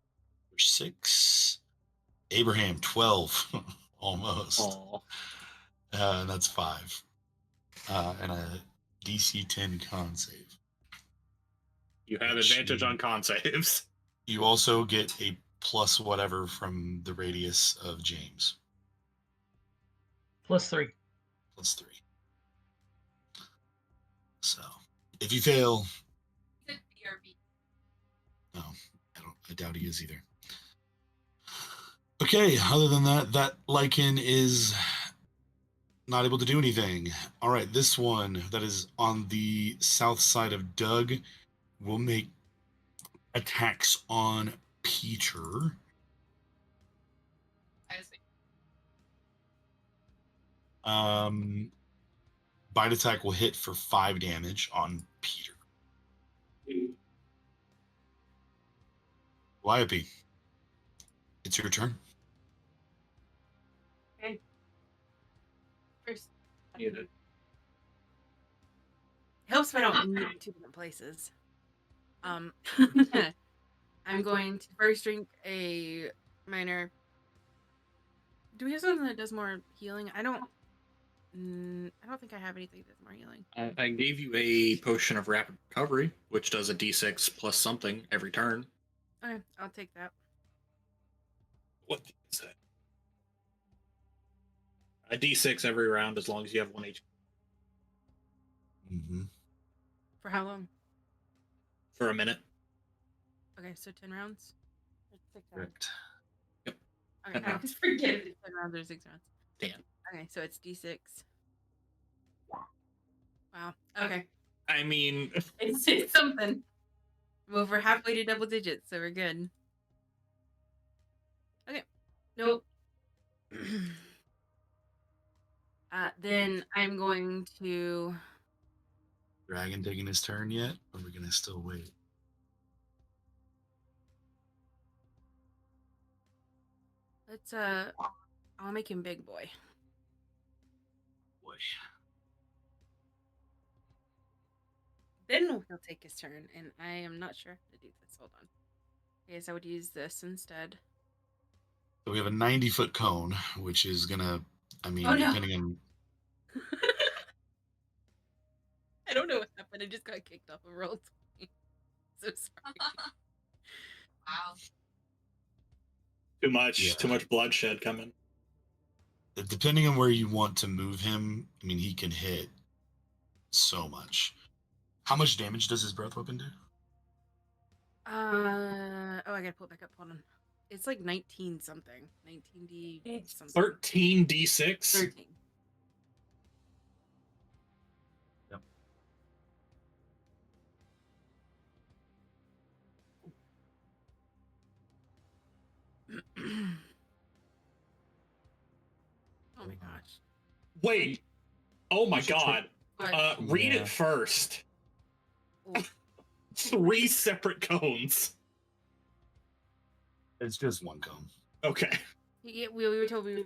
6. Abraham, 12. Almost. Aw. And that's 5. And a DC 10 con save. You have advantage on con saves. You also get a plus whatever from the radius of James. +3. +3. So, if you fail... No, I doubt he is either. Okay, other than that, that lichen is not able to do anything. All right, this one that is on the south side of Doug will make attacks on Peter. Bite attack will hit for 5 damage on Peter. Calliope, it's your turn. Okay. First, else if I don't meet in two different places? I'm going to first drink a minor. Do we have something that does more healing? I don't think I have anything that does more healing. I gave you a potion of rapid recovery, which does a d6 plus something every turn. Okay, I'll take that. What is that? A d6 every round as long as you have 1 HP. Mm-hmm. For how long? For a minute. Okay, so 10 rounds? Or 6 rounds? Correct. Yep. Okay, 10 I rounds. just forget if it's 10 rounds or 6 rounds. 10. Okay, so it's d6. Wow. Okay. I mean, It's something. Well, we're halfway to double digits, so we're good. Okay. Nope. Then I'm going to. Dragon taking his turn yet? Or are we gonna still wait? Let's I'll make him big boy. Boy. Then he'll take his turn, and I am not sure how to do this. Hold on. Okay, so I would use this instead. So we have a 90-foot cone, which is gonna, I mean, Oh, no. depending on. I don't know what happened. I just got kicked off of roll 20. So sorry. Wow. too much bloodshed coming. Depending on where you want to move him, I mean, he can hit so much. How much damage does his breath weapon do? I gotta pull it back up. Hold on. It's like 19 something. 19d something. 13d6? 13. Yep. Oh my gosh. Wait. Oh my You should try- god. What? Read Yeah. it first. Ooh. 3 separate cones. It's just one cone. Okay. Yeah, we were told we were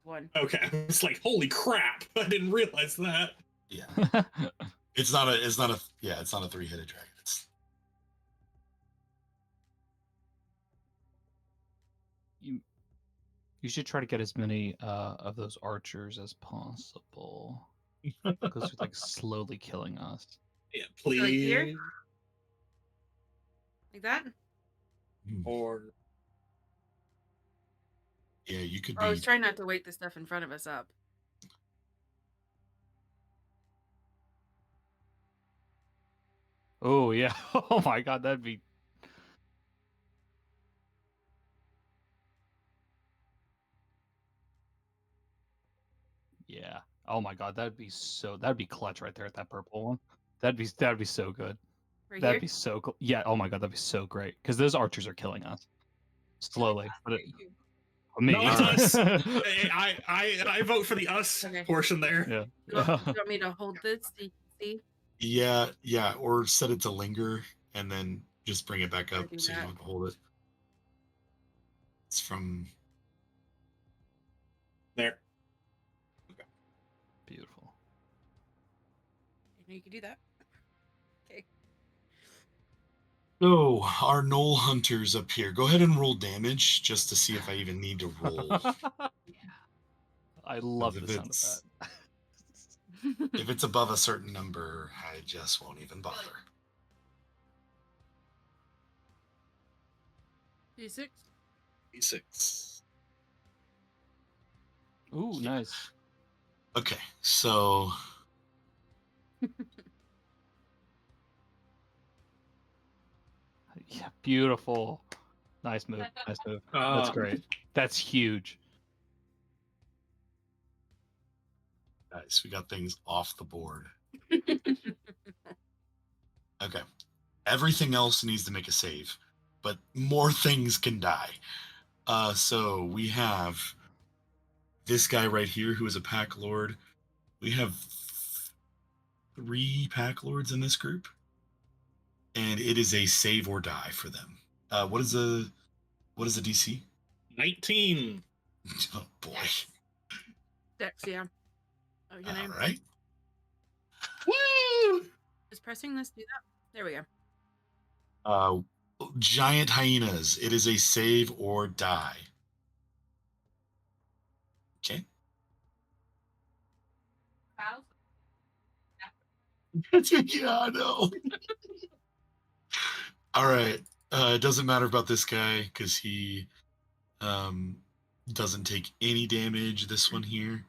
one. Okay. It's like, holy crap. I didn't realize that. Yeah. It's not a 3-headed dragon. It's You should try to get as many of those archers as possible. Because they're like slowly killing us. Yeah, So, like here? please. Like that? Or yeah, you could I was be. trying not to wake the stuff in front of us up. Oh yeah. Oh my god, that'd be. Yeah. Oh my god, that'd be clutch right there at that purple one. That'd be so good. Right That'd here? be so cool. Yeah. Oh my god, that'd be so great. Because those archers are killing us slowly. But me. No, it's us. I vote for the us Okay. portion there. Yeah. Do you want me to hold this so you can see? Yeah, or set it to linger and then just bring it back I'll up do so you that. don't have to hold it. It's from. There. Beautiful. I know you can do that. Okay. So, our Knoll Hunters up here. Go ahead and roll damage just to see if I even need to roll. I love If the sound of it's- that. If it's above a certain number, I just won't even bother. D6? D6. Ooh, nice. Okay, so Yeah, beautiful. Nice move. Nice move. That's great. That's huge. guys, we got things off the board. Okay. Everything else needs to make a save, but more things can die. So we have this guy right here who is a pack lord. We have 3 pack lords in this group, and it is a save or die for them. What is the DC? 19. Oh boy! Dex, yeah. Oh, your name? All right. Woo! Just pressing this do that? There we go. Giant hyenas. It is a save or die. Okay. Yeah, I know. All right. It doesn't matter about this guy because he doesn't take any damage. This one here,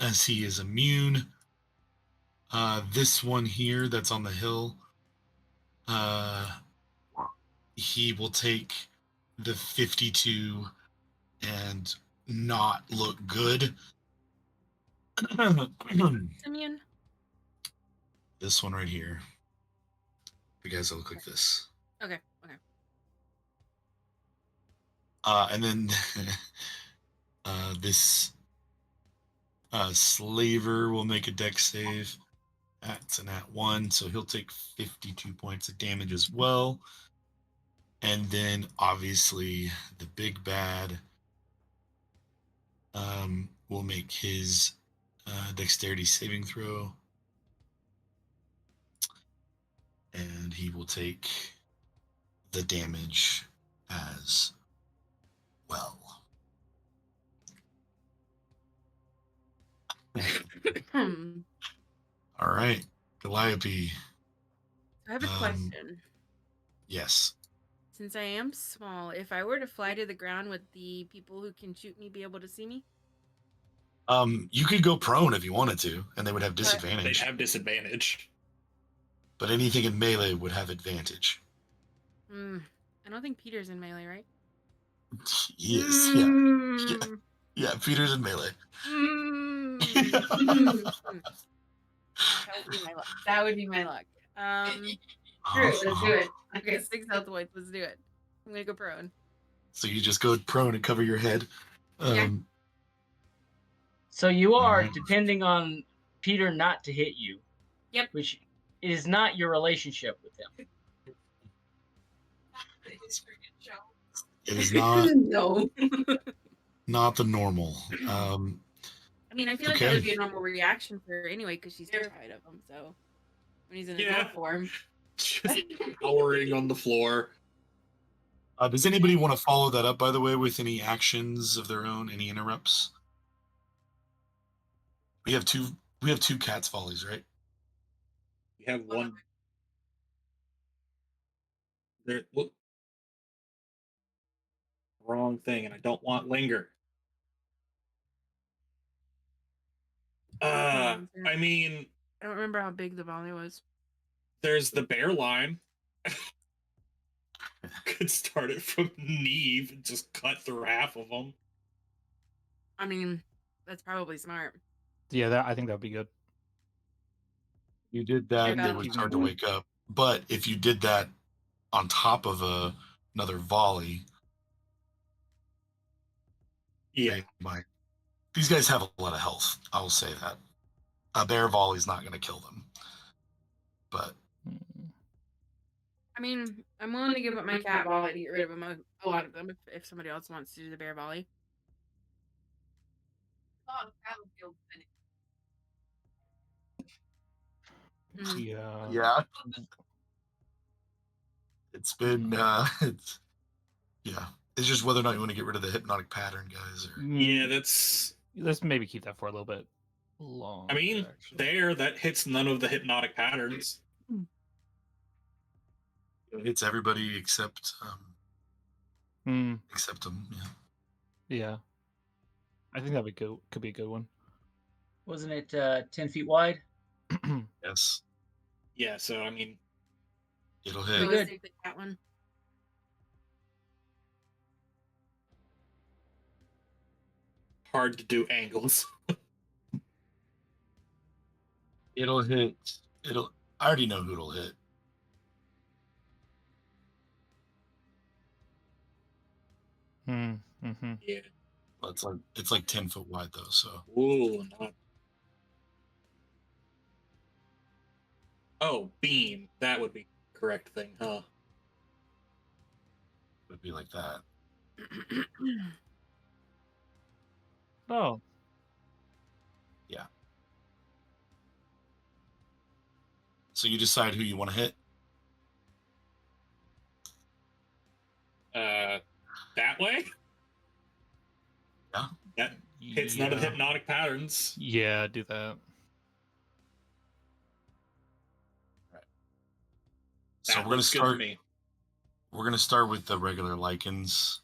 as he is immune. This one here that's on the hill, he will take the 52 and not look good. Immune. This one right here. The guys that look like this. Okay. Okay. And then this slaver will make a dex save. That's an @1, so he'll take 52 points of damage as well. And then obviously the big bad will make his dexterity saving throw. And he will take the damage as well. All right, Calliope. I have a question. Yes. Since I am small, if I were to fly to the ground, would the people who can shoot me be able to see me? You could go prone if you wanted to, and they would have They'd disadvantage. have disadvantage. But anything in melee would have advantage. I don't think Peter's in melee, right? He is, yeah. Yeah, Peter's in melee. That would be my luck. Screw it, let's do it. Okay, 6 health points, let's do it. I'm gonna go prone. So you just go prone and cover your head. Yeah. So you are Alright. depending on Peter not to hit you. Yep. Which is not your relationship with him. It is not No. not the normal. I mean, I feel like that would be a normal reaction for her anyway, because she's terrified of him. So when he's in adult form, just cowering on the floor. Does anybody want to follow that up, by the way, with any actions of their own, any interrupts? We have two cat's volleys, right? We have one. There, look, wrong thing, and I don't want linger. I mean, I don't remember how big the volley was. there's the bear line. Could start it from Neve and just cut through half of them. I mean, that's probably smart. Yeah, I think that would be good. You did that, they would start to wake up. But if you did that on top of another volley, yeah, these guys have a lot of health. I will say that a bear volley is not going to kill them. But I mean, I'm willing to give up my cat volley to get rid of them, a lot of them, if somebody else wants to do the bear volley. Yeah. It's been it's just whether or not you want to get rid of the hypnotic pattern, guys. Or... Yeah, let's maybe keep that for a little bit longer. I mean, that hits none of the hypnotic patterns. It hits everybody except except them. Yeah. I think could be a good one. Wasn't it 10 feet wide? Yes. Yeah, so I mean, it'll hit. So good. That one. Hard to do angles. It'll hit. I already know who it'll hit. Yeah. It's like 10 foot wide though. So. Ooh, not. Oh, beam. That would be the correct thing, huh? It would be like that. Oh. Yeah. So you decide who you want to hit. That way? Yeah. That hits none of the hypnotic patterns. Yeah, do that. So That we're gonna looks good to start. me. We're gonna start with the regular lichens.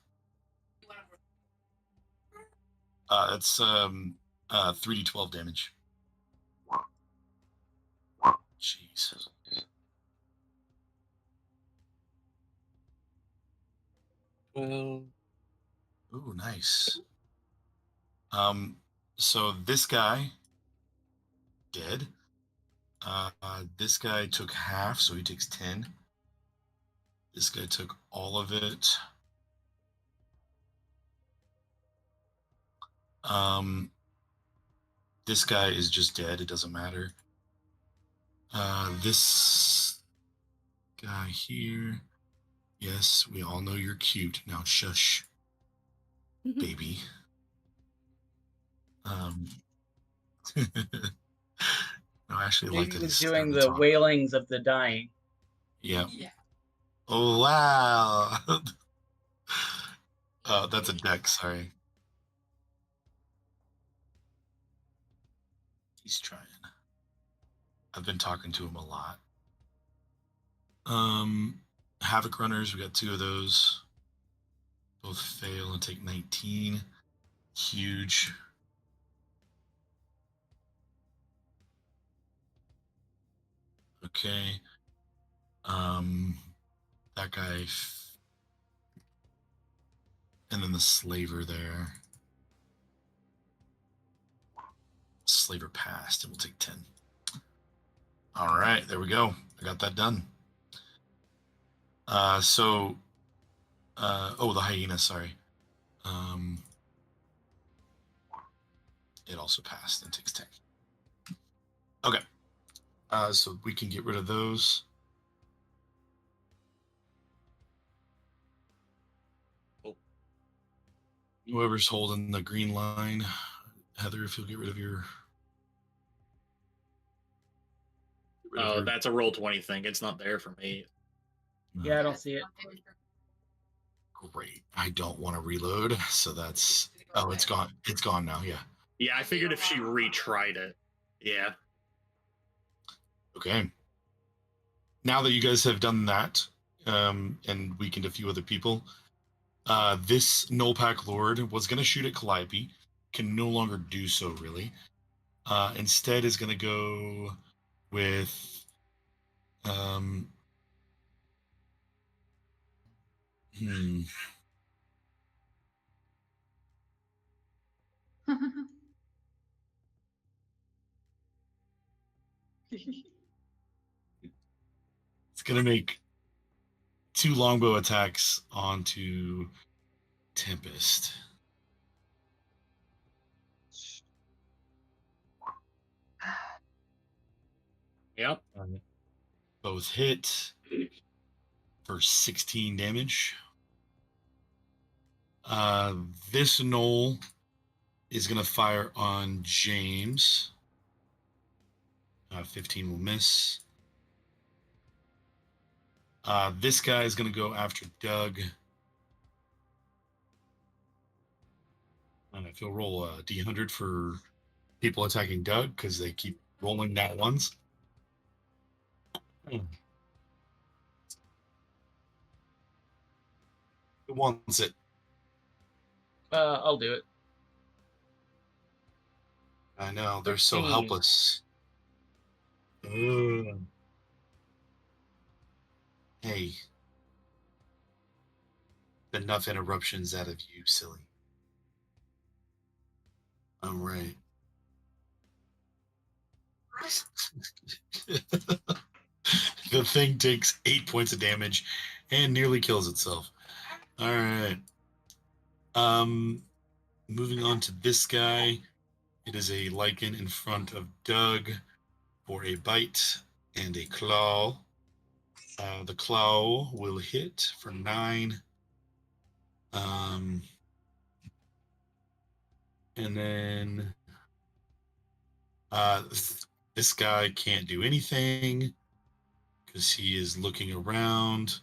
It's 3d12 damage. Jeez. Well, Ooh, nice. So this guy dead. This guy took half, so he takes 10. This guy took all of it. This guy is just dead. It doesn't matter. This guy here. Yes, we all know you're cute. Now shush, baby. No, I actually like He that was he's doing starting to the talk. wailings of the dying. Yeah. Oh wow. That's a deck. Sorry. He's trying. I've been talking to him a lot. Havoc runners. We got 2 of those. Both fail and take 19. Huge. Okay. That guy. And then the slaver there. Slaver passed, and we'll take 10. All right, there we go. I got that done. The hyena, sorry. It also passed and takes 10. Okay. So we can get rid of those. Oh. Whoever's holding the green line, Heather, if you'll get rid of your. Oh, that's a roll 20 thing. It's not there for me. Yeah, I don't see it. Great. I don't want to reload, so that's. Oh, it's gone. It's gone now. Yeah. Yeah, I figured if she retried it. Yeah. Okay. Now that you guys have done that, and weakened a few other people, this Nullpack Lord was going to shoot at Calliope, can no longer do so, really. Instead is going to go with it's going to make 2 longbow attacks onto Tempest. Yep. Both hit for 16 damage. This Knoll is going to fire on James. 15 will miss. This guy is going to go after Doug. And if you'll roll a D100 for people attacking Doug, because they keep rolling nat ones. Who wants it? I'll do it. I know, they're so 15. helpless. Hey. Enough interruptions out of you, silly. All right. The thing takes 8 points of damage and nearly kills itself. All right. Moving on to this guy. It is a lichen in front of Doug for a bite and a claw. The claw will hit for 9. And then this guy can't do anything. because he is looking around.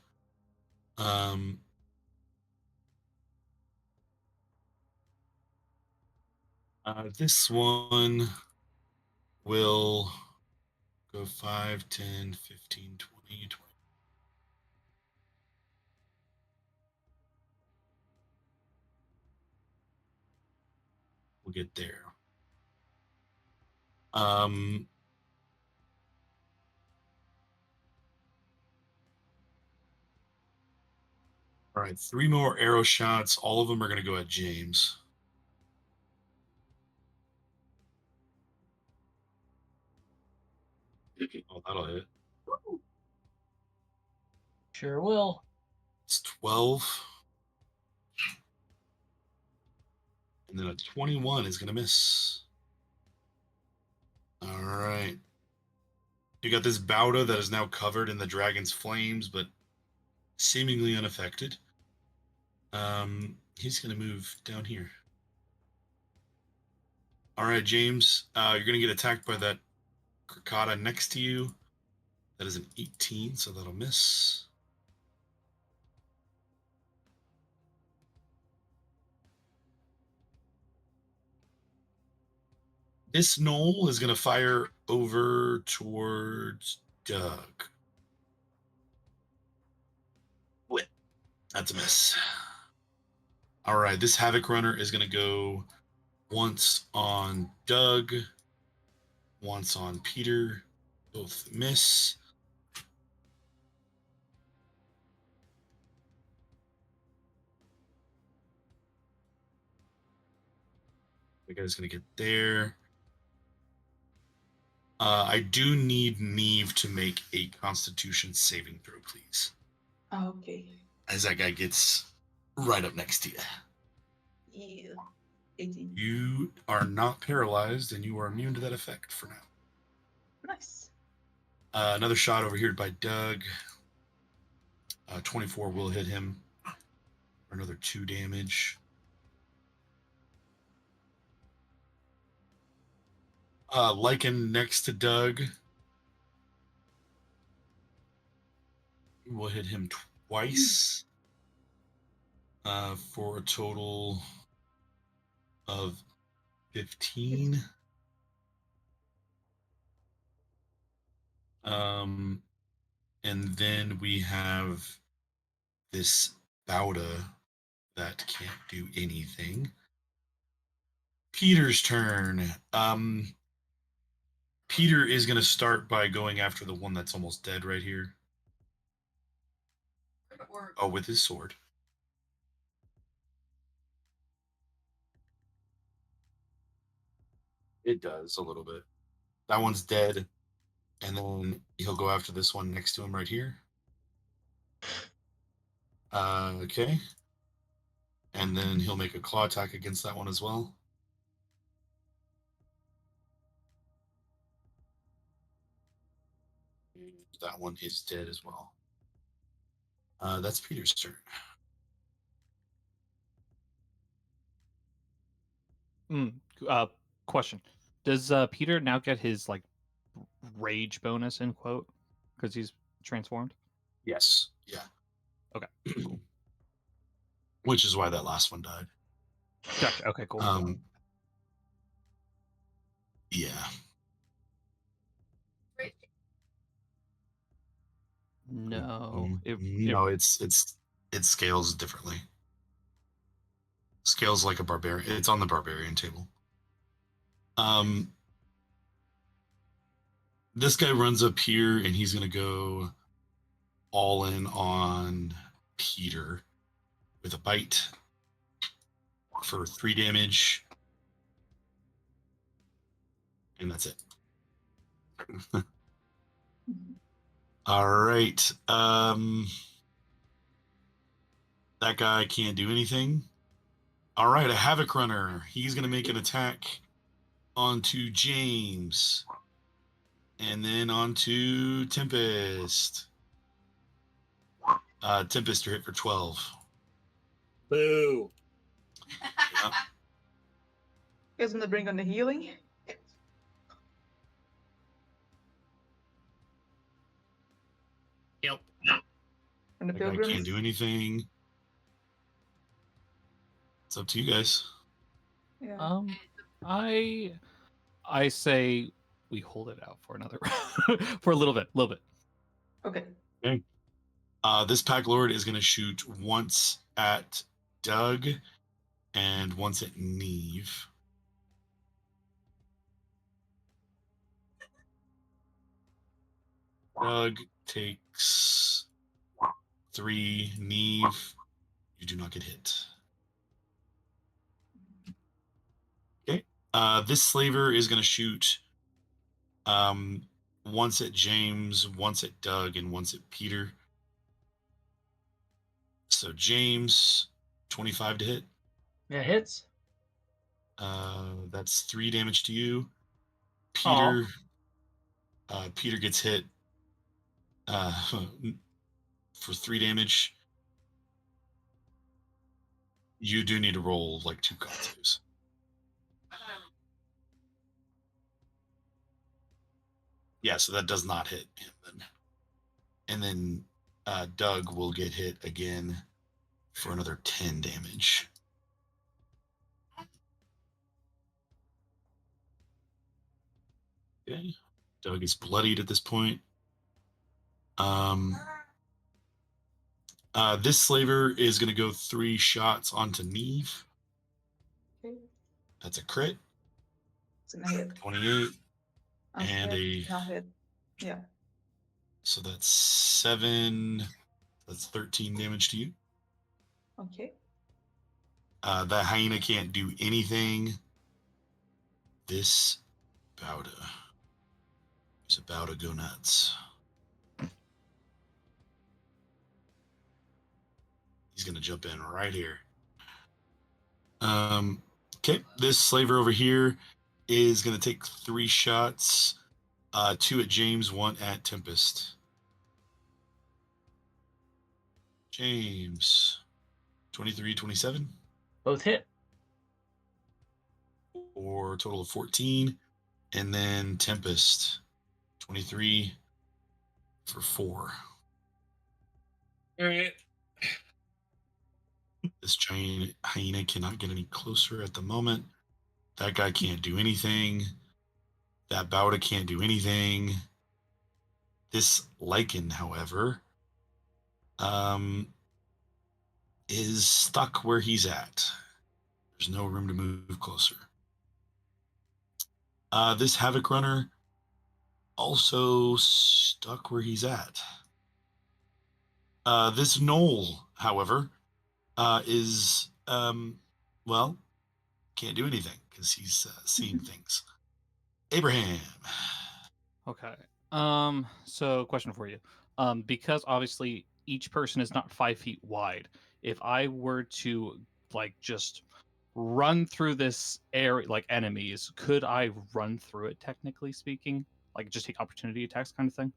This one will go 5, 10, 15, 20, 20. We'll get there. All right, 3 more arrow shots. All of them are going to go at James. Oh, that'll hit. Sure will. It's 12. And then a 21 is going to miss. All right. You got this Bauda that is now covered in the dragon's flames, but seemingly unaffected. He's going to move down here. All right, James, you're going to get attacked by that Krakata next to you. That is an 18, so that'll miss. This knoll is going to fire over towards Doug. Wait, that's a miss. All right, this Havoc Runner is going to go once on Doug, once on Peter. Both miss. The guy's going to get there. I do need Neve to make a Constitution saving throw, please. Okay. As that guy gets right up next to you. Yeah. 18. You are not paralyzed, and you are immune to that effect for now. Nice. Another shot over here by Doug. 24 will hit him for another 2 damage. Lycan next to Doug. We'll hit him twice for a total of 15. And then we have this Bauda that can't do anything. Peter's turn. Peter is going to start by going after the one that's almost dead right here. Oh, with his sword. It does a little bit. That one's dead. And then he'll go after this one next to him right here. Okay. And then he'll make a claw attack against that one as well. That one is dead as well. That's Peter's turn. Question: does Peter now get his like rage bonus in quote because he's transformed? Yes. Yeah. Okay. Cool. Which is why that last one died. Gotcha. Okay. Cool. Yeah. No. No, it scales differently. Scales like a barbarian. It's on the barbarian table. This guy runs up here and he's gonna go all in on Peter with a bite for 3 damage. And that's it. All right. That guy can't do anything. All right, a Havoc Runner. He's going to make an attack onto James. And then onto Tempest. Tempest, you're hit for 12. Boo. Yeah. You guys want to bring on the healing? Yep. And the That guy pilgrims? can't do anything. It's up to you guys. Yeah. I say we hold it out for another for a little bit. Okay. Okay. This Pack Lord is going to shoot once at Doug and once at Neve. Doug takes 3. Neve, you do not get hit. Okay. This slaver is going to shoot once at James, once at Doug, and once at Peter. So James, 25 to hit. Yeah, hits. That's 3 damage to you. Aw. Peter gets hit for 3 damage. You do need to roll like 2 con saves. Yeah, so that does not hit him then. And then Doug will get hit again for another 10 damage. Okay. Doug is bloodied at this point. This slaver is going to go 3 shots onto Neve. Okay. That's a crit. It's gonna hit. 28. And Not hit. Yeah. So that's 7. That's 13 damage to you. Okay. That hyena can't do anything. This Bowda is about to go nuts. He's going to jump in right here. Okay, this slaver over here is going to take 3 shots. 2 at James, 1 at Tempest. James, 23, 27. Both hit. For a total of 14. And then Tempest, 23 for 4. All right. This giant hyena cannot get any closer at the moment. That guy can't do anything. That Bowda can't do anything. This lichen, however, is stuck where he's at. There's no room to move closer. This Havoc Runner also stuck where he's at. This Knoll, however, is, well, can't do anything because he's seeing things. Abraham. Okay. So question for you. Because obviously each person is not 5 feet wide. If I were to like just run through this area like enemies, could I run through it technically speaking? Like just take opportunity attacks kind of thing?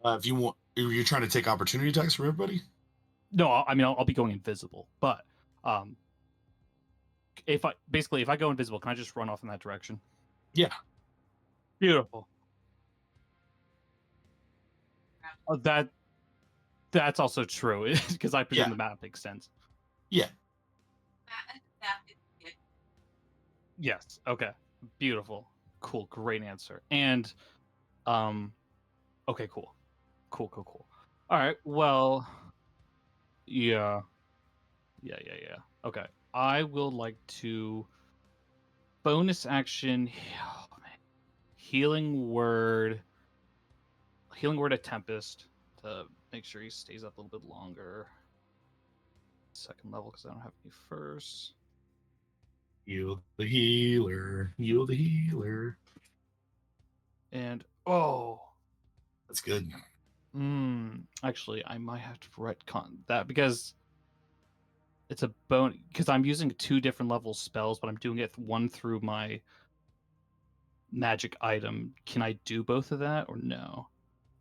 If you're trying to take opportunity attacks from everybody? No, I'll be going invisible, but if I go invisible, can I just run off in that direction? Yeah. Beautiful. That's also true because I presume the map makes sense. Yeah. Yes. Okay. Beautiful. Cool. Great answer. And okay, cool. Cool. All right. Well, yeah. Okay. I will like to bonus action healing word at Tempest to make sure he stays up a little bit longer. 2nd level because I don't have any first. Heal the healer. Heal the healer. And that's good. Actually, I might have to retcon that because it's a bone because I'm using 2 different level spells, but I'm doing it one through my magic item. Can I do both of that or no?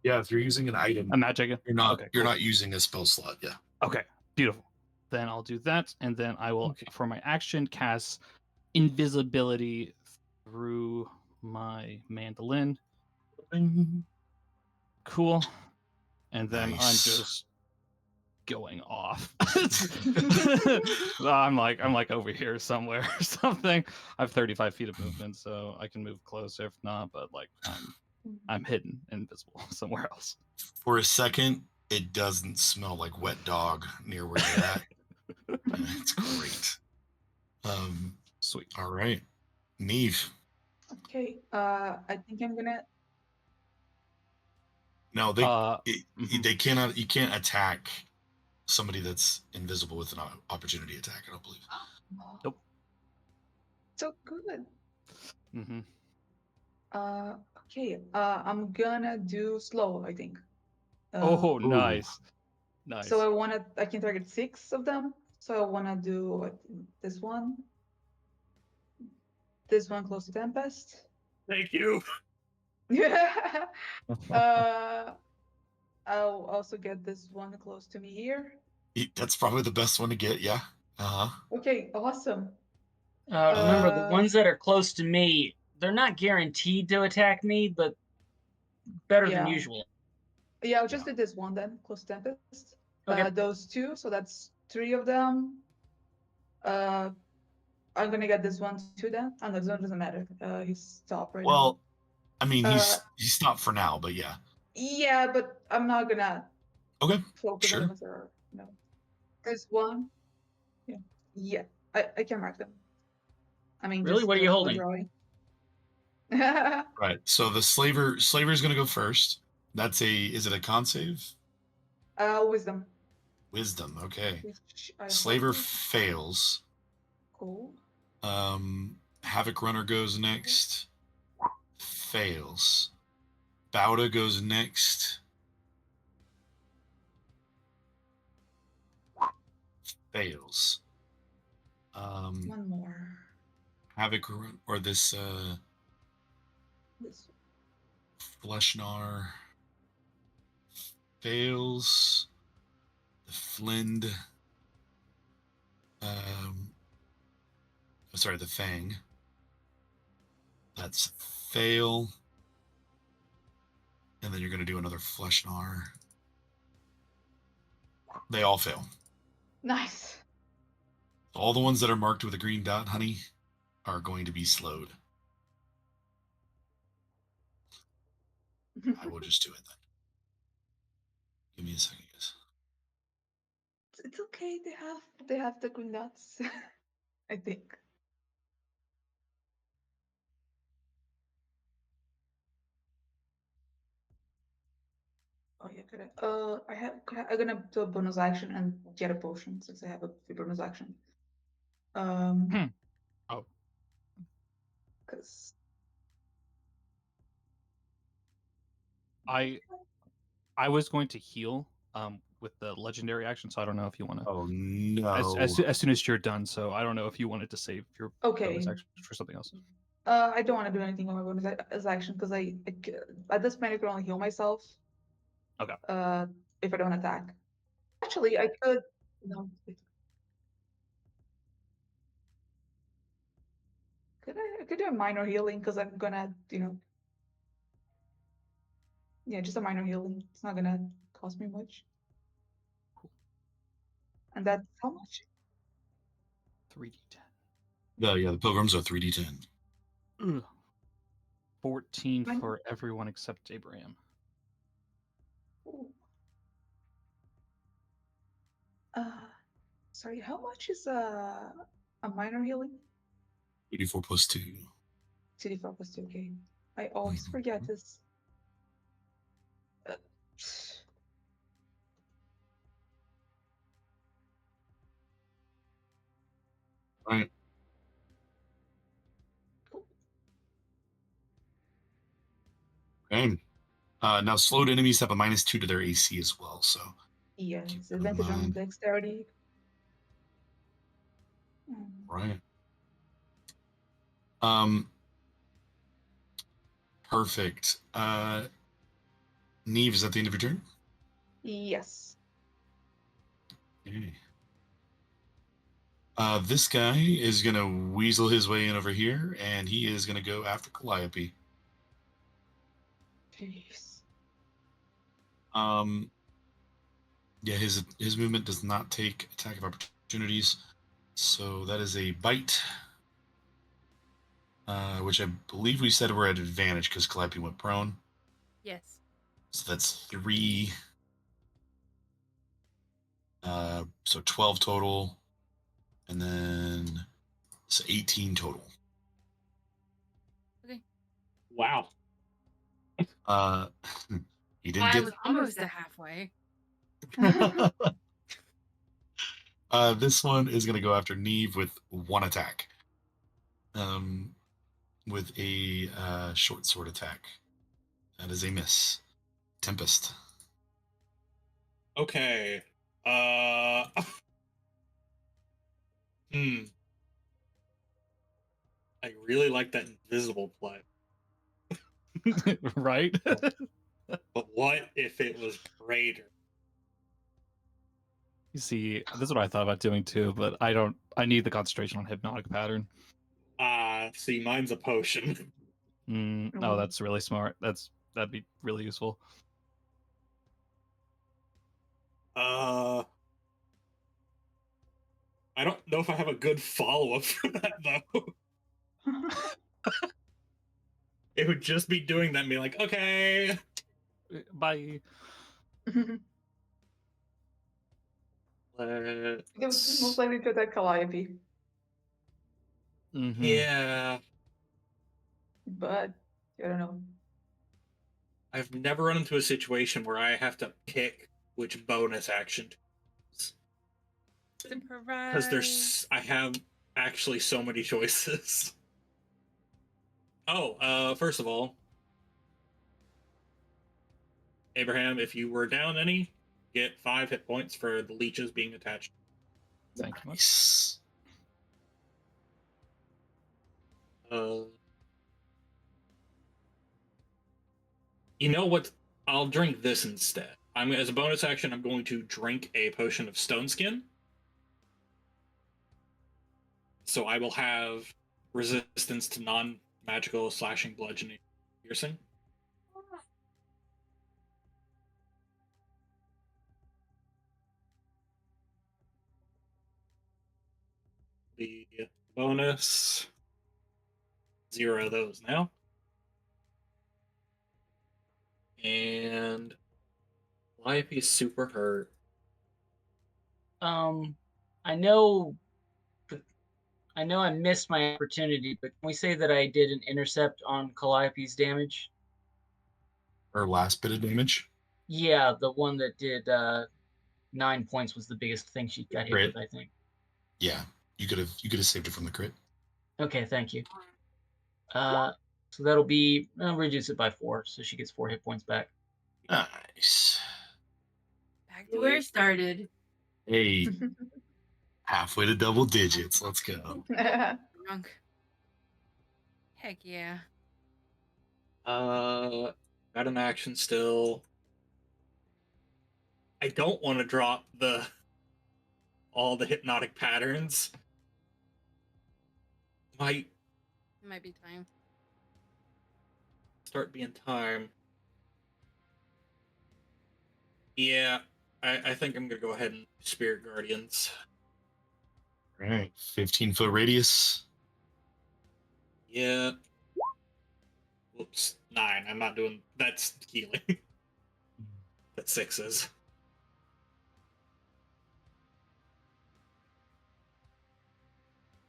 Yeah, if you're using an item, A magic. You're not. Okay, you're cool. not using a spell slot. Yeah. Okay, beautiful. Then I'll do that, and then I will, for my action, cast invisibility through my mandolin. Cool. and then I'm Nice. just going off. I'm like over here somewhere or something. I have 35 feet of movement, so I can move closer if not, but like I'm hidden, invisible somewhere else. For a second, it doesn't smell like wet dog near where you're at. It's great. Sweet. All right, Neve. Okay. I think I'm gonna. No, Mhm. they cannot. You can't attack somebody that's invisible with an opportunity attack. I don't believe. Nope. So good. Mm-hmm. Okay. I'm gonna do slow, I think. Oh, Ooh. nice. Nice. So I can target 6 of them. So I wanna do this one close to Tempest. Thank you. uh, I'll also get this one close to me here. That's probably the best one to get. Yeah. Okay, awesome. Remember, the Uh, ones that are close to me, they're not guaranteed to attack me, but better than Yeah. usual. Yeah, I'll just do this one then, close to Tempest. Okay. Those 2, so that's 3 of them. I'm gonna get this one too then. And the zone doesn't matter. He's top right now. Well, I mean, Uh, he's stopped for now, but yeah. Yeah, but I'm not gonna Okay. focus on Sure. them as there. No. There's one. Yeah. Yeah. I can mark them. I mean, Really? just What are you for holding? drawing. Right. So the slaver's gonna go first. Is it a con save? Wisdom. Wisdom. Okay. Which I Slaver hope is fails. cool. Havoc Runner goes next. Fails. Bauda goes next. Fails. One more. Havoc or this This Fleshnar fails. The Flind. Sorry, the Fang. That's fail. And then you're going to do another Fleshnar. They all fail. Nice. All the ones that are marked with a green dot, honey, are going to be slowed. I will just do it then. Give me a second, guys. It's okay. They have the green dots. I think. Oh yeah, good. I'm gonna do a bonus action and get a potion since I have a free bonus action. Oh. Because I was going to heal with the legendary action, so I don't know if you want to. Oh no! As soon as you're done, so I don't know if you wanted to save your Okay. bonus action for something else. I don't want to do anything with my bonus action because at this point I can only heal myself. Okay. If I don't attack. Actually, I could. No. I could do a minor healing because I'm gonna, yeah, just a minor healing. It's not gonna cost me much. And that's how much? 3d10. Yeah, the pilgrims are 3d10. Ugh. 14 Fine. for everyone except Abraham. Ooh. Sorry, how much is a minor healing? 84 plus 2. 2d4 plus 2, okay. I always forget this. Right. Okay. Now slowed enemies have a -2 to their AC as well, so Yes, keep that in advantage on mind. dexterity. Right. Perfect. Neve, is that the end of your turn? Yes. Okay. This guy is gonna weasel his way in over here, and he is gonna go after Calliope. Jeez. Yeah, his movement does not take attack of opportunities, so that is a bite. Which I believe we said we're at advantage because Calliope went prone. Yes. So that's 3. So 12 total, and then it's 18 total. Okay. Wow. He didn't I get. was almost at halfway. This one is going to go after Neve with 1 attack. With a short sword attack. That is a miss. Tempest. Okay. Hmm. I really like that invisible play. Right? But what if it was greater? You see, this is what I thought about doing too, but I don't. I need the concentration on hypnotic pattern. See, mine's a potion. Oh, that's really smart. That'd be really useful. I don't know if I have a good follow-up for that, though. It would just be doing that and be like, okay. Bye. It was most Let's... likely to attack Calliope, Yeah. but I don't know. I've never run into a situation where I have to pick which bonus action to use. Because I have actually so many choices. Oh, first of all, Abraham, if you were down any, get 5 hit points for the leeches being attached. Thank you much. Nice. You know what? I'll drink this instead. As a bonus action, I'm going to drink a potion of stone skin. So I will have resistance to non-magical slashing, bludgeoning, piercing. The bonus 0 of those now. And life is super hurt. I know. I know I missed my opportunity, but can we say that I did an intercept on Calliope's damage? Her last bit of damage. Yeah, the one that did 9 points was the biggest thing she got hit Crit. with, I think. Yeah, you could have saved it from the crit. Okay, thank you. So that'll be I'll reduce it by 4, so she gets 4 hit points back. Nice. Back to where it started. Hey, halfway to double digits. Let's go. Drunk. Heck yeah. Got an action still. I don't want to drop all the hypnotic patterns. Might It might be time. start being time. Yeah, I think I'm gonna go ahead and Spirit Guardians. All right, 15-foot radius. Yeah. Whoops, 9. I'm not doing that's healing. That's 6s.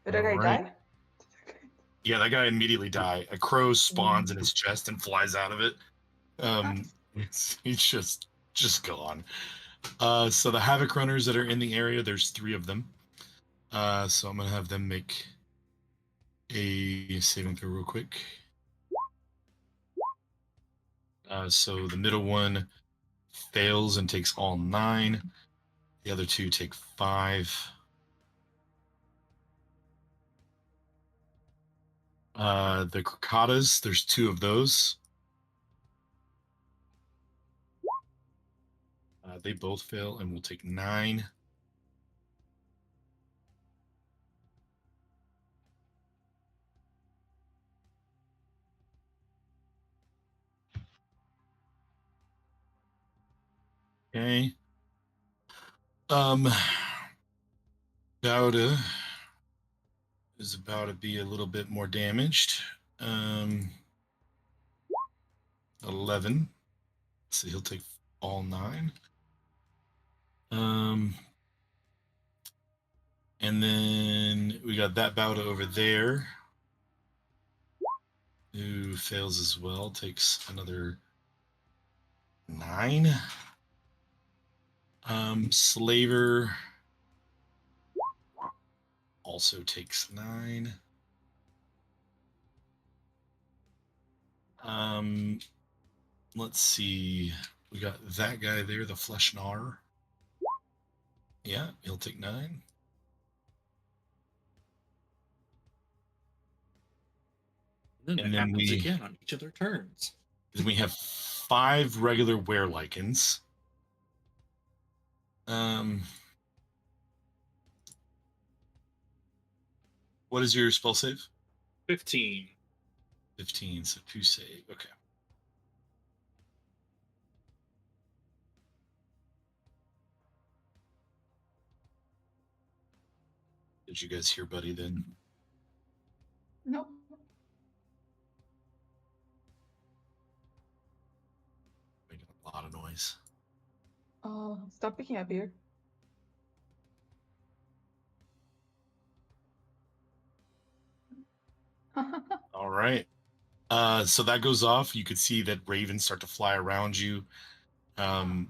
Did that guy Alright. die? Yeah, that guy immediately died. A crow spawns in his chest and flies out of it. He's just gone. So the Havoc Runners that are in the area, there's 3 of them. So I'm gonna have them make a saving throw real quick. So the middle one fails and takes all 9. The other 2 take 5. The Crocatas, there's 2 of those. They both fail and will take 9. Okay. Bauda is about to be a little bit more damaged. 11. So he'll take all 9. And then we got that Bauda over there, who fails as well, takes another 9. Slaver also takes 9. Let's see. We got that guy there, the Fleshnar. Yeah, he'll take 9. And then And it then happens we- again on each of their turns. Then we have 5 regular Werelycans. What is your spell save? 15. 15, so 2 save. Okay. Did you guys hear Buddy then? No. Making a lot of noise. Stop picking up here. All right. So that goes off. You could see that ravens start to fly around you. And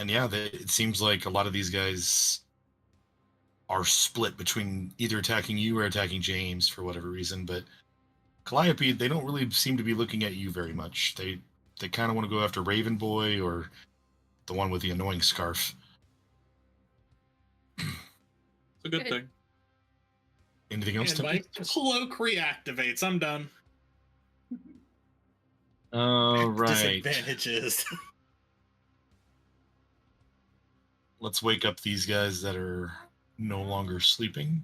yeah, it seems like a lot of these guys are split between either attacking you or attacking James for whatever reason. But Calliope, they don't really seem to be looking at you very much. They kind of want to go after Raven Boy or the one with the annoying scarf. It's a good thing. Anything else? And my cloak reactivates. I'm done. All right. Disadvantages. Let's wake up these guys that are no longer sleeping.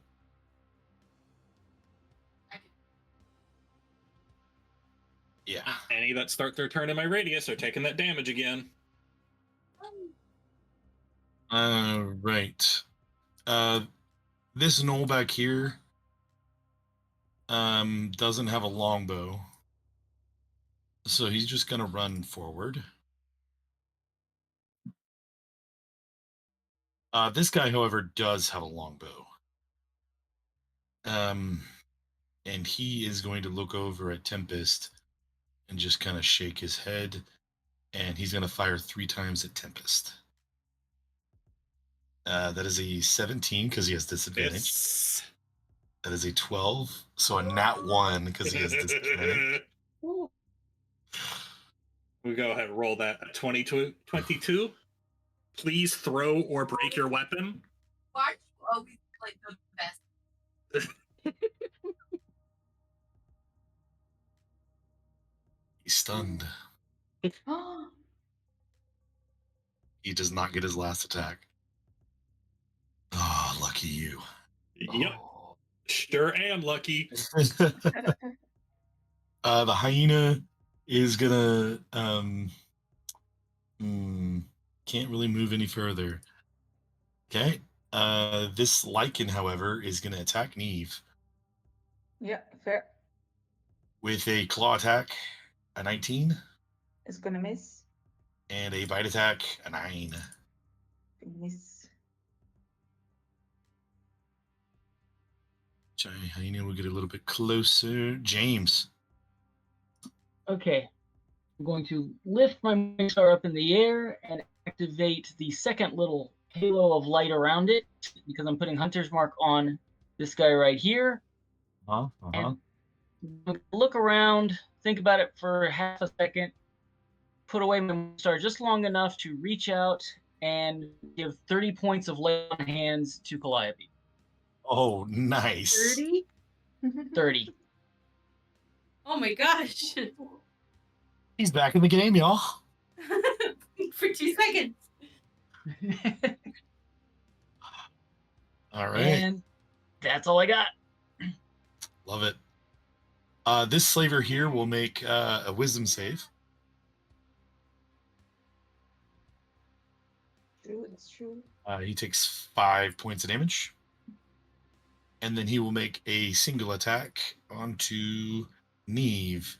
Yeah. Any that start their turn in my radius are taking that damage again. Right. This knoll back here doesn't have a longbow. So he's just gonna run forward. This guy, however, does have a longbow. And he is going to look over at Tempest and just kind of shake his head, and he's going to fire 3 times at Tempest. That is a 17 because he has disadvantage. Yes. That is a 12, so a nat 1 because he has disadvantage. We go ahead and roll that. 22. Please throw or break your weapon. Why are you always like the best? He's stunned. He does not get his last attack. Oh, lucky you. Yep. Sure am lucky. The hyena is gonna can't really move any further. Okay. This lichen, however, is gonna attack Neve Yeah, fair. with a claw attack, a 19, It's gonna miss. and a bite attack, a 9. Miss. Giant hyena will get a little bit closer. James. Okay. I'm going to lift my star up in the air and activate the second little halo of light around it because I'm putting Hunter's Mark on this guy right here. And look around, think about it for half a second, put away my star just long enough to reach out and give 30 points of lay on hands to Calliope. Oh, nice. 30? 30. Oh my gosh. He's back in the game, y'all. For 2 seconds. All right. And that's all I got. Love it. This slaver here will make a wisdom save. True, it's true. He takes 5 points of damage. And then he will make a single attack onto Neve.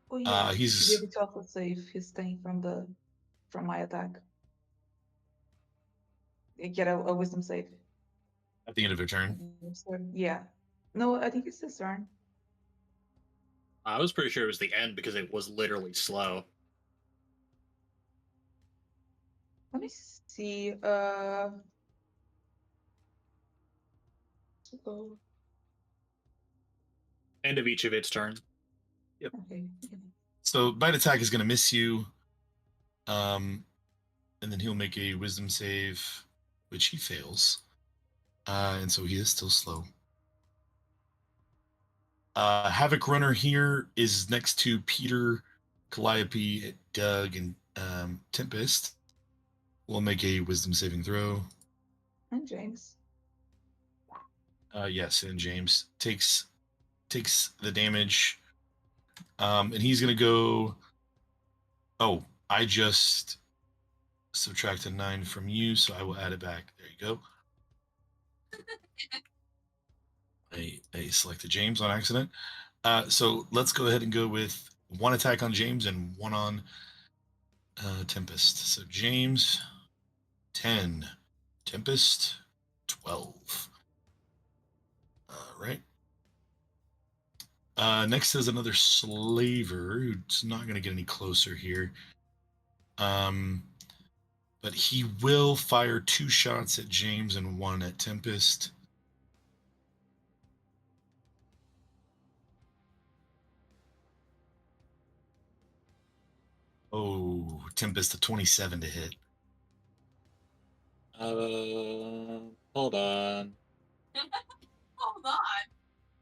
Oh yeah, He's should be able to also save his thing from my attack. Get a wisdom save. at the end of their turn. Yeah. No, I think it's this turn. I was pretty sure it was the end because it was literally slow. Let me see. Oh, End of each of its turn. okay. So bite attack is going to miss you. And then he'll make a wisdom save, which he fails. And so he is still slow. Havoc Runner here is next to Peter, Calliope, Doug, and Tempest. We'll make a wisdom saving throw. And James. Yes, and James takes the damage. And he's gonna go. Oh, I just subtracted 9 from you, so I will add it back. There you go. I selected James on accident. So let's go ahead and go with 1 attack on James and 1 on Tempest. So James, 10. Tempest, 12. All right. Next is another slaver who's not going to get any closer here. But he will fire 2 shots at James and 1 at Tempest. Oh, Tempest, a 27 to hit. Hold on. Hold on.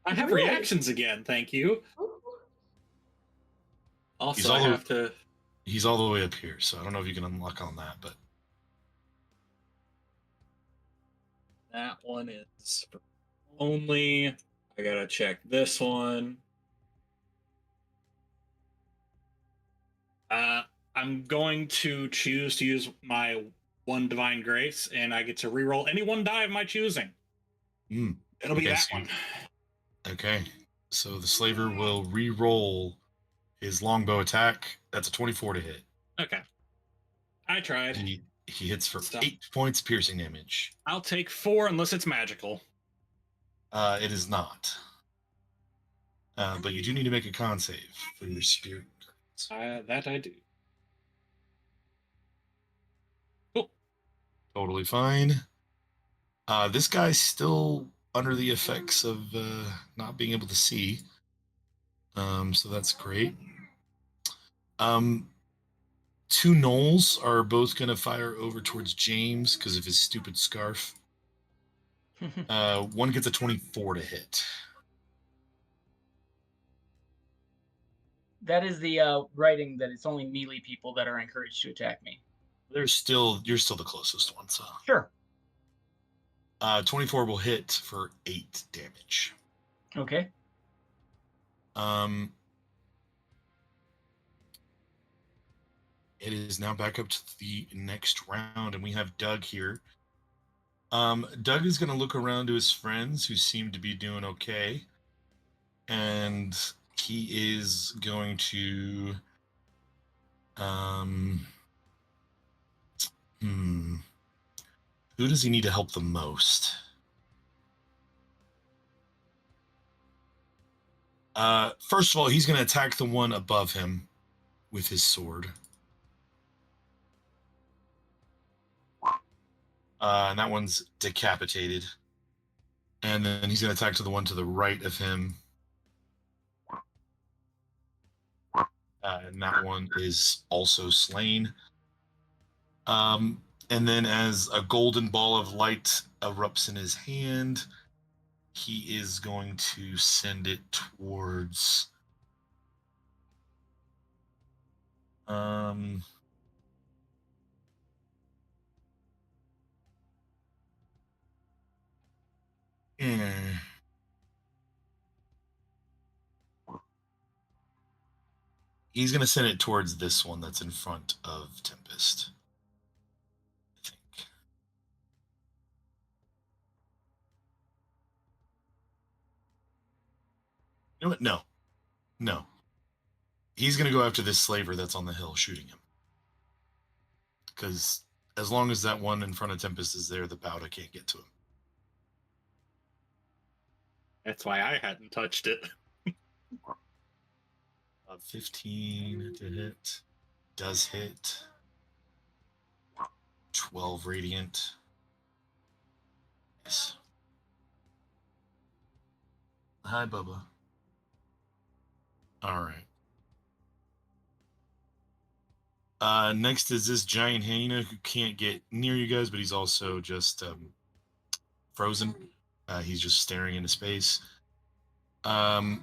I have Really? reactions again, thank you. He's Also, I all the- have to. He's all the way up here, so I don't know if you can unlock on that, but That one is only. I gotta check this one. I'm going to choose to use my 1 Divine Grace, and I get to reroll any 1 die of my choosing. Mm. It'll be Okay, that so- one. Okay. So the slaver will re-roll his longbow attack. That's a 24 to hit. Okay. I tried. He hits for Stuff. 8 points piercing damage. I'll take 4 unless it's magical. It is not. But you do need to make a con save for your spirit. That I do. Cool. Totally fine. This guy's still under the effects of not being able to see. So that's great. 2 gnolls are both going to fire over towards James because of his stupid scarf. One gets a 24 to hit. That is the writing that it's only melee people that are encouraged to attack me. You're still the closest one, so. Sure. 24 will hit for 8 damage. Okay. It is now back up to the next round, and we have Doug here. Doug is going to look around to his friends who seem to be doing okay, and he is going to who does he need to help the most? First of all, he's going to attack the one above him with his sword. And that one's decapitated. And then he's going to attack to the one to the right of him. And that one is also slain. And then as a golden ball of light erupts in his hand, he is going to send it towards he's going to send it towards this one that's in front of Tempest, I think. You know what? No. No. He's going to go after this slaver that's on the hill shooting him. Because as long as that one in front of Tempest is there, the Bowda can't get to him. That's why I hadn't touched it. 15 to hit. Does hit. 12 radiant. Yes. Hi, Bubba. All right. Next is this giant hyena who can't get near you guys, but he's also just frozen. He's just staring into space. The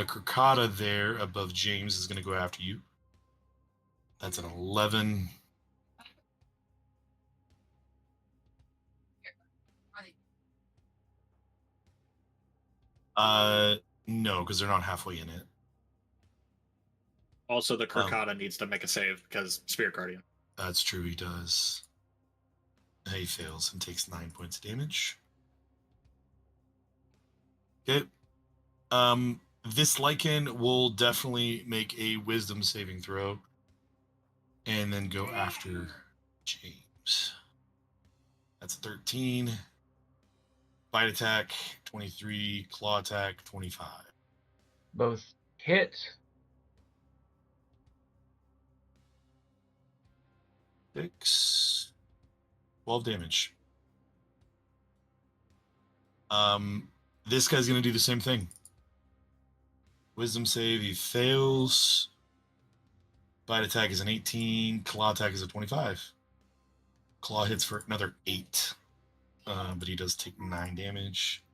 Krokata there above James is going to go after you. That's an 11. No, because they're not halfway in it. Also, the Krokata needs to make a save because Spirit Guardian. That's true, he does. He fails and takes 9 points of damage. Okay. This Lycan will definitely make a wisdom saving throw and then go after James. That's a 13. Bite attack, 23. Claw attack, 25. Both hit. 6. 12 damage. This guy's going to do the same thing. Wisdom save, he fails. Bite attack is an 18. Claw attack is a 25. Claw hits for another 8. But he does take 9 damage.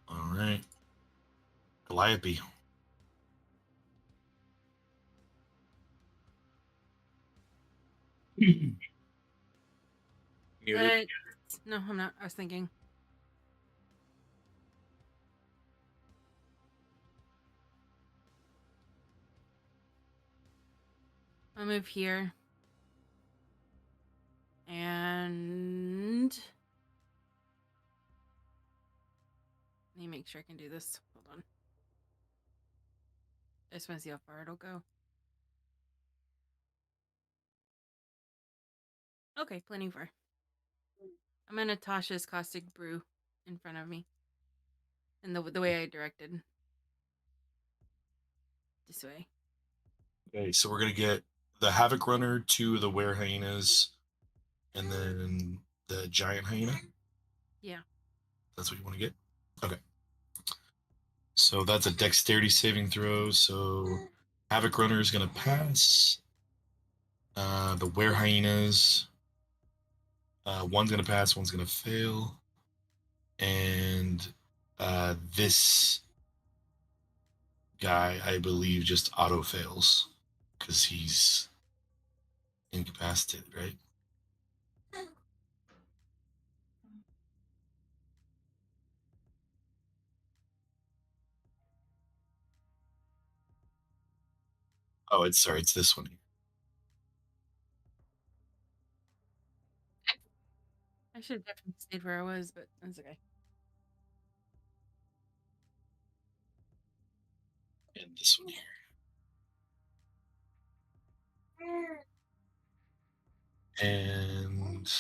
All right. Calliope. Muted. No, I'm not. I was thinking. I'll move here. And let me make sure I can do this. Hold on. I just want to see how far it'll go. Okay, plenty far. I'm in Natasha's Caustic Brew in front of me. And the way I directed. This way. Okay, so we're going to get the Havoc Runner, 2 of the Were Hyenas, and then the Giant Hyena. Yeah. That's what you want to get? Okay. So that's a dexterity saving throw. So Havoc Runner is going to pass. The Were Hyenas, one's going to pass, one's going to fail. And this guy, I believe, just auto fails because he's incapacitated, right? Oh, it's this one. I should have definitely stayed where I was, but that's okay. And this one here. And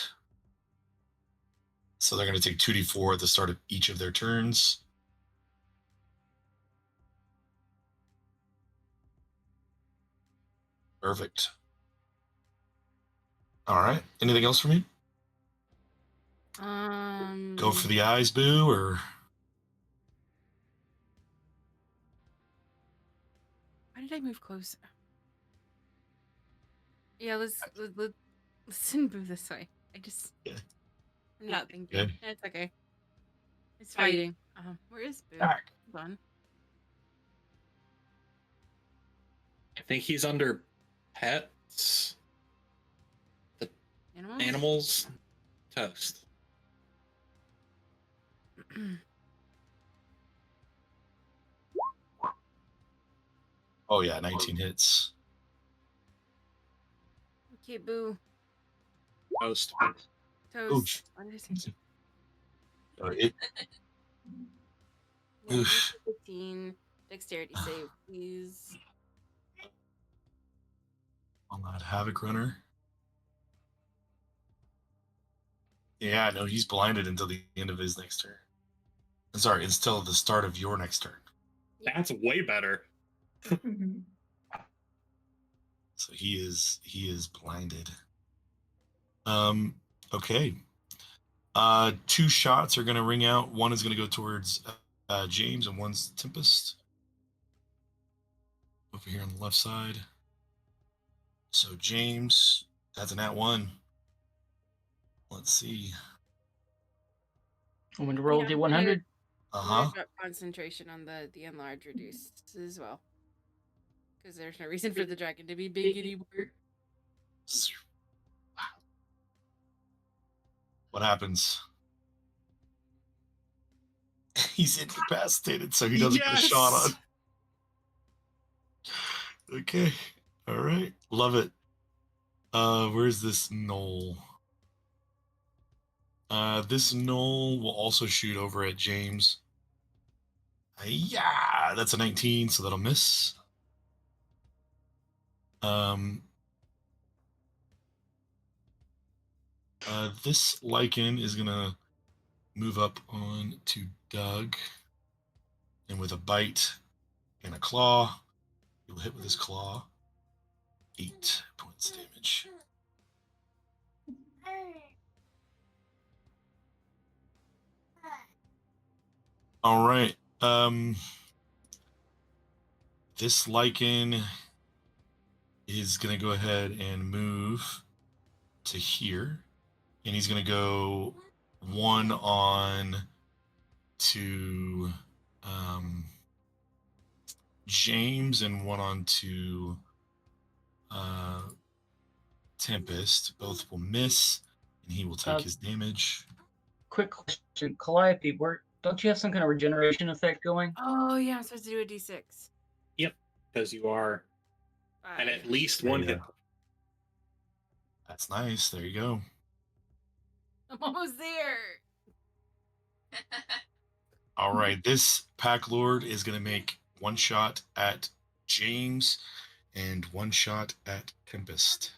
so they're going to take 2d4 at the start of each of their turns. Perfect. All right. Anything else for me? Go for the eyes, Boo, or why did I move closer? Yeah, let's move this way. I'm not thinking. Okay. It's okay. It's fighting. Where is Boo? All right. Hold on. I think he's under pets. The animals. Toast. Oh yeah, 19 hits. Okay, Boo. Toast. Toast. What did I say? Yeah, Oof. 15 dexterity save, please. On that Havoc Runner. Yeah, no, he's blinded until the end of his next turn. Sorry, until the start of your next turn. That's way better. So he is blinded. Okay. 2 shots are gonna ring out. One is gonna go towards James, and one's Tempest. Over here on the left side. So James, that's an @1. Let's see. I'm going to roll Yeah, I'm D100. I'm Uh-huh. gonna drop concentration on the enlarge reduced as well. Because there's no reason for the dragon to be big anymore. What happens? He's incapacitated, so he doesn't get a shot on. Okay. All right. Love it. Where's this knoll? This knoll will also shoot over at James. Yeah, that's a 19, so that'll miss. This lichen is gonna move up on to Doug, and with a bite and a claw, he'll hit with his claw. 8 points damage. All right. This lichen is gonna go ahead and move to here, and he's gonna go 1 on to James and 1 on to Tempest. Both will miss, and he will take his damage. Quick question. Calliope, don't you have some kind of regeneration effect going? Oh yeah, I'm supposed to do a d6. Yep, because you are at least There one you hit. go. That's nice. There you go. I'm almost there. All right. This Pack Lord is going to make 1 shot at James and 1 shot at Tempest.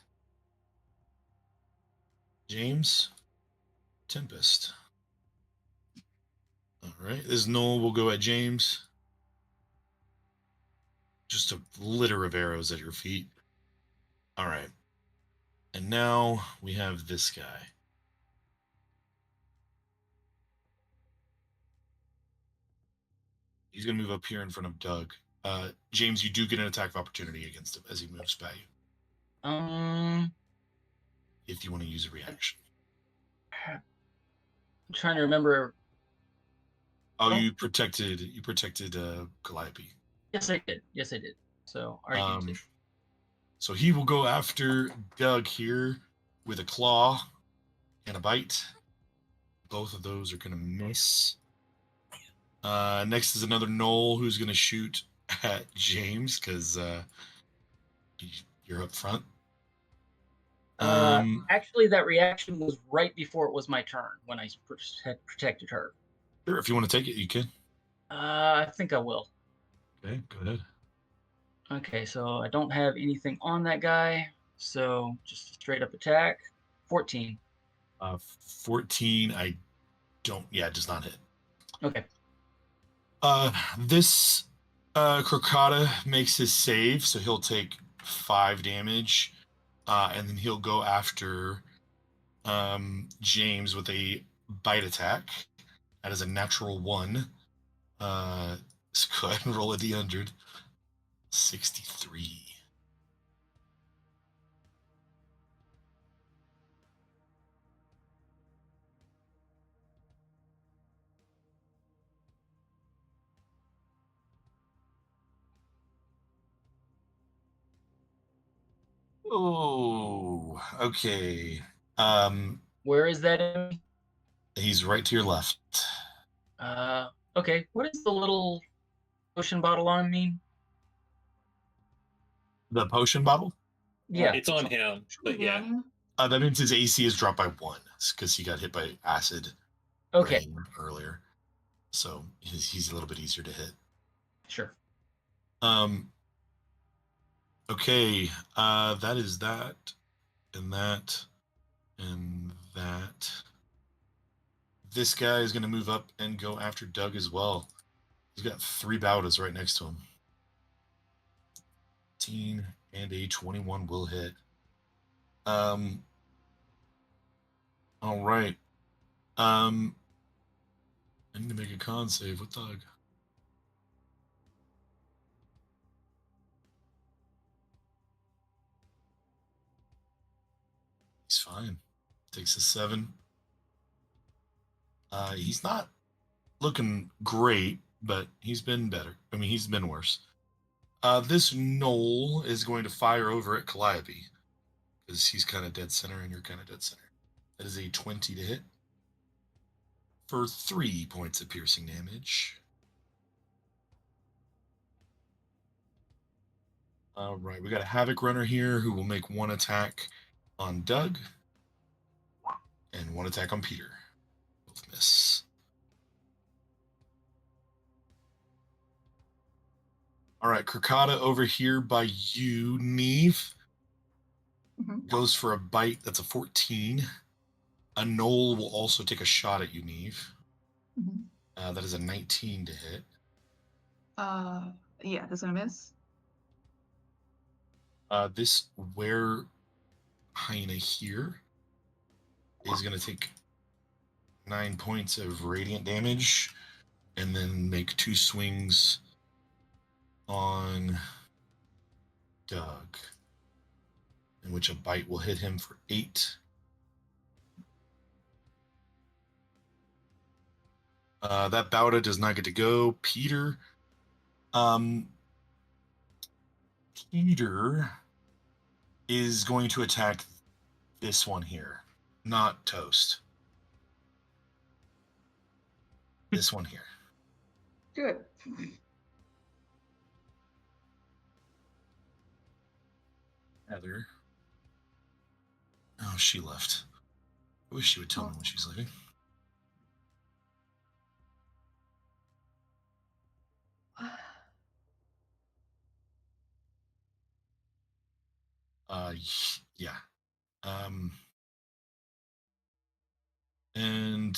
James, Tempest. All right. This Knoll will go at James. Just a litter of arrows at your feet. All right. And now we have this guy. He's going to move up here in front of Doug. James, you do get an attack of opportunity against him as he moves by you. If you want to use a reaction. I'm trying to remember. Oh, you protected Calliope. Yes, I did. So I already used it. So he will go after Doug here with a claw and a bite. Both of those are going to miss. Next is another Knoll who's going to shoot at James because you're up front. Actually, that reaction was right before it was my turn when I had protected her. Sure, if you want to take it, you can. I think I will. Okay, go ahead. Okay, so I don't have anything on that guy, so just a straight up attack. 14. 14, I don't. Yeah, it does not hit. Okay. This Crocata makes his save, so he'll take 5 damage, and then he'll go after James with a bite attack. That is a natural 1. So go ahead and roll a d100. 63. Oh, okay. Where is that in? He's right to your left. Okay. What does the little potion bottle on mean? The potion bottle? Yeah. It's on him, but yeah. That means his AC is dropped by 1 because he got hit by acid Okay. rain earlier. so he's a little bit easier to hit. Sure. Okay, that is that, and that, and that. This guy is going to move up and go after Doug as well. He's got 3 Bautas right next to him. 18 and a 21 will hit. All right. I need to make a con save with Doug. He's fine. Takes a 7. He's not looking great, but he's been better. I mean, he's been worse. This Knoll is going to fire over at Calliope because he's kind of dead center and you're kind of dead center. That is a 20 to hit for 3 points of piercing damage. All right, we got a Havoc Runner here who will make 1 attack on Doug and 1 attack on Peter. Both miss. All right, Krakata over here by you, Neve. Goes for a bite. That's a 14. A Knoll will also take a shot at you, Neve. That is a 19 to hit. Yeah, that's gonna miss. This were hyena here is going to take 9 points of radiant damage and then make 2 swings on Doug, in which a bite will hit him for 8. That Bauta does not get to go. Peter. Peter is going to attack this one here, not Toast. This one here. Good. Heather. Oh, she left. I wish she would tell me when she's leaving. Yeah. And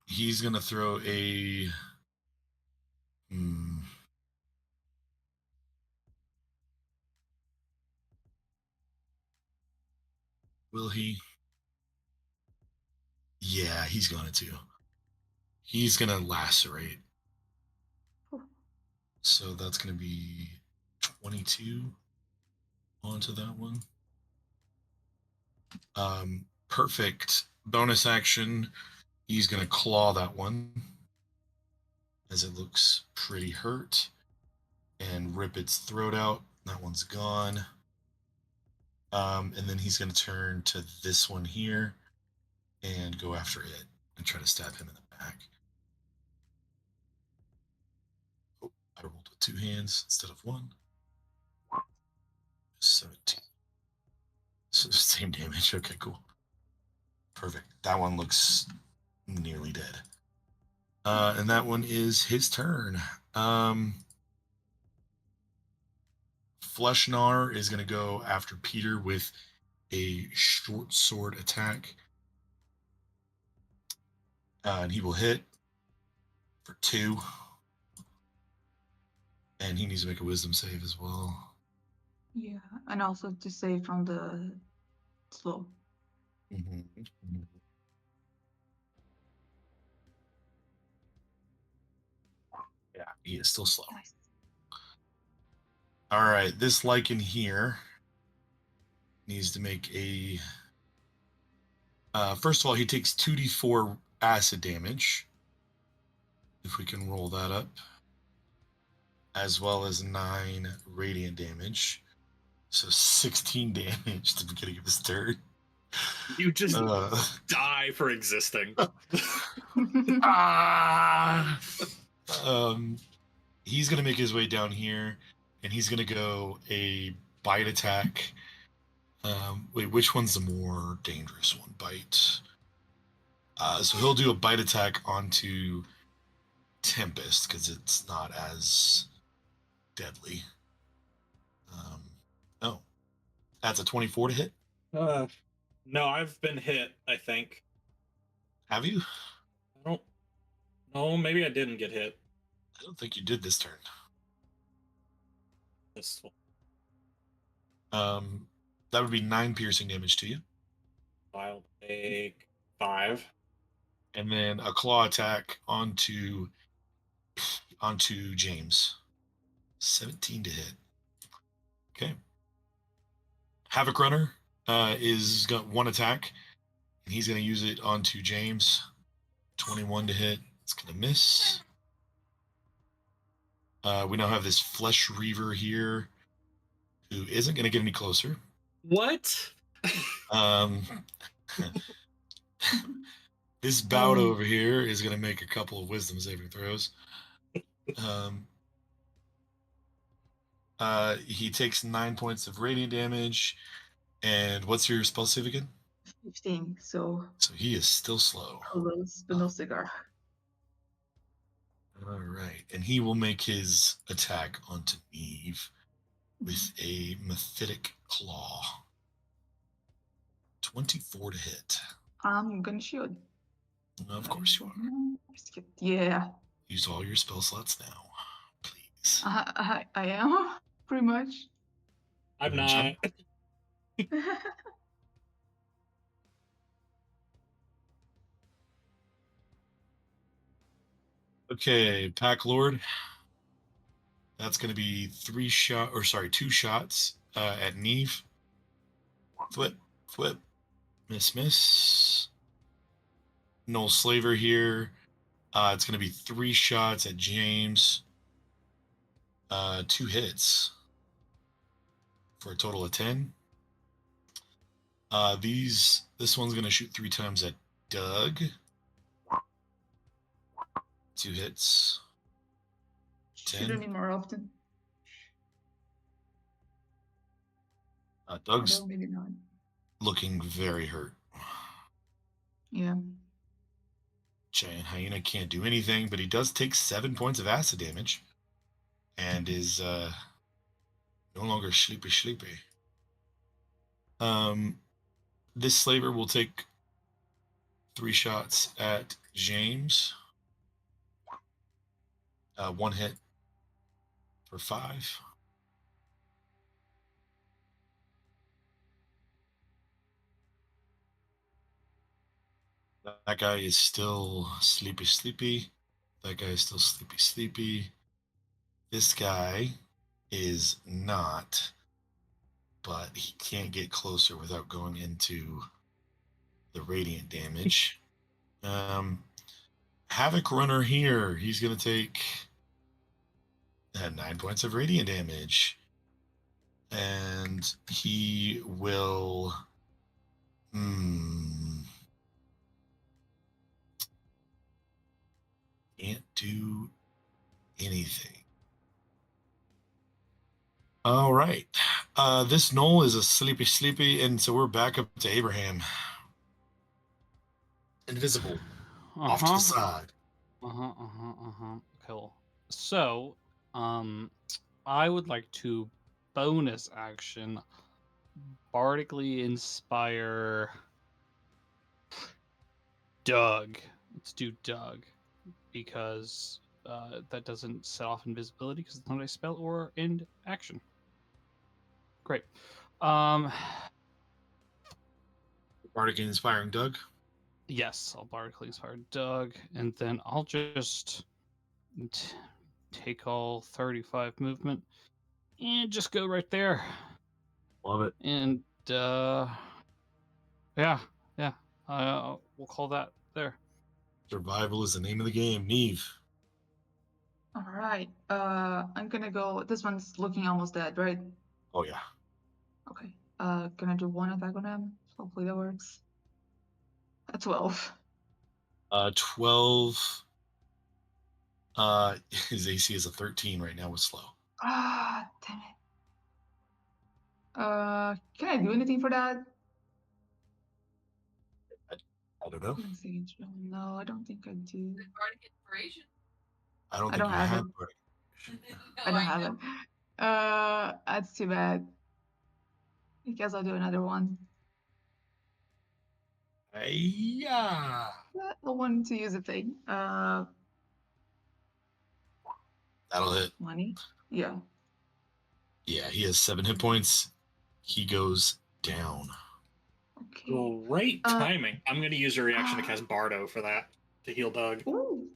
he's gonna throw a will he? Yeah, he's going to. He's gonna lacerate. So that's gonna be 22 onto that one. Perfect. Bonus action. He's gonna claw that one as it looks pretty hurt and rip its throat out. That one's gone. And then he's gonna turn to this one here and go after it and try to stab him in the back. Oh, I rolled with 2 hands instead of 1. 17. So same damage. Okay, cool. Perfect. That one looks nearly dead. And that one is his turn. Fleshnar is going to go after Peter with a short sword attack. And he will hit for 2. And he needs to make a wisdom save as well. Yeah, and also to save from the slow. Yeah, he is still slow. Nice. All right, this lichen here needs to make a... first of all, he takes 2d4 acid damage. If we can roll that up. As well as 9 radiant damage. So 16 damage at the beginning of his turn. You just die for existing. He's going to make his way down here, and he's going to go a bite attack. Wait, which one's the more dangerous one? Bite. So he'll do a bite attack onto Tempest because it's not as deadly. Oh, that's a 24 to hit. No, I've been hit, I think. Have you? I don't. No, maybe I didn't get hit. I don't think you did this turn. This That would be 9 piercing damage to you, I'll take 5. and then a claw attack onto James. 17 to hit. Okay. Havoc Runner is got 1 attack, and he's going to use it onto James. 21 to hit. It's going to miss. We now have this Flesh Reaver here, who isn't going to get any closer. What? This bout over here is going to make a couple of wisdom saving throws. He takes 9 points of radiant damage. And what's your spell save again? 15. So he is still slow. close, but no cigar. All right. And he will make his attack onto Neve with a Mephitic Claw. 24 to hit. I'm gonna shoot. Of course you are. Yeah. Use all your spell slots now, please. I am, pretty much. I'm not. Okay, Pack Lord. That's going to be 2 shots at Neve. Flip, miss. Null Slaver here. It's going to be 3 shots at James. 2 hits for a total of 10. This one's going to shoot 3 times at Doug. 2 hits. Shoot me more often. Doug's Although maybe not. looking very hurt. Yeah. Giant Hyena can't do anything, but he does take 7 points of acid damage and is no longer sleepy. This slaver will take 3 shots at James. 1 hit for 5. That guy is still sleepy. That guy is still sleepy. This guy is not, but he can't get closer without going into the radiant damage. Havoc Runner here. He's going to take 9 points of radiant damage. And he will... Can't do anything. All right. This Knoll is a sleepy, and so we're back up to Abraham. Invisible. Off to the side. Cool. So, I would like to bonus action bardically inspire Doug. Let's do Doug because that doesn't set off invisibility because it's not a spell or end action. Great. Bardic inspiring Doug. Yes, I'll bardically inspire Doug, and then I'll just take all 35 movement and just go right there. Love it. And we'll call that there. Survival is the name of the game. Neve. All right. I'm gonna go. This one's looking almost dead, right? Oh yeah. Okay. Gonna do 1 attack on him. Hopefully that works. A 12. 12. His AC is a 13 right now with slow. Ah, damn it. Can I do anything for that? I don't know. No, I don't think I do. Bardic inspiration. I don't I think don't you have have it. party. I don't have it. That's too bad. I guess I'll do another one. Yeah. I wanted to use a thing. That'll hit. Money. Yeah. Yeah, he has 7 hit points. He goes down. Okay. Great timing. I'm going to use a reaction to uh, cast Bardo for that to heal Doug. Ooh.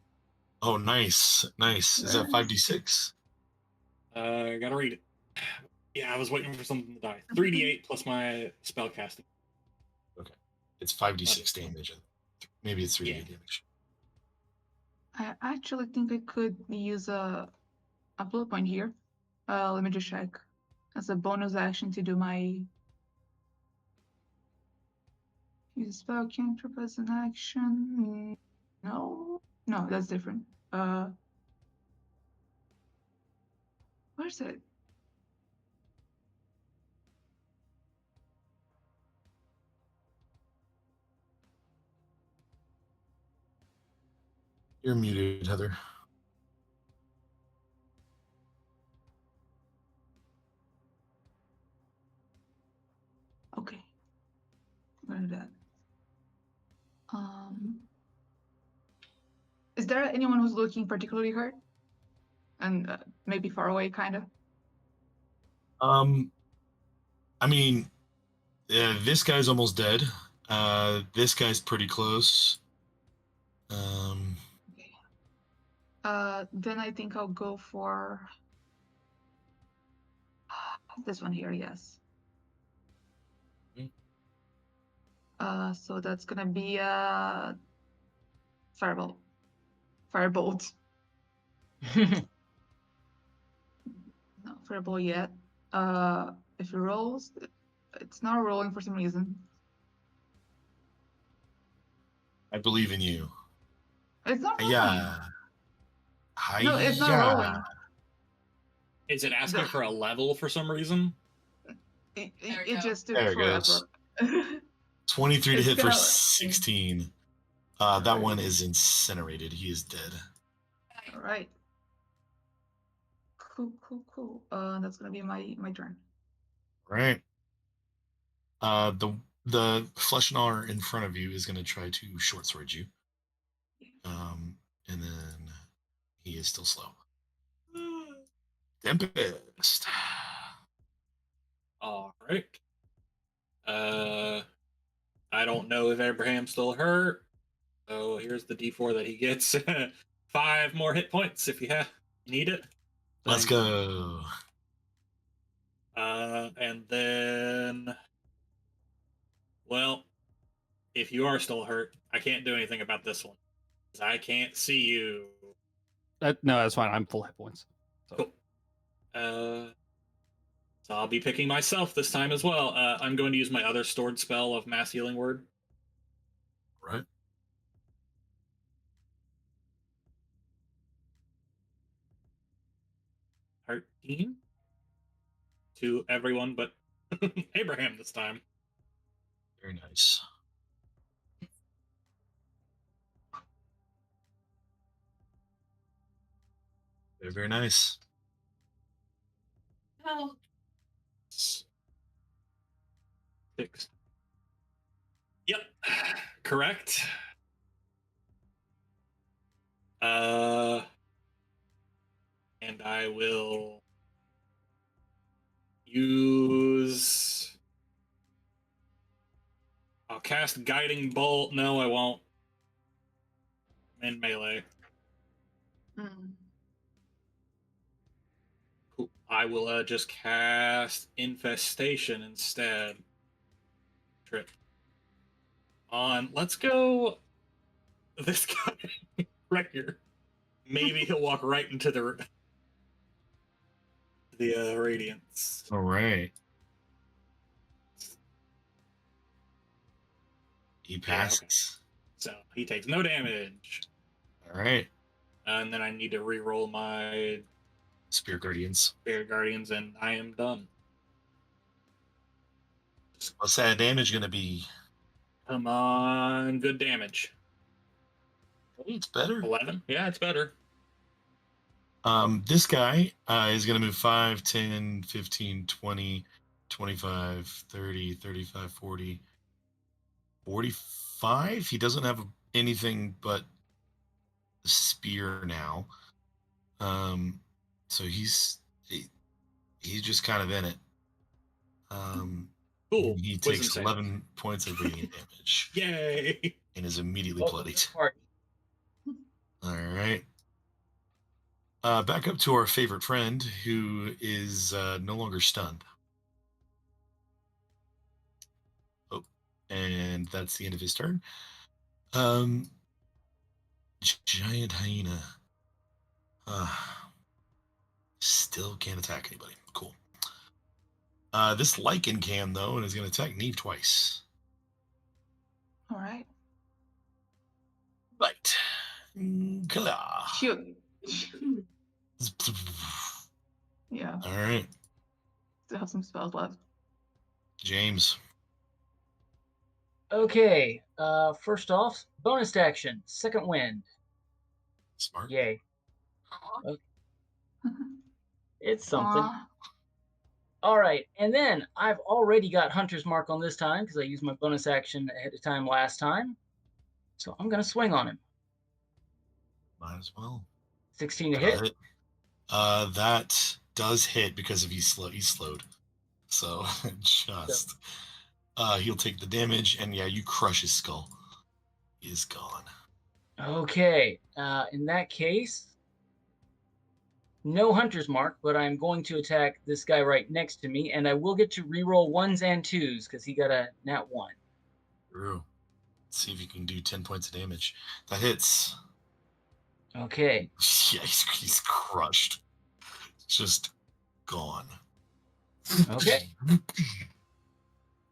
Oh, nice. Nice. Is that Very 5d6? Gotta read it. Yeah, I was waiting for something to die. 3d8 plus my spell casting. It's 5d6 damage. Maybe it's 3d8 Yeah. damage. I actually think I could use a bullet point here. Let me just check. As a bonus action to do my use a spell cantrip as an action. No, that's different. Where's it? You're muted, Heather. Okay. I'm gonna do that. Is there anyone who's looking particularly hurt? And maybe far away, kind of? I mean, this guy's almost dead. This guy's pretty close. Then I think I'll go for this one here, yes. So that's gonna be a firebolt. Firebolt. No firebolt yet. If it rolls, it's not rolling for some reason. I believe in you. It's not rolling. Yeah. No, it's not Hi-ya. rolling. Is it asking for a level for some reason? It just took There it forever. goes. 23 to It's hit for gonna- 16. That one is incinerated. He is dead. All right. Cool. That's gonna be my turn. Right. The flesh gnawer in front of you is going to try to short sword you. And then he is still slow. Tempest. All right. I don't know if Abraham's still hurt. So here's the D4 that he gets. 5 more hit points if you need it. Let's go. And then, well, if you are still hurt, I can't do anything about this one. 'Cause I can't see you. No, that's fine. I'm full hit points. So. Cool. So I'll be picking myself this time as well. I'm going to use my other stored spell of Mass Healing Word. Right. Team to everyone but Abraham this time. Very nice. Very, very nice. Oh. 6. Yep, correct. And I will use. I'll cast Guiding Bolt. No, I won't. I'm in melee. Cool. I will just cast Infestation instead. Trip. On. Let's go. This guy right here. Maybe he'll walk right into the radiance. All right. He passes. Okay. So he takes no damage. All right. And then I need to re-roll my Spirit Guardians. Spirit Guardians, and I am done. What's that damage going to be? Come on, good damage. Hey, it's better. 11. Yeah, it's better. This guy is going to move 5, 10, 15, 20, 25, 30, 35, 40, 45. He doesn't have anything but the spear now. So he's just kind of in it. Cool. He Wisdom takes save. 11 points of radiant damage Yay! and is immediately Welcome to bloodied. the party. All right. Back up to our favorite friend, who is no longer stunned. Oh, and that's the end of his turn. Giant hyena. Still can't attack anybody. Cool. This lichen can, though, and is going to attack Neve twice. All right. Right. Claw. Shoot. Yeah. All right. Still have some spells left. James. Okay. First off, bonus action, second wind. Smart. Yay. It's something. Aw. All right, and then I've already got Hunter's Mark on this time because I used my bonus action ahead of time last time. So I'm going to swing on him. Might as well. 16 to That'll hit. That does hit because of he's slowed. So just he'll take the damage, and yeah, you crush his skull. He is gone. Okay, in that case, no Hunter's Mark, but I'm going to attack this guy right next to me, and I will get to reroll 1s and 2s because he got a nat 1. True. Let's see if you can do 10 points of damage. That hits. Okay. Yeah, he's crushed. Just gone. Okay.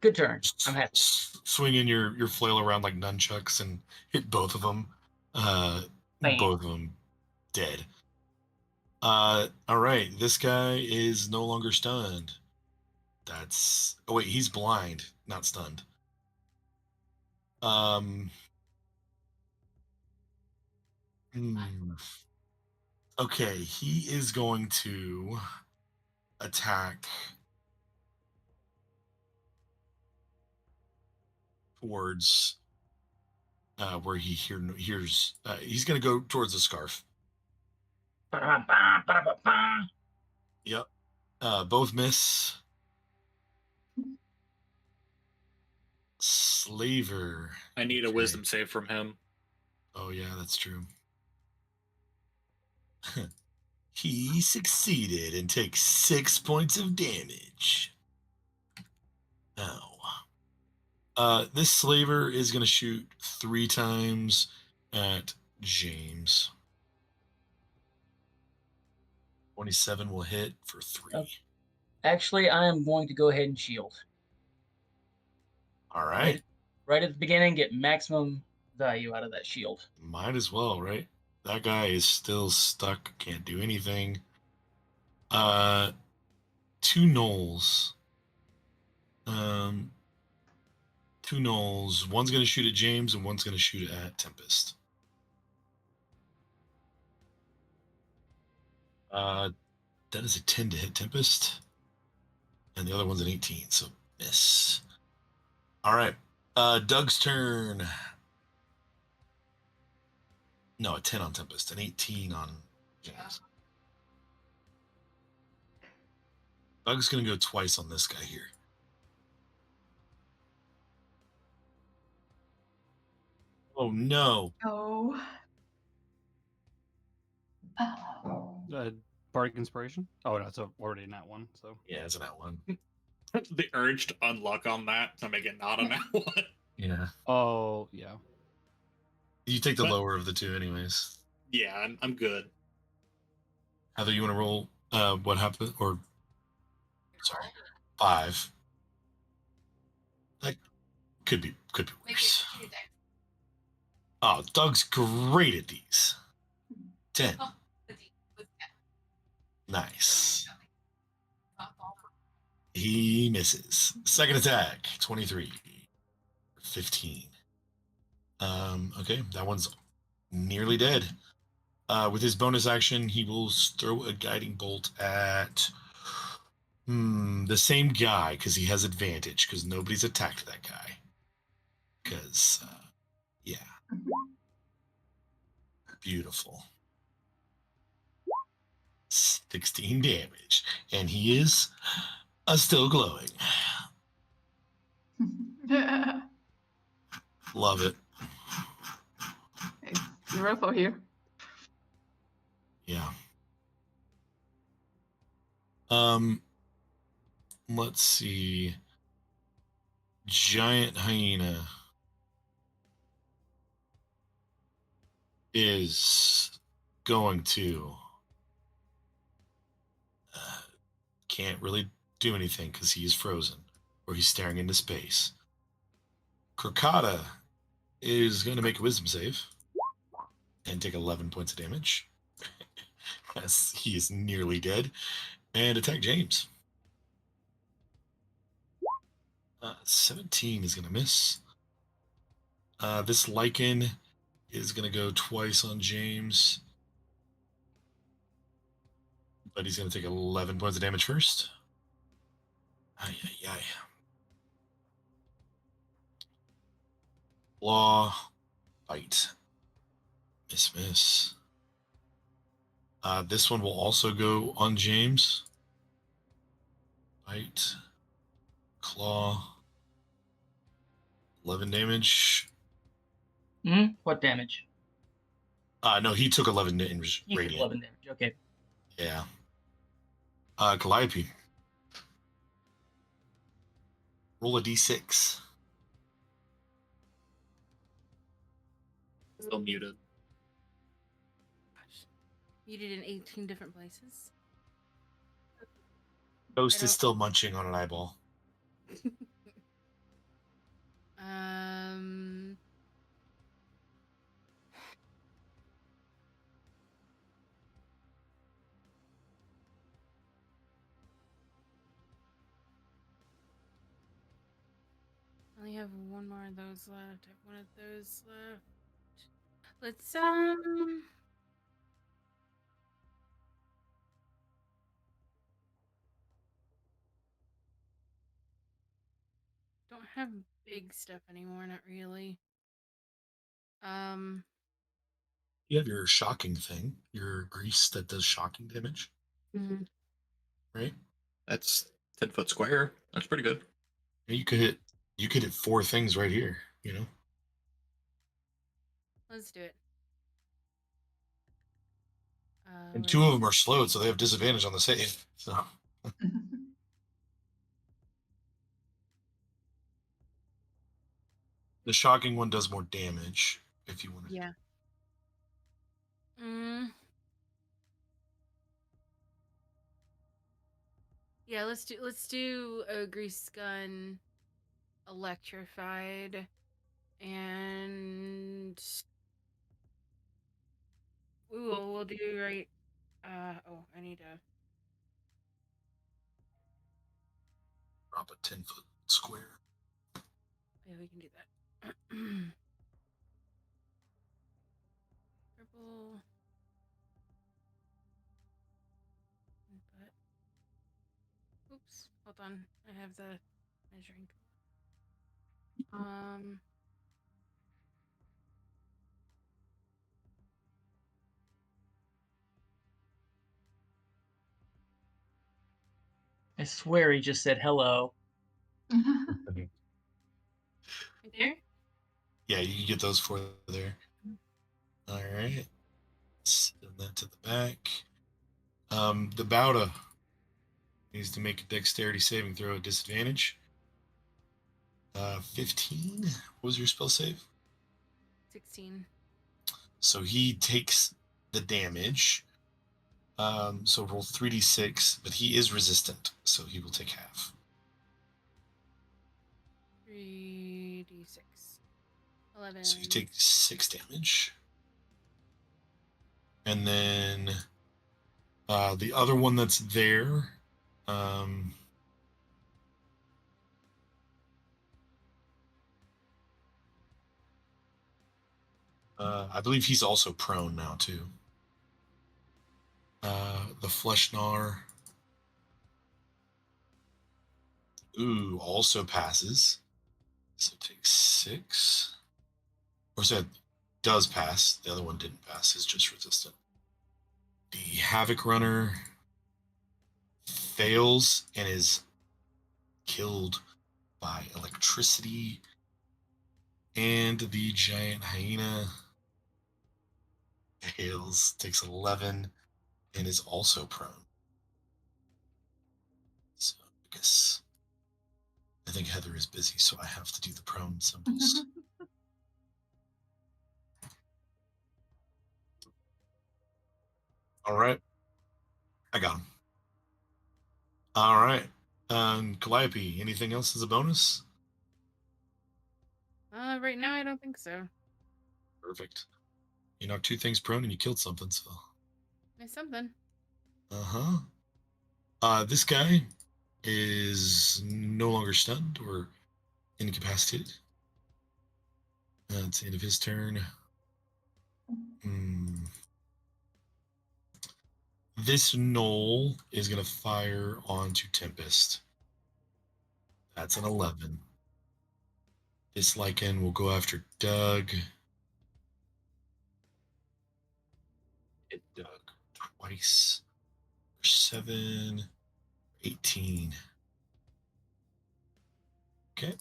Good turn. I'm happy. Swinging your flail around like nunchucks and hit both of them. Bam. Both of them dead. All right. This guy is no longer stunned. That's... Oh, wait. He's blind, not stunned. Okay. He is going to attack towards where he hears. He's going to go towards the scarf. Yep. Both miss. Slaver. I need a Okay. wisdom save from him. Oh, yeah, that's true. He succeeded and takes 6 points of damage. Ow. This slaver is going to shoot 3 times at James. 27 will hit for 3. Actually, I am going to go ahead and shield. All right. Right at the beginning, get maximum value out of that shield. Might as well, right? That guy is still stuck, can't do anything. 2 gnolls. 2 gnolls. One's going to shoot at James and one's going to shoot at Tempest. That is a 10 to hit Tempest. And the other one's an 18, so miss. All right. Doug's turn. No, a 10 on Tempest, an 18 on James. Doug's going to go twice on this guy here. Oh, no. Oh. Bardic Inspiration? Oh, no, it's already in that one. So Yeah, it's an that one. The urge to unluck on that to make it not a nat 1. Yeah. Oh, yeah. You take the But- lower of the 2 anyways. Yeah, I'm good. Heather, you want to roll what happened? Or, sorry, 5. That could be Make worse. it there. Oh, Doug's great at these. 10. Oh, with that. Nice. Not all for- He misses. Second attack, 23. 15. Okay, that one's nearly dead. With his bonus action, he will throw a guiding bolt at the same guy because he has advantage because nobody's attacked that guy. Because, yeah. Beautiful. 16 damage. And he is still glowing. Love it. It's beautiful here. Yeah. Let's see. Giant hyena is going to can't really do anything because he is frozen or he's staring into space. Krokata is going to make a wisdom save and take 11 points of damage as he is nearly dead and attack James. 17 is going to miss. This lichen is going to go twice on James, but he's going to take 11 points of damage first. Ay, ay, ay. Claw, bite, miss. This one will also go on James. Bite, claw, 11 damage. What damage? No, he took 11 damage. He took Radiant. 11 damage. Okay. Yeah. Calliope. Roll a d6. Still muted. Gosh. Muted in 18 different places. Ghost I is don't- still munching on an eyeball. I only have one more of those left. I have one of those left. Let's don't have big stuff anymore, not really. You have your shocking thing, your grease that does shocking damage, mhm. right? That's 10-foot square. That's pretty good. You could hit 4 things right here, you know? Let's do it. And 2 of them are slowed, so they have disadvantage on the save. So the shocking one does more damage if you want to. Yeah. Yeah, let's do a grease gun, electrified, and we'll do right. Oh, I need to. Drop a 10-foot square. Yeah, we can do that. Purple. But oops, hold on. I have the measuring tool. I swear he just said hello. Right there. Yeah, you can get those 4 there. All right. Send that to the back. The Bauda needs to make a dexterity saving throw at disadvantage. 15. What was your spell save? 16. So he takes the damage. So roll 3d6, but he is resistant, so he will take half. 3d6. 11. So you take 6 damage. And then the other one that's there, I believe he's also prone now too. the Flesh Gnawer. Ooh, also passes. So take 6. Or so it does pass. The other one didn't pass. It's just resistant. The Havoc Runner fails and is killed by electricity. And the Giant Hyena fails, takes 11, and is also prone. So I think Heather is busy, so I have to do the prone symbols. All right. I got him. All right. Calliope, anything else as a bonus? Right now I don't think so. Perfect. You knocked 2 things prone and you killed something, so. It's something. This guy is no longer stunned or incapacitated. It's the end of his turn. This Knoll is going to fire onto Tempest. That's an 11. This Lycan will go after Doug. Hit Doug twice. 7, 18. Okay.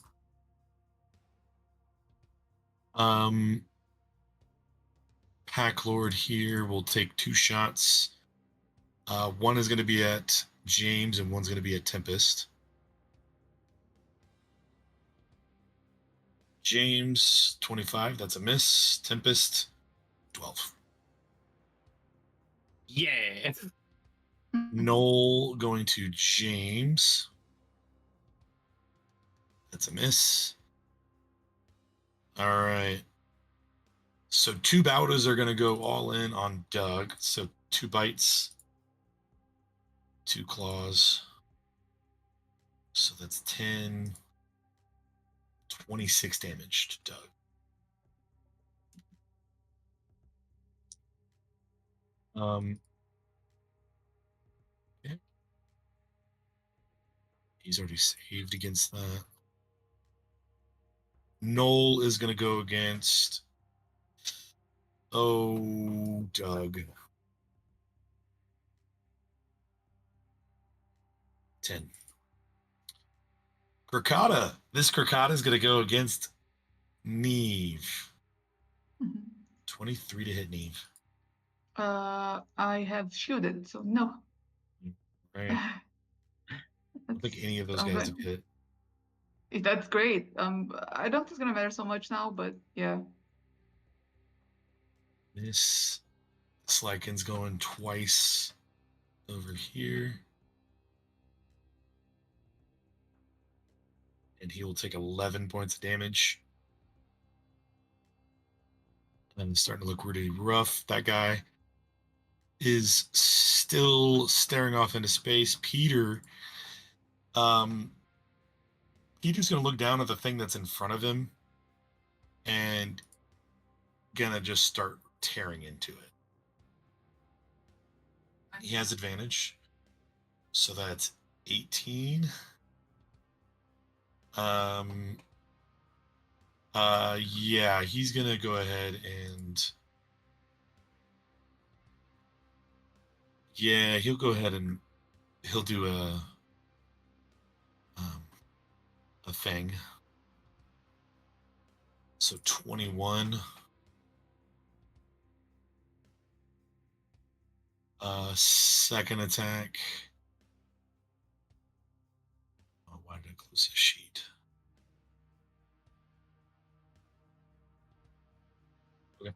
Pack Lord here will take 2 shots. One is going to be at James and one's going to be at Tempest. James, 25. That's a miss. Tempest, 12. Yeah. Knoll going to James. That's a miss. All right. So 2 Bowdas are going to go all in on Doug. So 2 bites, 2 claws. So that's 10, 26 damage to Doug. Okay. He's already saved against that. Knoll is going to go against, Doug. 10. Kirkata. This Kirkata is going to go against Neve. 23 to hit Neve. I have shielded, so no. Right. I don't think any of those guys have hit. That's great. I don't think it's gonna matter so much now, but yeah. This Lycan's going twice over here. And he will take 11 points of damage. And starting to look really rough. That guy is still staring off into space. Peter's going to look down at the thing that's in front of him and gonna just start tearing into it. He has advantage. So that's 18. Yeah, he's gonna go ahead and he'll go ahead and he'll do a thing. So 21. Second attack. Oh, why did I close this sheet? Okay.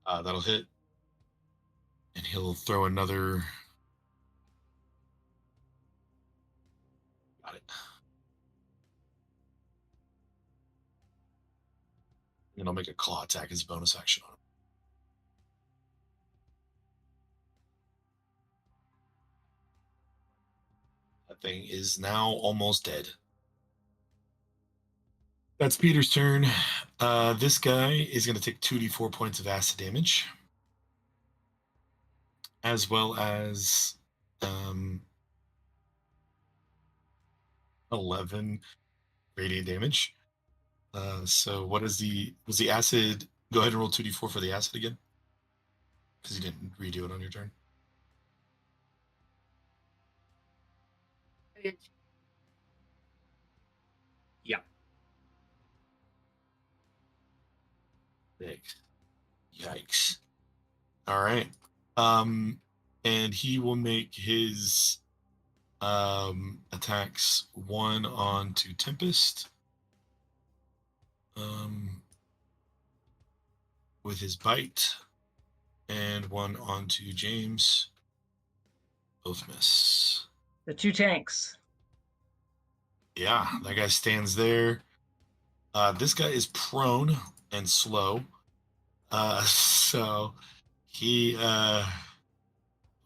That'll hit. And he'll throw another. Got it. And I'll make a claw attack as a bonus action on him. That thing is now almost dead. That's Peter's turn. This guy is going to take 2d4 points of acid damage. as well as 11 radiant damage. So what is was the acid? Go ahead and roll 2d4 for the acid again, because you didn't redo it on your turn. Yeah. Yikes. All right. And he will make his attacks one onto Tempest. With his bite, and one onto James. Both miss. The 2 tanks. Yeah, that guy stands there. This guy is prone and slow. So he will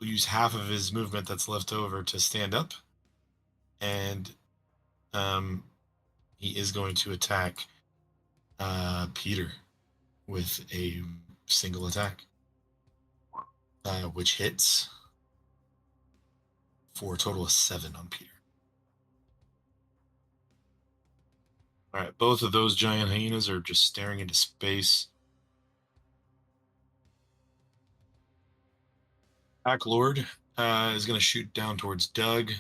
use half of his movement that's left over to stand up. And he is going to attack Peter with a single attack, which hits for a total of 7 on Peter. All right, both of those giant hyenas are just staring into space. Pack Lord is going to shoot down towards Doug.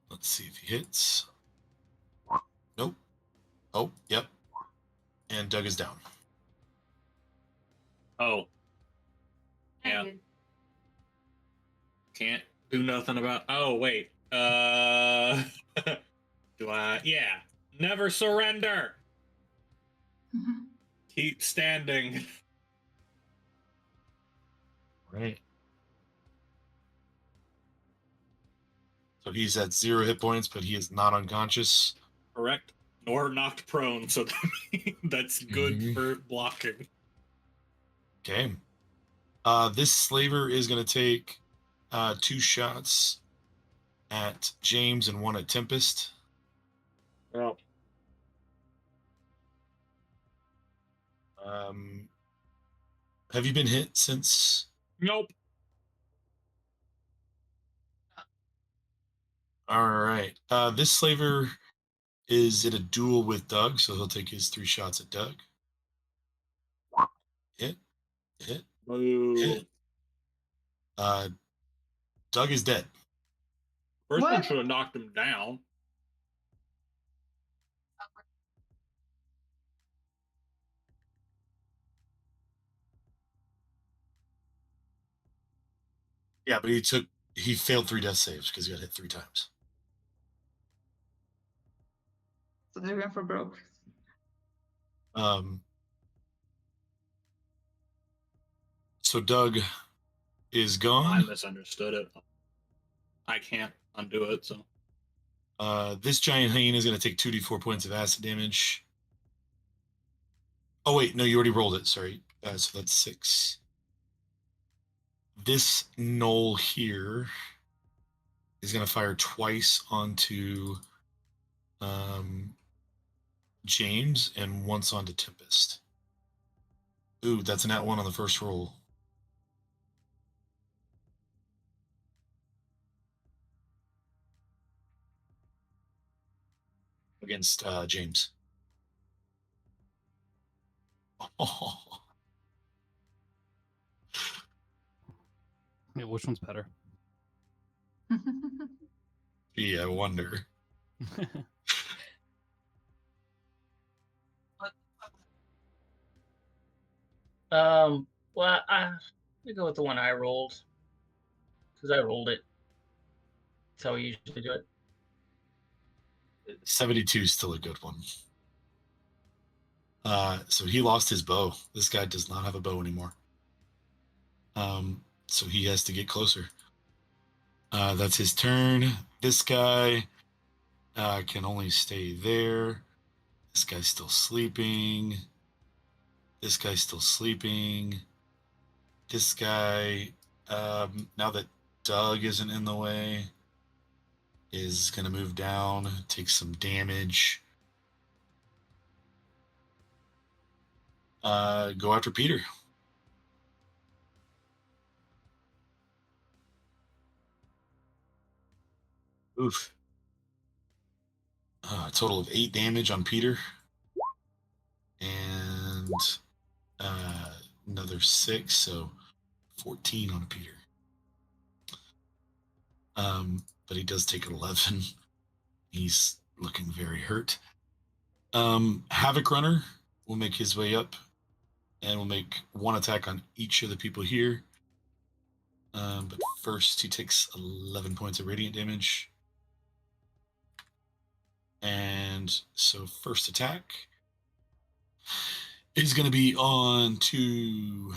Let's see if he hits. Nope. Oh, yep. And Doug is down. Oh. Yeah. Can't do nothing about. Oh, wait. Do I? Yeah. Never surrender. Keep standing. Right. So he's at 0 hit points, but he is not unconscious. Correct. Nor knocked prone, so that's good for blocking. Okay. This slaver is going to take 2 shots at James and 1 at Tempest. Well. Have you been hit since? Nope. All right. This slaver is in a duel with Doug, so he'll take his 3 shots at Doug. Hit. Boo. Hit. Doug is dead. First one What? should have knocked him down. Yeah, but he failed 3 death saves because he got hit 3 times. So they're going for broke. So Doug is I gone. misunderstood it. I can't undo it, so. This giant hyena is going to take 2d4 points of acid damage. Oh, wait. No, you already rolled it. Sorry. So that's 6. This knoll here is going to fire twice onto James and once onto Tempest. Ooh, that's an @1 on the first roll. Against James. Oh. Yeah, which one's better? Gee, I wonder. Well, I'm gonna go with the one I rolled because I rolled it. That's how we usually do it. 72 is still a good one. So he lost his bow. This guy does not have a bow anymore. So he has to get closer. That's his turn. This guy can only stay there. This guy's still sleeping. This guy's still sleeping. This guy, now that Doug isn't in the way, is going to move down, take some damage. Go after Peter. Oof. A total of 8 damage on Peter. And another 6, so 14 on Peter. But he does take 11. He's looking very hurt. Havoc Runner will make his way up and will make 1 attack on each of the people here. But first, he takes 11 points of radiant damage. And so, first attack is going to be on to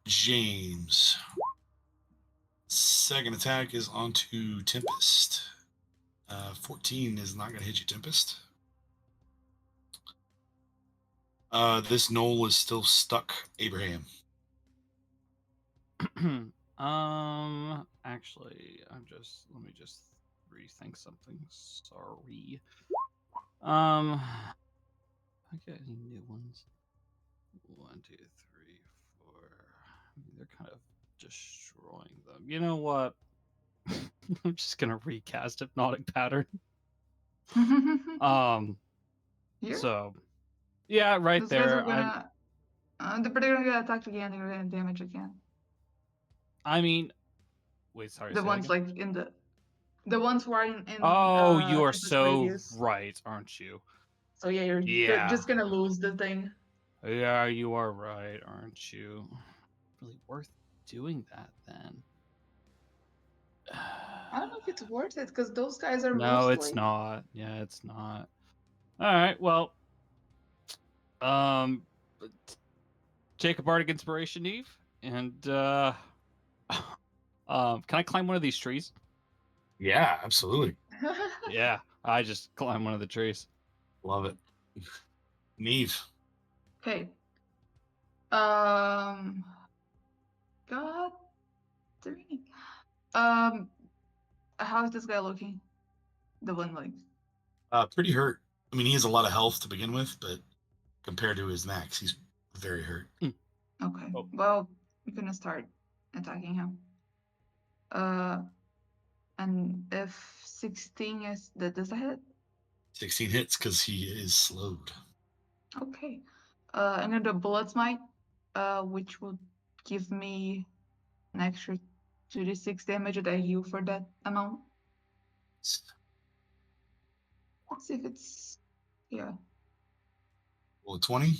James. Second attack is on to Tempest. 14 is not going to hit you, Tempest. This knoll is still stuck, Abraham. Actually, let me just rethink something. Sorry. I get any new ones? 1, 2, 3, 4. I mean, they're kind of destroying them. You know what? I'm just gonna recast Hypnotic Pattern. Here? So, yeah, right Those guys there. are gonna. They're gonna attack again. They're gonna damage again. I mean, wait, sorry. The say that ones again? like in the ones who are in. Oh, you are Tempest so radius. right, aren't you? So yeah, they're just gonna lose the thing. Yeah, you are right, aren't you? Really worth doing that then. I don't know if it's worth it because those guys are No, it's mostly. not. Yeah, it's not. All right, well, take a bardic inspiration, Eve, and can I climb one of these trees? Yeah, absolutely. Yeah, I just climb one of the trees. Love it. Neve. Okay. God dang. How's this guy looking? The one like. Pretty hurt. I mean, he has a lot of health to begin with, but compared to his max, he's very hurt. Okay. Oh. Well, we're gonna start attacking him. And if 16 is does that hit? 16 hits because he is slowed. Okay. I'm gonna do Bullet Smite, which will give me an extra 2d6 damage that I heal for that amount. Let's see if it's Well, 20.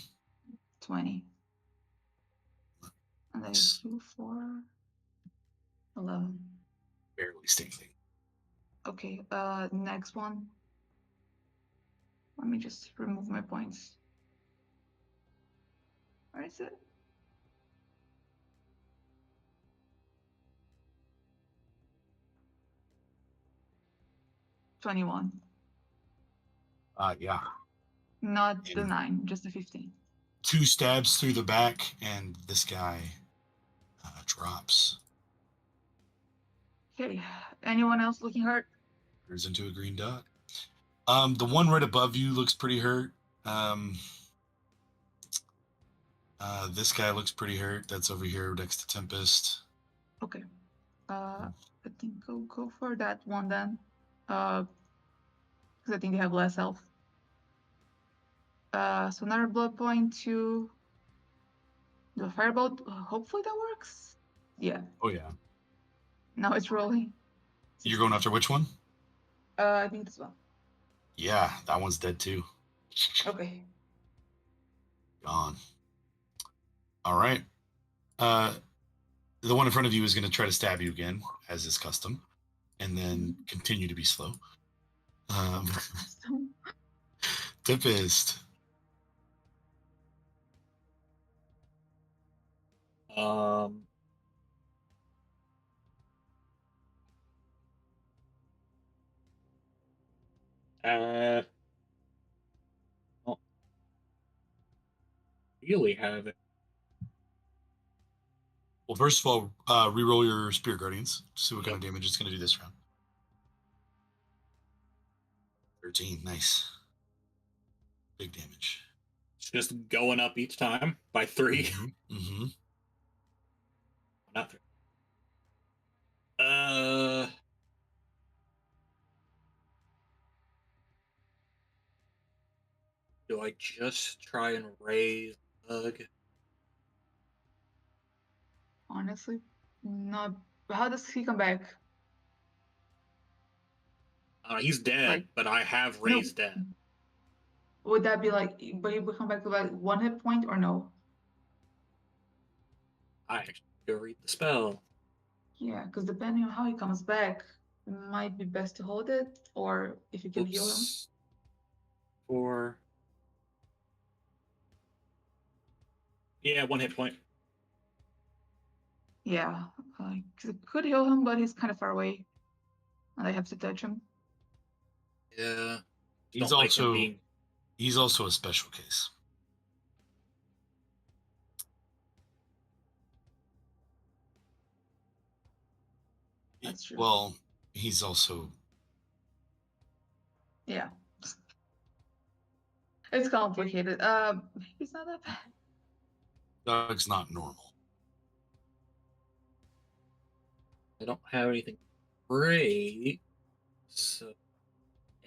20. And I heal for 11. Barely standing. Okay, next one. Let me just remove my points. Where is it? $21. Yeah. Not the And 9, just the 15. 2 stabs through the back, and this guy drops. Okay, anyone else looking hurt? Turns into a green dot. The one right above you looks pretty hurt. This guy looks pretty hurt. That's over here next to Tempest. Okay. I think I'll go for that one then. Because I think they have less health. So another blood point to the firebolt. Hopefully that works. Yeah. Oh, yeah. Now it's rolling. You're going after which one? I think this one. Yeah, that one's dead too. Okay. Gone. All right. The one in front of you is going to try to stab you again, as is custom, and then continue to be slow. Tempest. Well, really have it. Well, first of all, reroll your Spirit Guardians. See what kind of damage it's going to do this round. 13, nice. Big damage. It's just going up each time by 3. Mm-hmm. Not 3. I just try and raise Doug? Honestly, not. How does he come back? He's dead, Like, but I have raised dead. would that be like, but he would come back with like 1 hit point or no? I actually go read the spell. Yeah, because depending on how he comes back, it might be best to hold it, or if you can heal him. Oops. 4. Yeah, 1 hit point. Yeah, like, 'cause it could heal him, but he's kind of far away, and I have to touch him. Yeah. He's Don't like him also being. he's also a special case. That's true. Well, he's also Yeah. It's complicated. It's not that bad. Doug's not normal. I don't have anything great. So,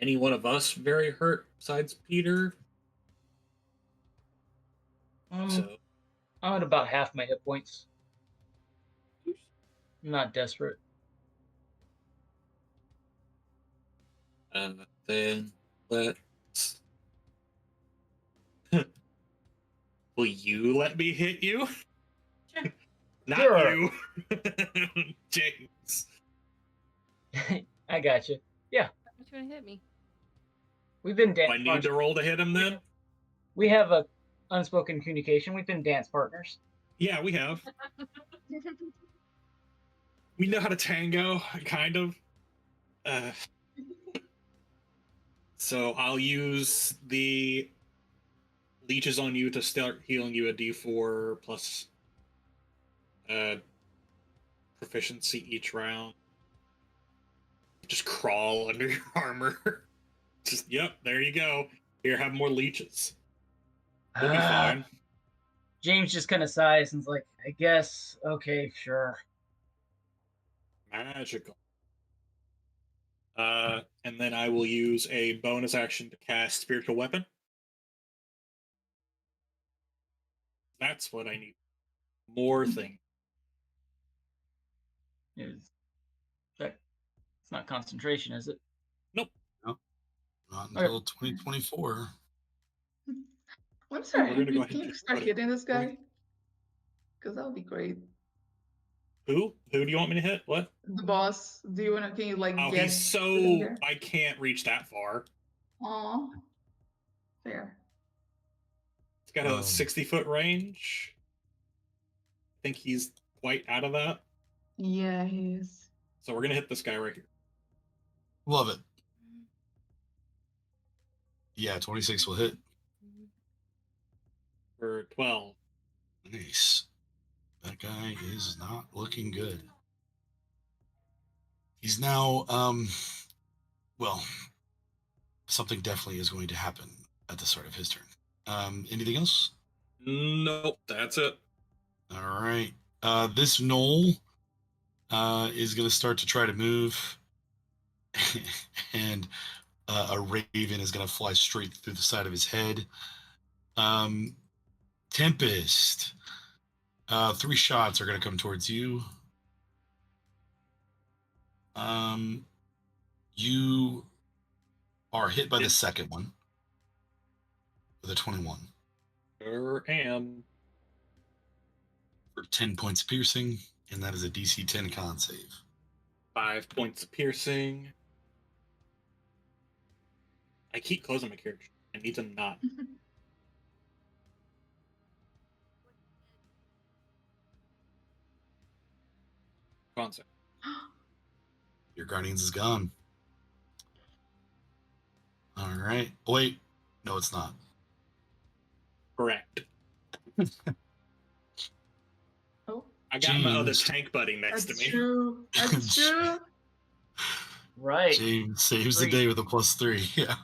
any one of us very hurt besides Peter? So, I'm at about half my hit points. I'm not desperate. then let's. Will you let me hit you? Sure. Not Sure. you, James. I got you. You're gonna hit me. We've been Do I need to roll to hit him then? We have a unspoken communication. We've been dance partners. Yeah, we have. We know how to tango, kind of. So I'll use the leeches on you to start healing you a d4 plus proficiency each round. Just crawl under your armor. Just, yep, there you go. Here, have more leeches. We'll be fine. James just kind of sighs and's like, I guess, okay, sure. Magical. And then I will use a bonus action to cast Spiritual Weapon. That's what I need. More thing. It's not concentration, is it? Nope. No, not until 2024. I'm sorry. We're gonna go ahead Can and you just start put it. hitting this guy? Because that would be great. Who? Who do you want me to hit? What? The boss. Do you wanna? Can you like Oh, get? he's in so. there? I can't reach that far. Aw. Fair. It's got a 60-foot range. I think he's quite out of that. Yeah, he is. So we're gonna hit this guy right here. Love it. Yeah, 26 will hit. For 12. Nice. That guy is not looking good. He's now, well, something definitely is going to happen at the start of his turn. Anything else? Nope, that's it. All right. This knoll is going to start to try to move, and a raven is going to fly straight through the side of his head. Tempest. 3 shots are going to come towards you. You are hit by the second one with a 21. Sure am. For 10 points of piercing, and that is a DC 10 con save. 5 points of piercing. I keep closing my character. I need to not. Con save. Your Guardians is gone. All right. Wait. No, it's not. Correct. Oh, I got my other James. tank buddy next that's to me. true. That's true. Right. James saves the Great. day with a +3. Yeah.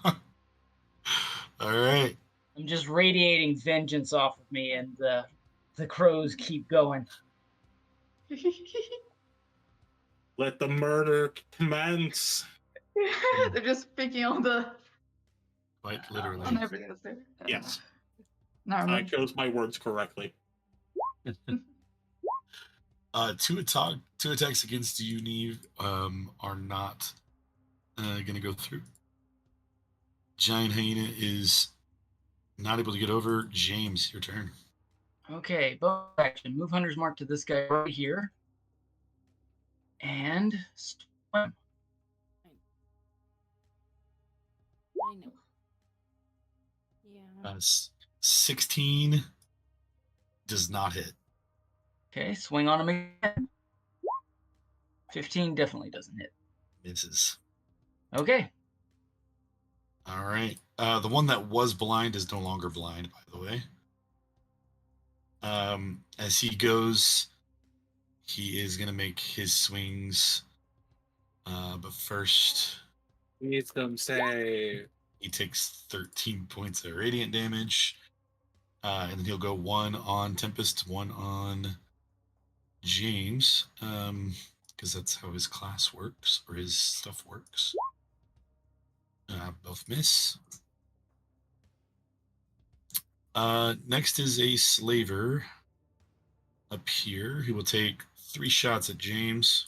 All right. I'm just radiating vengeance off of me, and the crows keep going. Let the murder commence. They're just picking on the. Like literally. I'll never get there. Yes, Never I mind. chose my words correctly. Two attacks against you, Neve, are not gonna go through. Giant hyena is not able to get over. James, your turn. Okay, bonus action. Move Hunter's Mark to this guy right here. And swim. I know. Yeah. 16 does not hit. Okay, swing on him again. 15 definitely doesn't hit. Misses. Okay. All right. The one that was blind is no longer blind, by the way. As he goes, he is going to make his swings. But first, Wisdom save. he takes 13 points of radiant damage. And then he'll go one on Tempest, one on James. Because that's how his class works, or his stuff works. Both miss. Next is a slaver up here. He will take 3 shots at James.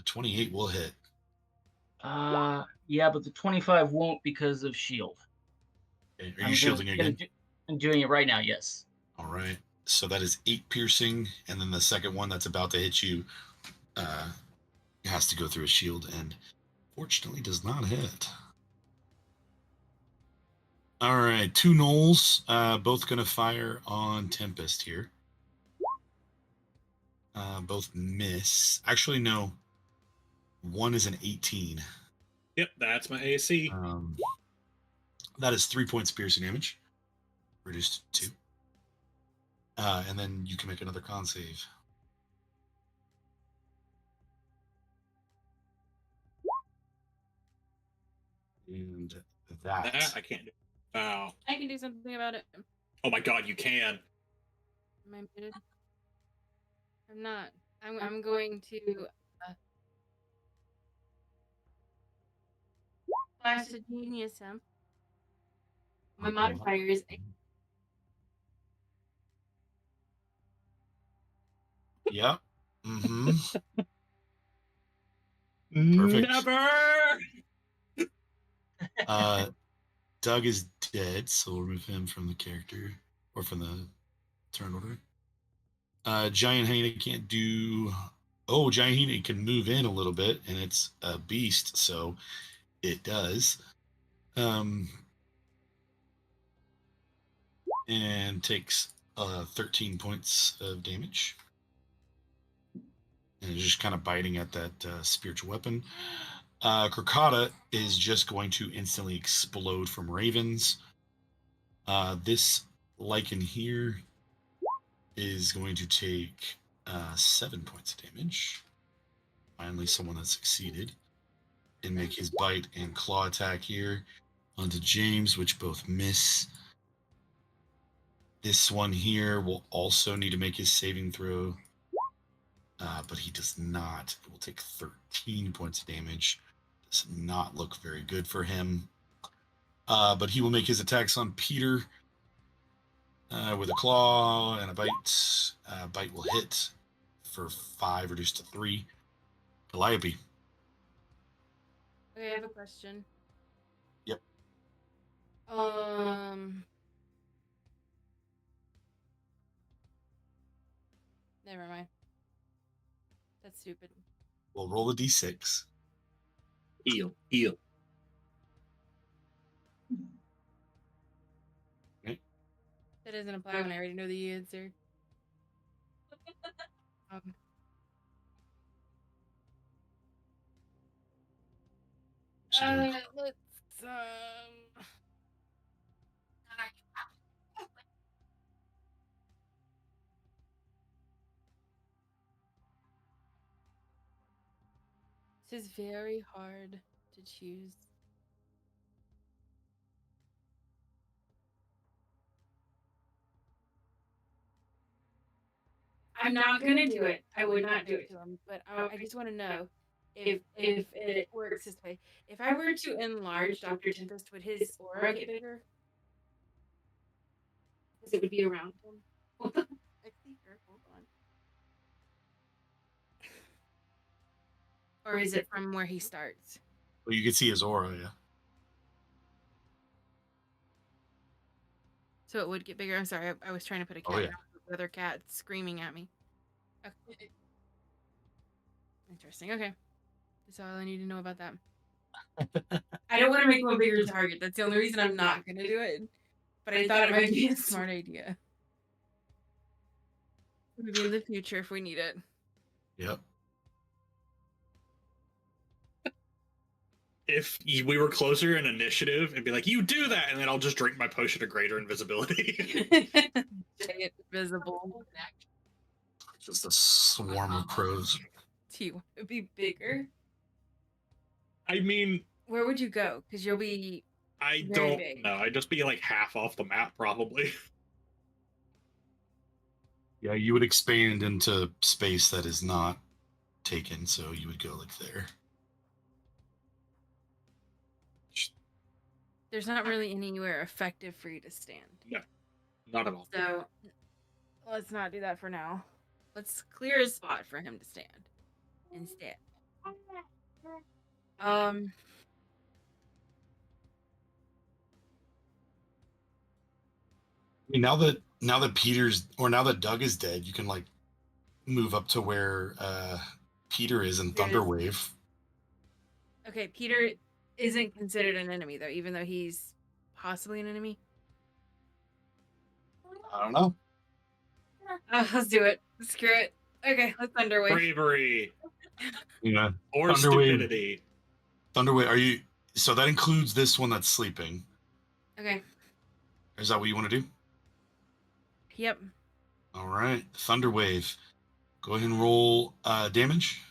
28 will hit. Yeah, but the 25 won't because of shield. Okay. Are you shielding again? I'm doing it right now, yes. All right. So that is 8 piercing, and then the second one that's about to hit you has to go through a shield, and fortunately does not hit. All right, 2 gnolls, both going to fire on Tempest here. Both miss. Actually, no. One is an 18. Yep, that's my AC. That is 3 points piercing damage, reduced to 2. And then you can make another con save. And that I can't do. Wow. I can do something about it. Oh my god, you can. Am I muted? I'm not. I'm going to flash a genius him. My modifier is Yep. Mm-hmm. Perfect. Never. Doug is dead, so we'll remove him from the character or from the turn order. Giant hyena can't do. Oh, giant hyena can move in a little bit, and it's a beast, so it does. And takes 13 points of damage. And it's just kind of biting at that spiritual weapon. Krakata is just going to instantly explode from ravens. This lichen here is going to take 7 points of damage. Finally, someone that succeeded. And make his bite and claw attack here onto James, which both miss. This one here will also need to make his saving throw. But he does not. It will take 13 points of damage. Does not look very good for him. But he will make his attacks on Peter with a claw and a bite. Bite will hit for 5, reduced to 3. Calliope. Okay, I have a question. Yep. Never mind. That's stupid. We'll roll a d6. Heal. Okay. That doesn't apply when I already know the answer. Let's This is very hard to choose. I'm not gonna do it. I would not do it to him, but I just want to know if it works this way. If I were to enlarge Dr. Tempest, would his aura get bigger? Because it would be around him. I see her. Hold on. Or is it from where he starts? Well, you can see his aura, yeah. So it would get bigger. I'm sorry. I was trying to put a cat Oh, yeah. down with the other cat screaming at me. Okay. Interesting. Okay. That's all I need to know about that. I don't want to make him a bigger target. That's the only reason I'm not going to do it. But I thought it might be a smart idea. Maybe in the future if we need it. Yep. If we were closer in initiative and be like, you do that, and then I'll just drink my potion of greater invisibility. Giant invisible. Just a swarm of crows. Do you want to be bigger? I mean, Where would you go? Because you'll be. I Very don't big. know. I'd just be like half off the map, probably. Yeah, you would expand into space that is not taken, so you would go like there. There's not really anywhere effective for you to stand. No, not at all. So let's not do that for now. Let's clear a spot for him to stand instead. I mean, now that Doug is dead, you can like move up to where Peter is in Thunderwave. Okay, Peter isn't considered an enemy though, even though he's possibly an enemy. I don't know. Let's do it. Screw it. Okay, let's Thunderwave. Bravery. Yeah. Or stupidity. Thunderwave, are you so that includes this one that's sleeping. Okay. Is that what you want to do? Yep. All right. Thunderwave. Go ahead and roll damage.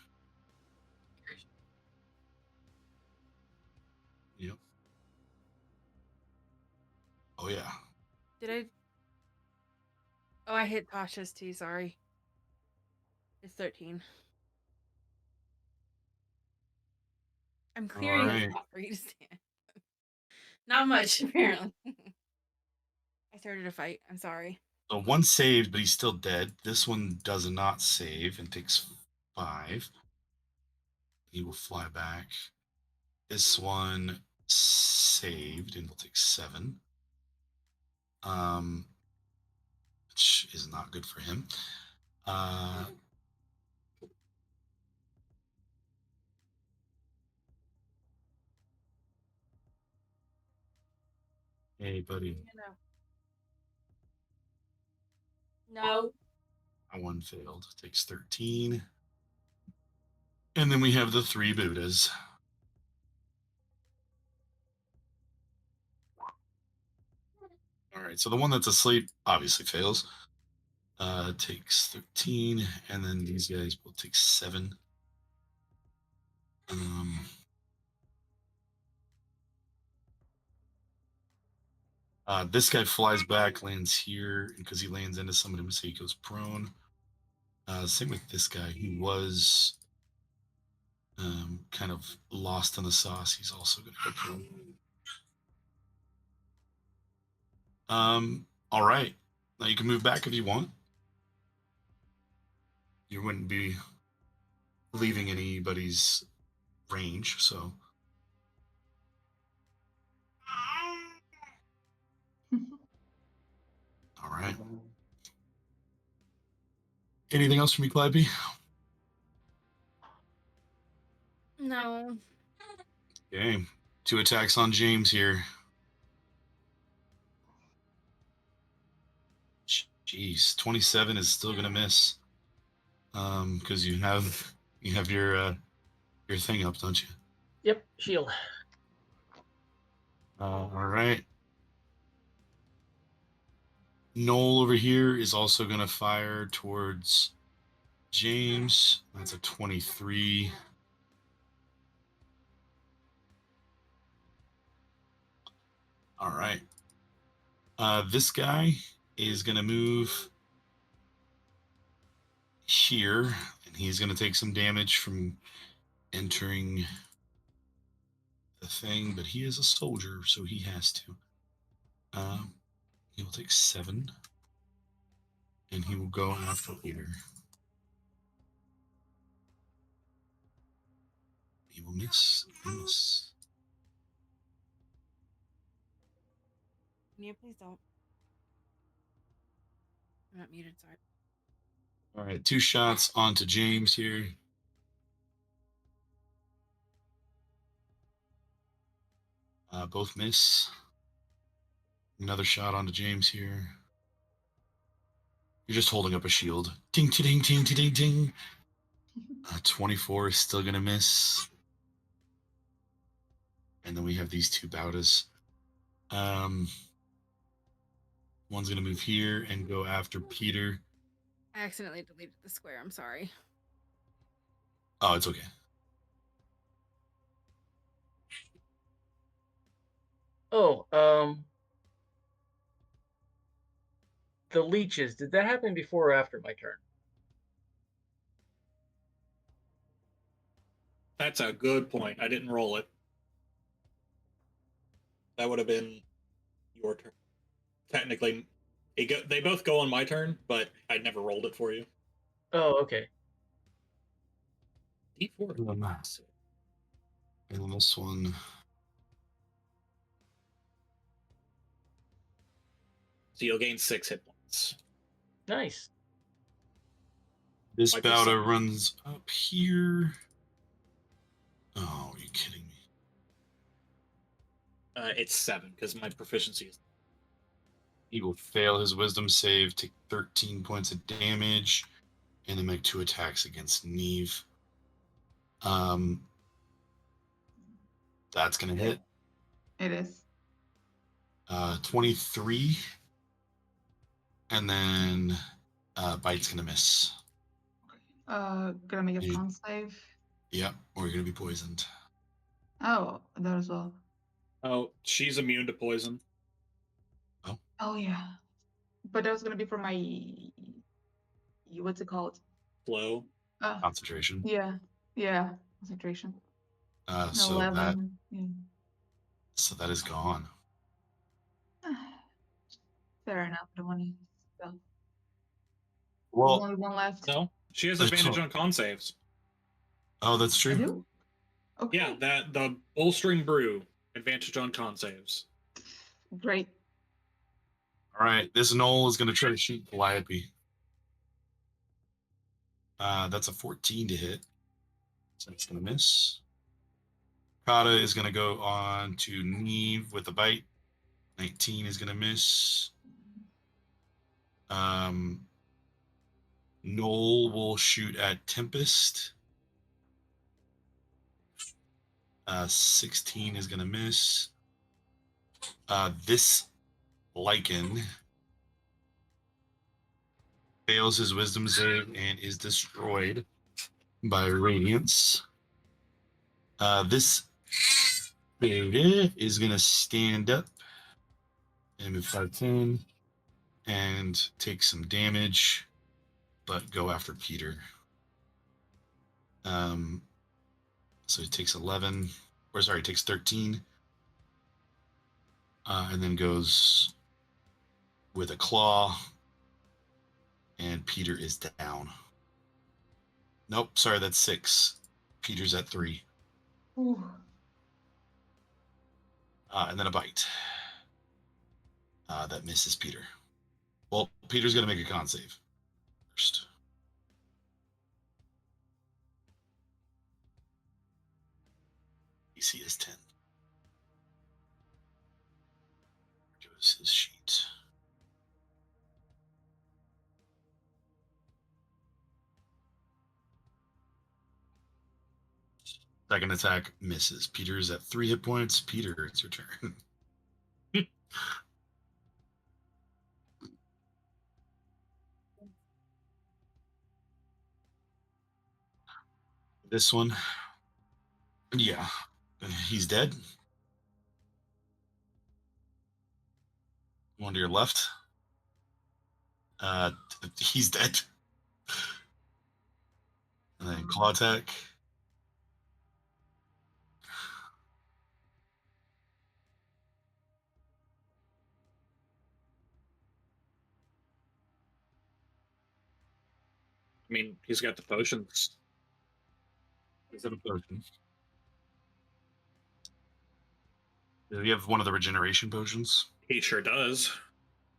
Yep. Oh yeah. Did I? Oh, I hit Tasha's too. Sorry. It's 13. I'm clearing a right. spot for you to stand. Not much, apparently. I started a fight. I'm sorry. So one saved, but he's still dead. This one does not save and takes 5. He will fly back. This one saved and will take 7. Which is not good for him. Hey, buddy. No. That one failed. Takes 13. And then we have the 3 Buddhas. All right, so the one that's asleep obviously fails. Takes 13, and then these guys will take 7. This guy flies back, lands here, because he lands into somebody, so he goes prone. Same with this guy. He was kind of lost in the sauce. He's also going to go prone. All right. Now you can move back if you want. You wouldn't be leaving anybody's range, so. All right. Anything else from me, Clyde? No. Okay. 2 attacks on James here. Jeez, 27 is still gonna miss. Because you have your thing up, don't you? Yep, shield. All right. Noel over here is also gonna fire towards James. That's a 23. All right. This guy is gonna move here, and he's gonna take some damage from entering the thing, but he is a soldier, so he has to. He will take 7, and he will go after Peter. He will miss. Miss. Yeah, please don't. I'm not muted, sorry. All right, 2 shots onto James here. Both miss. Another shot onto James here. You're just holding up a shield. Ding, ding, ding, ding, ding, ding. 24 is still gonna miss. And then we have these 2 Bautas. One's gonna move here and go after Peter. I accidentally deleted the square. I'm sorry. Oh, it's okay. Oh, the leeches. Did that happen before or after my turn? That's a good point. I didn't roll it. That would have been your turn. Technically, they both go on my turn, but I never rolled it for you. Oh, okay. D4. And then this one. So you'll gain 6 hit points. Nice. This Might be Bauta some- runs up here. Oh, are you kidding me? It's 7 because my proficiency is. He will fail his wisdom save, take 13 points of damage, and then make 2 attacks against Neve. That's gonna hit. It is. 23, and then bite's gonna miss. Gonna make a You- con save. Yep, or you're gonna be poisoned. Oh, that as well. Oh, she's immune to poison. Oh yeah. But that was gonna be for my what's it called? Flow. Concentration. Yeah, concentration. So 11. that is gone. Fair enough. The one spell. Well, Only one left. No, she has That's advantage all. on con saves. Oh, that's I true. do? Okay. Yeah, that the bolstering brew advantage on con saves. Great. All right, this Knoll is gonna try to shoot Calliope. That's a 14 to hit. So it's gonna miss. Kata is gonna go on to Neve with a bite. 19 is gonna miss. Knoll will shoot at Tempest. 16 is gonna miss. This Lycan fails his wisdom save and is destroyed by Radiance. This baby is gonna stand up and move 5-10 and take some damage, but go after Peter. So he takes 11, or sorry, he takes 13, and then goes with a claw, and Peter is down. Nope, sorry, that's 6. Peter's at 3. Ooh. And then a bite. That misses Peter. Well, Peter's going to make a con save first. AC is 10. There goes his sheet. Second attack misses. Peter's at 3 hit points. Peter, it's your turn. This one, yeah, he's dead. One to your left. He's dead. And then claw attack. I mean, he's got the potions. He's got a potion. Does he have one of the regeneration potions? He sure does.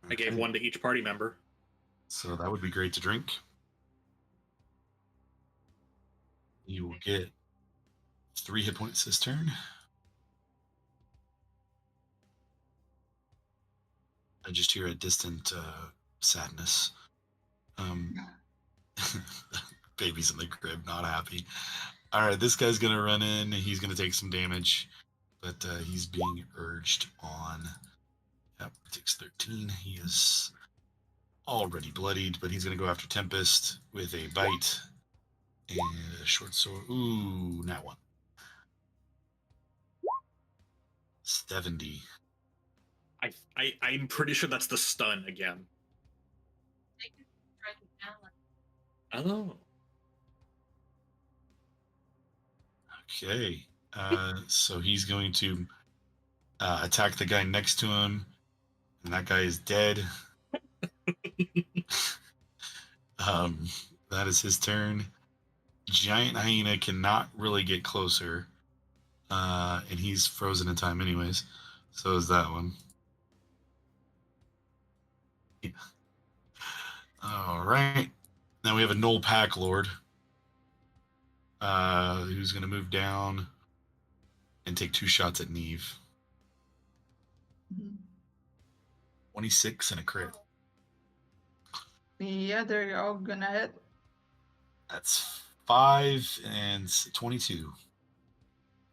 I gave Okay. one to each party member. So that would be great to drink. You will get 3 hit points this turn. I just hear a distant sadness. Baby's in the crib, not happy. All right, this guy's gonna run in. He's gonna take some damage, but he's being urged on. Yep, takes 13. He is already bloodied, but he's gonna go after Tempest with a bite and a short sword. Ooh, not one. 70. I'm pretty sure that's the stun again. They can strike it down. Oh. Okay, so he's going to attack the guy next to him, and that guy is dead. That is his turn. Giant hyena cannot really get closer, and he's frozen in time anyways. So is that one. Yeah. All right. Now we have a Knoll Pack Lord, who's going to move down and take 2 shots at Neve. Mhm. 26 and a crit. Yeah, they're all gonna hit. That's 5 and 22.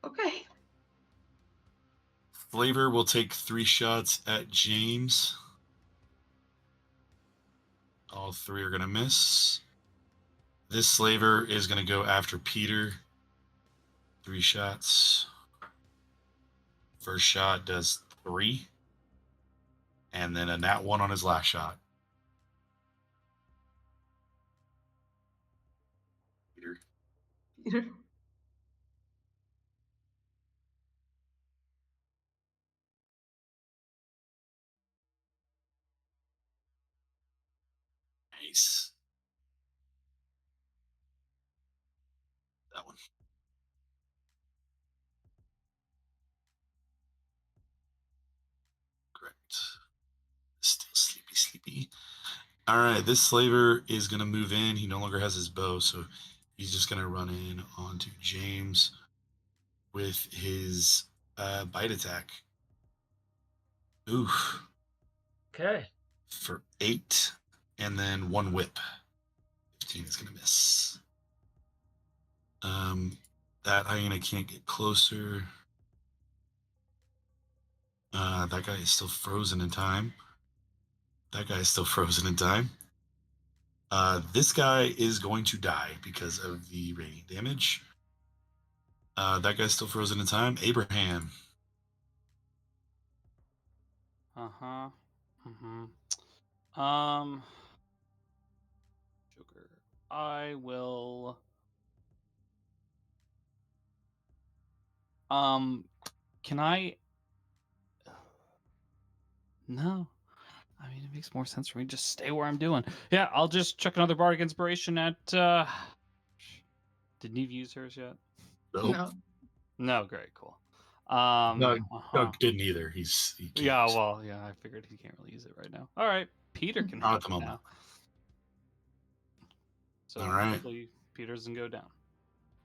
Okay. Flavor will take 3 shots at James. All 3 are going to miss. This slaver is going to go after Peter. 3 shots. First shot does 3. And then a nat 1 on his last shot. Peter. Peter. Nice. That one. Correct. Still sleepy. All right, this slaver is going to move in. He no longer has his bow, so he's just going to run in onto James with his bite attack. Oof. Okay. For 8, and then 1 whip. 15 is going to miss. That hyena can't get closer. That guy is still frozen in time. That guy is still frozen in time. This guy is going to die because of the radiant damage. That guy's still frozen in time. Abraham. Uh-huh. Mm-hmm. Joker. I will. Can I? No. I mean, it makes more sense for me to just stay where I'm doing. Yeah, I'll just chuck another Bardic Inspiration at. Did Neve use hers yet? Nope. No. No, great, cool. Doug didn't either. He can't. Yeah, well, yeah, I figured he can't really use it right now. All right, Peter can Not hit at the it moment. now. So All right. hopefully Peter doesn't go down.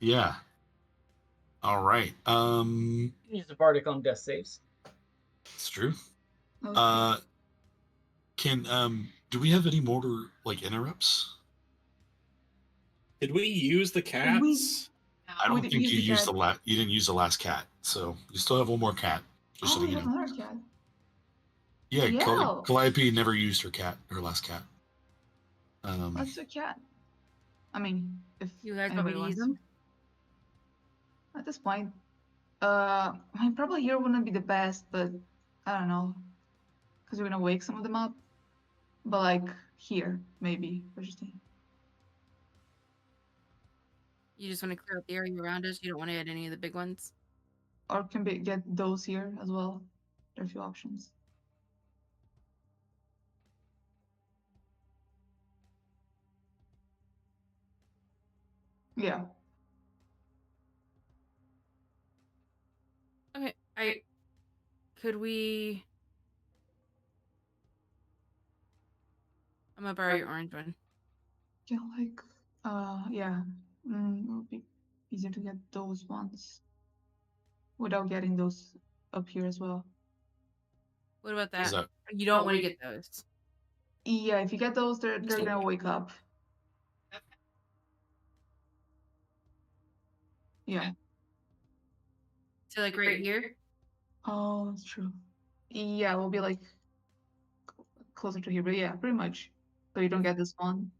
Yeah. All right. Use the Bardic on death saves. It's true. Okay. Do we have any more like interrupts? Did we use the cats? I don't didn't think use you the used cat. you didn't use the last cat, so you still have one more cat. Just Oh, so we you have know. another cat. Yeah, Yeah. Calliope never used her last cat. Let's do a cat. I mean, if You guys want me anybody to wants use them? At this point, I mean, probably here wouldn't be the best, but I don't know, because we're gonna wake some of them up. But like here, maybe. What do you think? You just want to clear up the area around us. You don't want to hit any of the big ones. Or can we get those here as well? There are a few options. Yeah. Okay, could we? I'm gonna borrow your orange one. Yeah, like, yeah. It would be easier to get those ones without getting those up here as well. What about Is that? that You don't want to get those. Yeah, if you get those, they're gonna wake up. Yeah. So like right here. Oh, that's true. Yeah, we'll be like closer to here, but yeah, pretty much. So you don't get this one.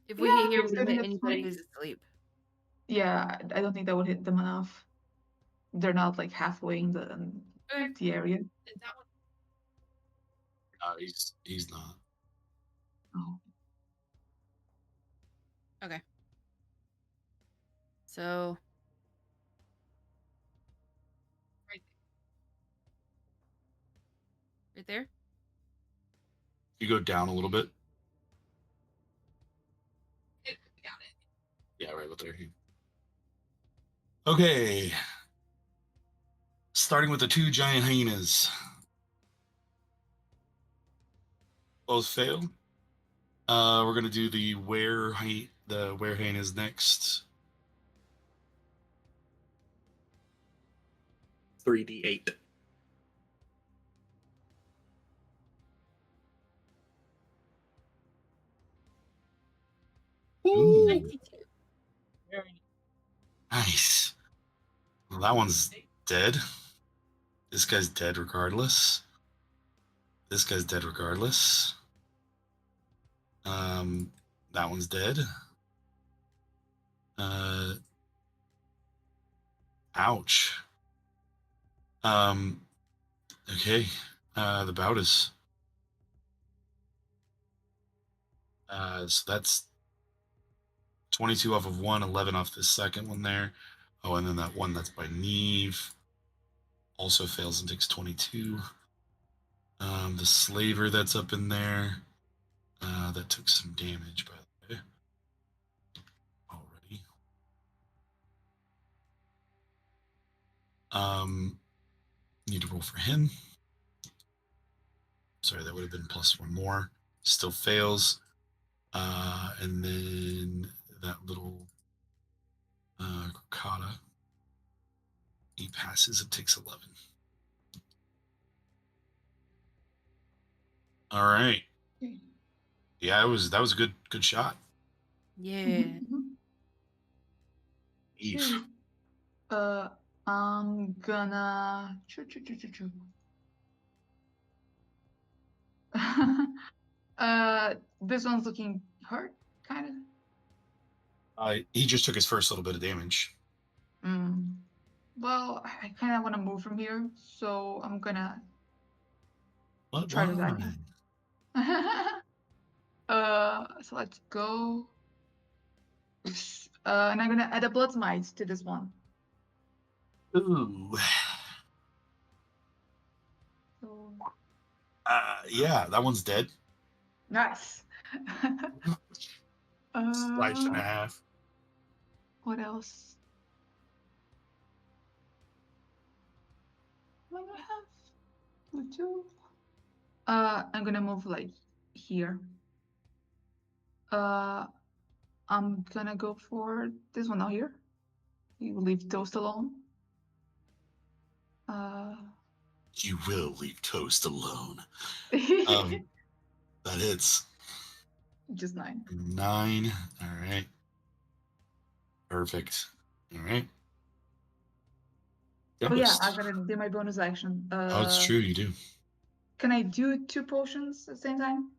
If we Yeah, hit here, it's we're gonna good, hit that's anybody fine. who's asleep. Yeah, I don't think that would hit them enough. They're not like halfway in Okay. the area. Is that one? he's not. Oh. Okay. So right there. You go down a little bit. Got it. Yeah, right there. Okay. Starting with the two giant hyenas. Both fail. We're gonna do the were hyenas next. 3d8. Ooh, 92. Very nice. Well, that one's dead. This guy's dead regardless. This guy's dead regardless. That one's dead. Ouch. Okay. The bout is. So that's 22 off of one, 11 off the second one there. Oh, and then that one that's by Neve also fails and takes 22. The slaver that's up in there, that took some damage, by the way, already. Need to roll for him. Sorry, that would have been plus one more. Still fails. And then that little Crocata, he passes. It takes 11. All right. Yeah, that was a good shot. Yeah. Eve. I'm gonna. This one's looking hurt, kind of. He just took his first little bit of damage. Well, I kind of want to move from here, so I'm gonna What try to attack one? him. So let's go. And I'm gonna add a blood smite to this one. Ooh. So Yeah, that one's dead. nice. Slice and a half. What else? What do I have? Two. I'm gonna move like here. I'm gonna go for this one out here. You leave Toast alone. You will leave Toast alone. That hits. Just 9. 9. All right. Perfect. All right. Oh yeah, Tempest. I gotta do my bonus action. Oh, it's true. You do. Can I do 2 potions at the same time?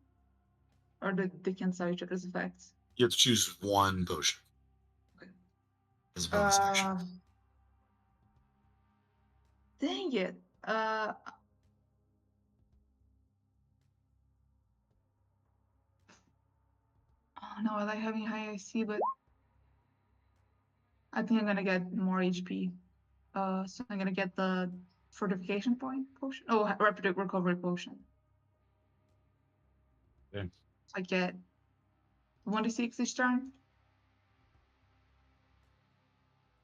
Or they cancel each other's effects? You have to choose one potion. Okay. As a bonus action. Dang it. Oh no, I like having high IC, but I think I'm gonna get more HP. So I'm gonna get the fortification point potion. Oh, rapid recovery potion. Okay. So I get 1d6 each turn.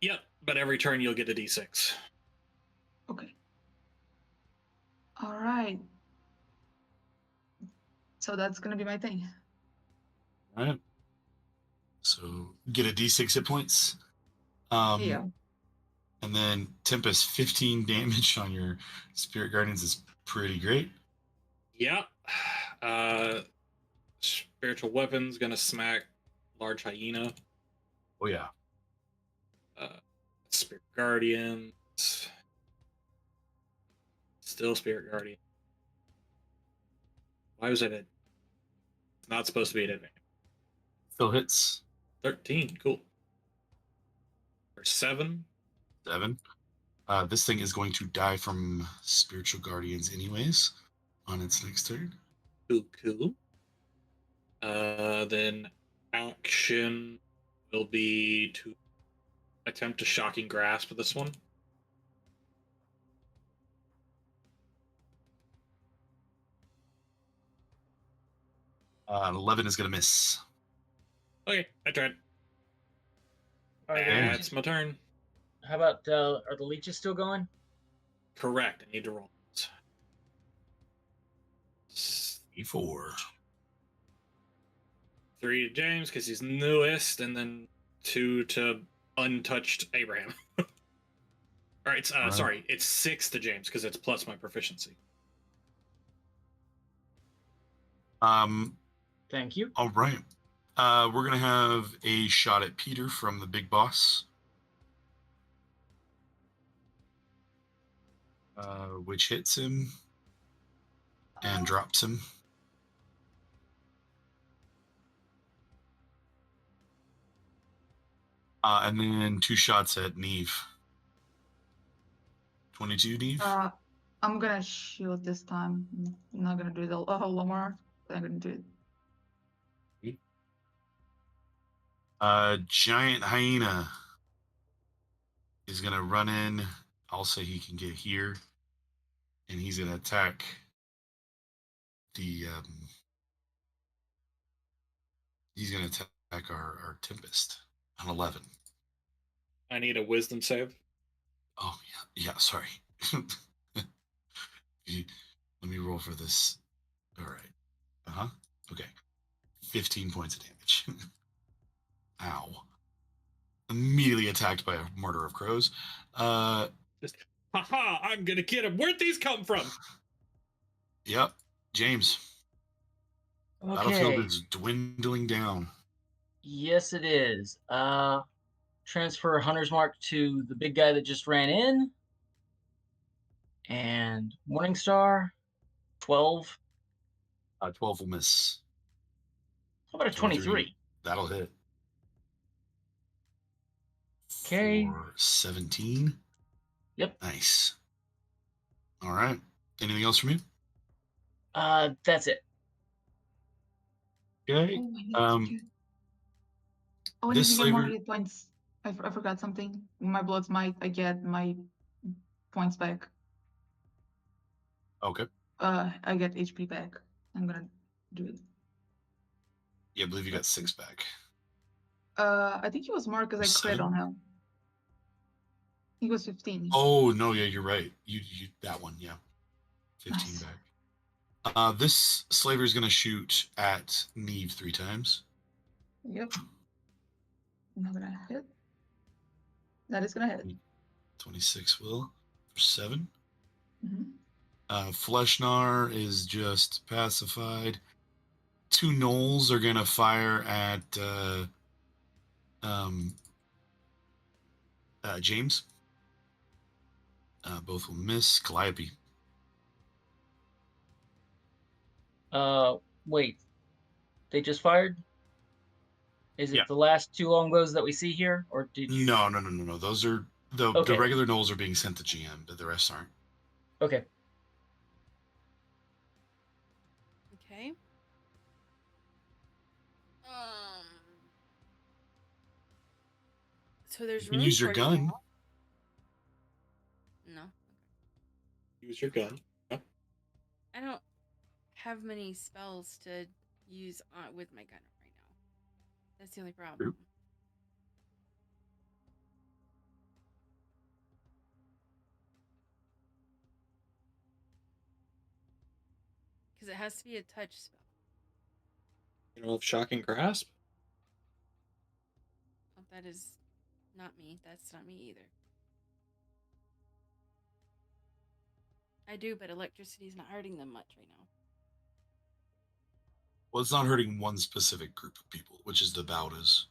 Yep, but every turn you'll get a d6. Okay. All right. So that's gonna be my thing. All right. So get a d6 hit points. Yeah. And then Tempest, 15 damage on your Spirit Guardians is pretty great. Yep. Spiritual weapons gonna smack large hyena. Oh yeah. Spirit guardians. Still spirit guardian. Why was it? It's not supposed to be an advantage. Still hits. 13. Cool. Or 7. 7. This thing is going to die from Spiritual Guardians anyways on its next turn. Cool. Then action will be to attempt a shocking grasp of this one. An 11 is going to miss. Okay, I tried. Are the And- leeches, That's my turn. how about are the leeches still going? Correct. I need to roll. E4. 3 to James because he's newest, and then 2 to untouched Abraham. All right, sorry, it's 6 to James because it's plus my proficiency. Thank you. All right. We're going to have a shot at Peter from the big boss. Which hits him and drops him. And then 2 shots at Neve. 22, Neve? I'm gonna shield this time. I'm not gonna do it a whole lot more, but I'm gonna do it. Giant hyena is going to run in. I'll say he can get here. And he's going to attack the... he's going to attack our Tempest on 11. I need a wisdom save. Oh, yeah, sorry. Let me roll for this. All right. Uh-huh. Okay. 15 points of damage. Ow. Immediately attacked by a murder of crows. Just, haha, I'm gonna get him. Where'd these come from? Yep. James. Okay. Battlefield is dwindling down. Yes, it is. Transfer Hunter's Mark to the big guy that just ran in. And Morningstar, 12. 12 will miss. How about a 23? That'll hit. Okay. For 17. Yep. Nice. All right. Anything else from you? That's it. Okay. I need This to get more slaver- hit points. I forgot something. My Blood's Might, I get my points back. Okay. I get HP back. I'm gonna do it. Yeah, I believe you got 6 back. I think he was more because I crit 7? on him. He was 15. Oh no, yeah, you're right. You that one, yeah. 15 Nice. back. This slaver is gonna shoot at Neve 3 times. Yep. Not gonna hit. That is gonna hit. 26 will for 7. Mm-hmm. Fleshnar is just pacified. 2 gnolls are gonna fire at James. Both will miss. Calliope. Wait. They just fired? Is it Yeah. the last 2 longbows that we see here? Or did you... No. Those are the Okay. regular gnolls are being sent to GM, but the rest aren't. Okay. Okay. So there's You can room use your for gun. now. No. Use your gun. Yeah. I don't have many spells to use with my gun right now. That's the only problem. True. Because it has to be a touch spell. You know of Shocking Grasp? Oh, that is not me. That's not me either. I do, but electricity's not hurting them much right now. Well, it's not hurting one specific group of people, which is the Baudas.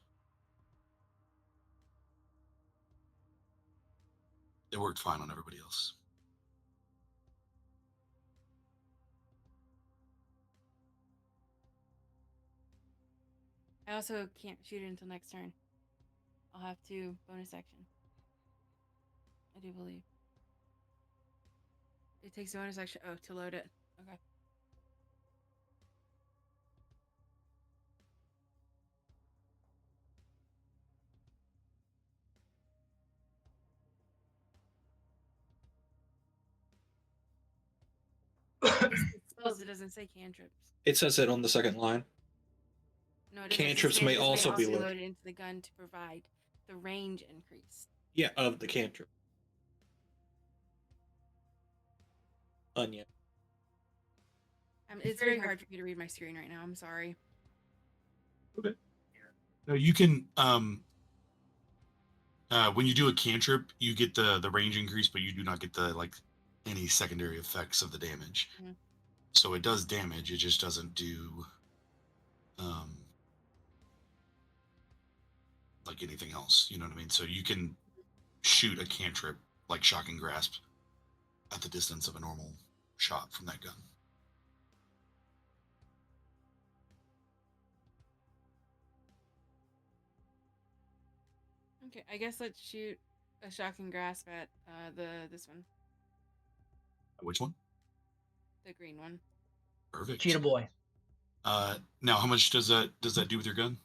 It worked fine on everybody else. I also can't shoot it until next turn. I'll have to bonus action. I do believe. It takes a bonus action. Oh, to load it. Okay. Spells, it doesn't say cantrips. It says it on the second line. No, it doesn't. Cantrips may also be loaded. Loaded into the gun to provide the range increase. Yeah, of the cantrip. Onion. It's very hard for me to read my screen right now. I'm sorry. Okay. No, you can when you do a cantrip, you get the range increase, but you do not get the any secondary effects of the damage. Mhm. So it does damage, it just doesn't do like anything else. You know what I mean? So you can shoot a cantrip like Shocking Grasp at the distance of a normal shot from that gun. Okay, I guess let's shoot a Shocking Grasp at this one. Which one? The green one. Perfect. Cheetah boy. Now how much does that do with your gun?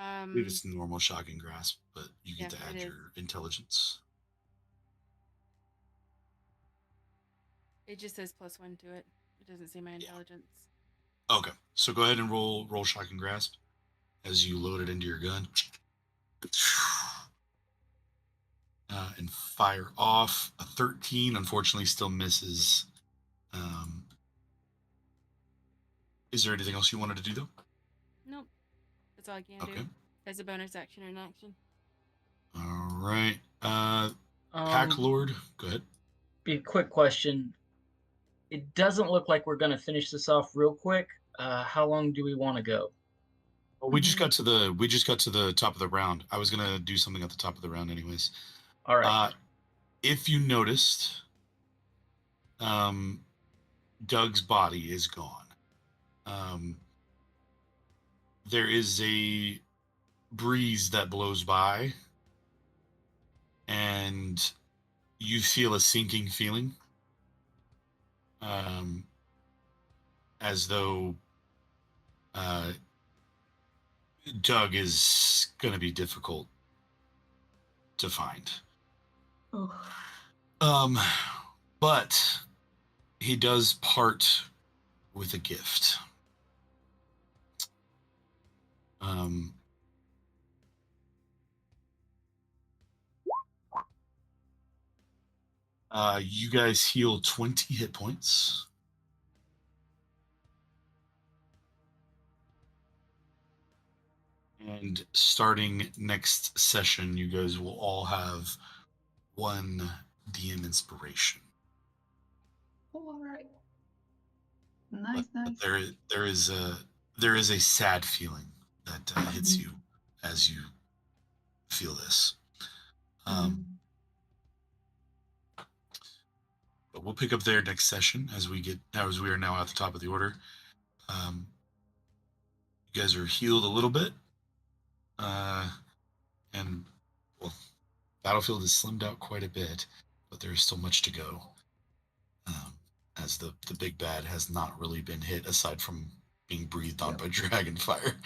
I believe it's normal Shocking Grasp, but you get to add your intelligence. It just says +1 to it. It doesn't say my intelligence. Okay, so go ahead and roll Shocking Grasp as you load it into your gun. And fire off. A 13, unfortunately, still misses. Is there anything else you wanted to do, though? Nope. That's all I can do. As a bonus action or an action. All right. Pack Lord, go ahead. Be a quick question. It doesn't look like we're going to finish this off real quick. How long do we want to go? Well, we just got to the top of the round. I was gonna do something at the top of the round, anyways. All right. If you noticed, Doug's body is gone. There is a breeze that blows by, and you feel a sinking feeling, as though Doug is going to be difficult to find. But he does part with a gift. You guys heal 20 hit points. And starting next session, you guys will all have 1 DM inspiration. All right. Nice. But there is a sad feeling that hits you as you feel this. But we'll pick up there next session as we are now at the top of the order. You guys are healed a little bit, and well, Battlefield is slimmed out quite a bit, but there is still much to go. As the big bad has not really been hit aside from being breathed on by dragon fire.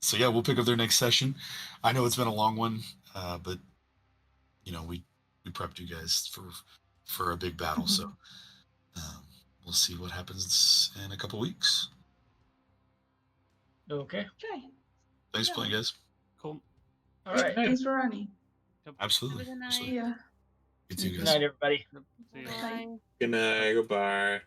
So yeah, we'll pick up there next session. I know it's been a long one, but we prepped you guys for a big battle, so we'll see what happens in a couple weeks. Okay. Okay. Thanks for Yeah. playing, guys. Cool. All right. Thanks for running. Absolutely. Have a good Absolutely. Yeah. You too, Good guys. night, everybody. See ya. Bye. Good night. Goodbye.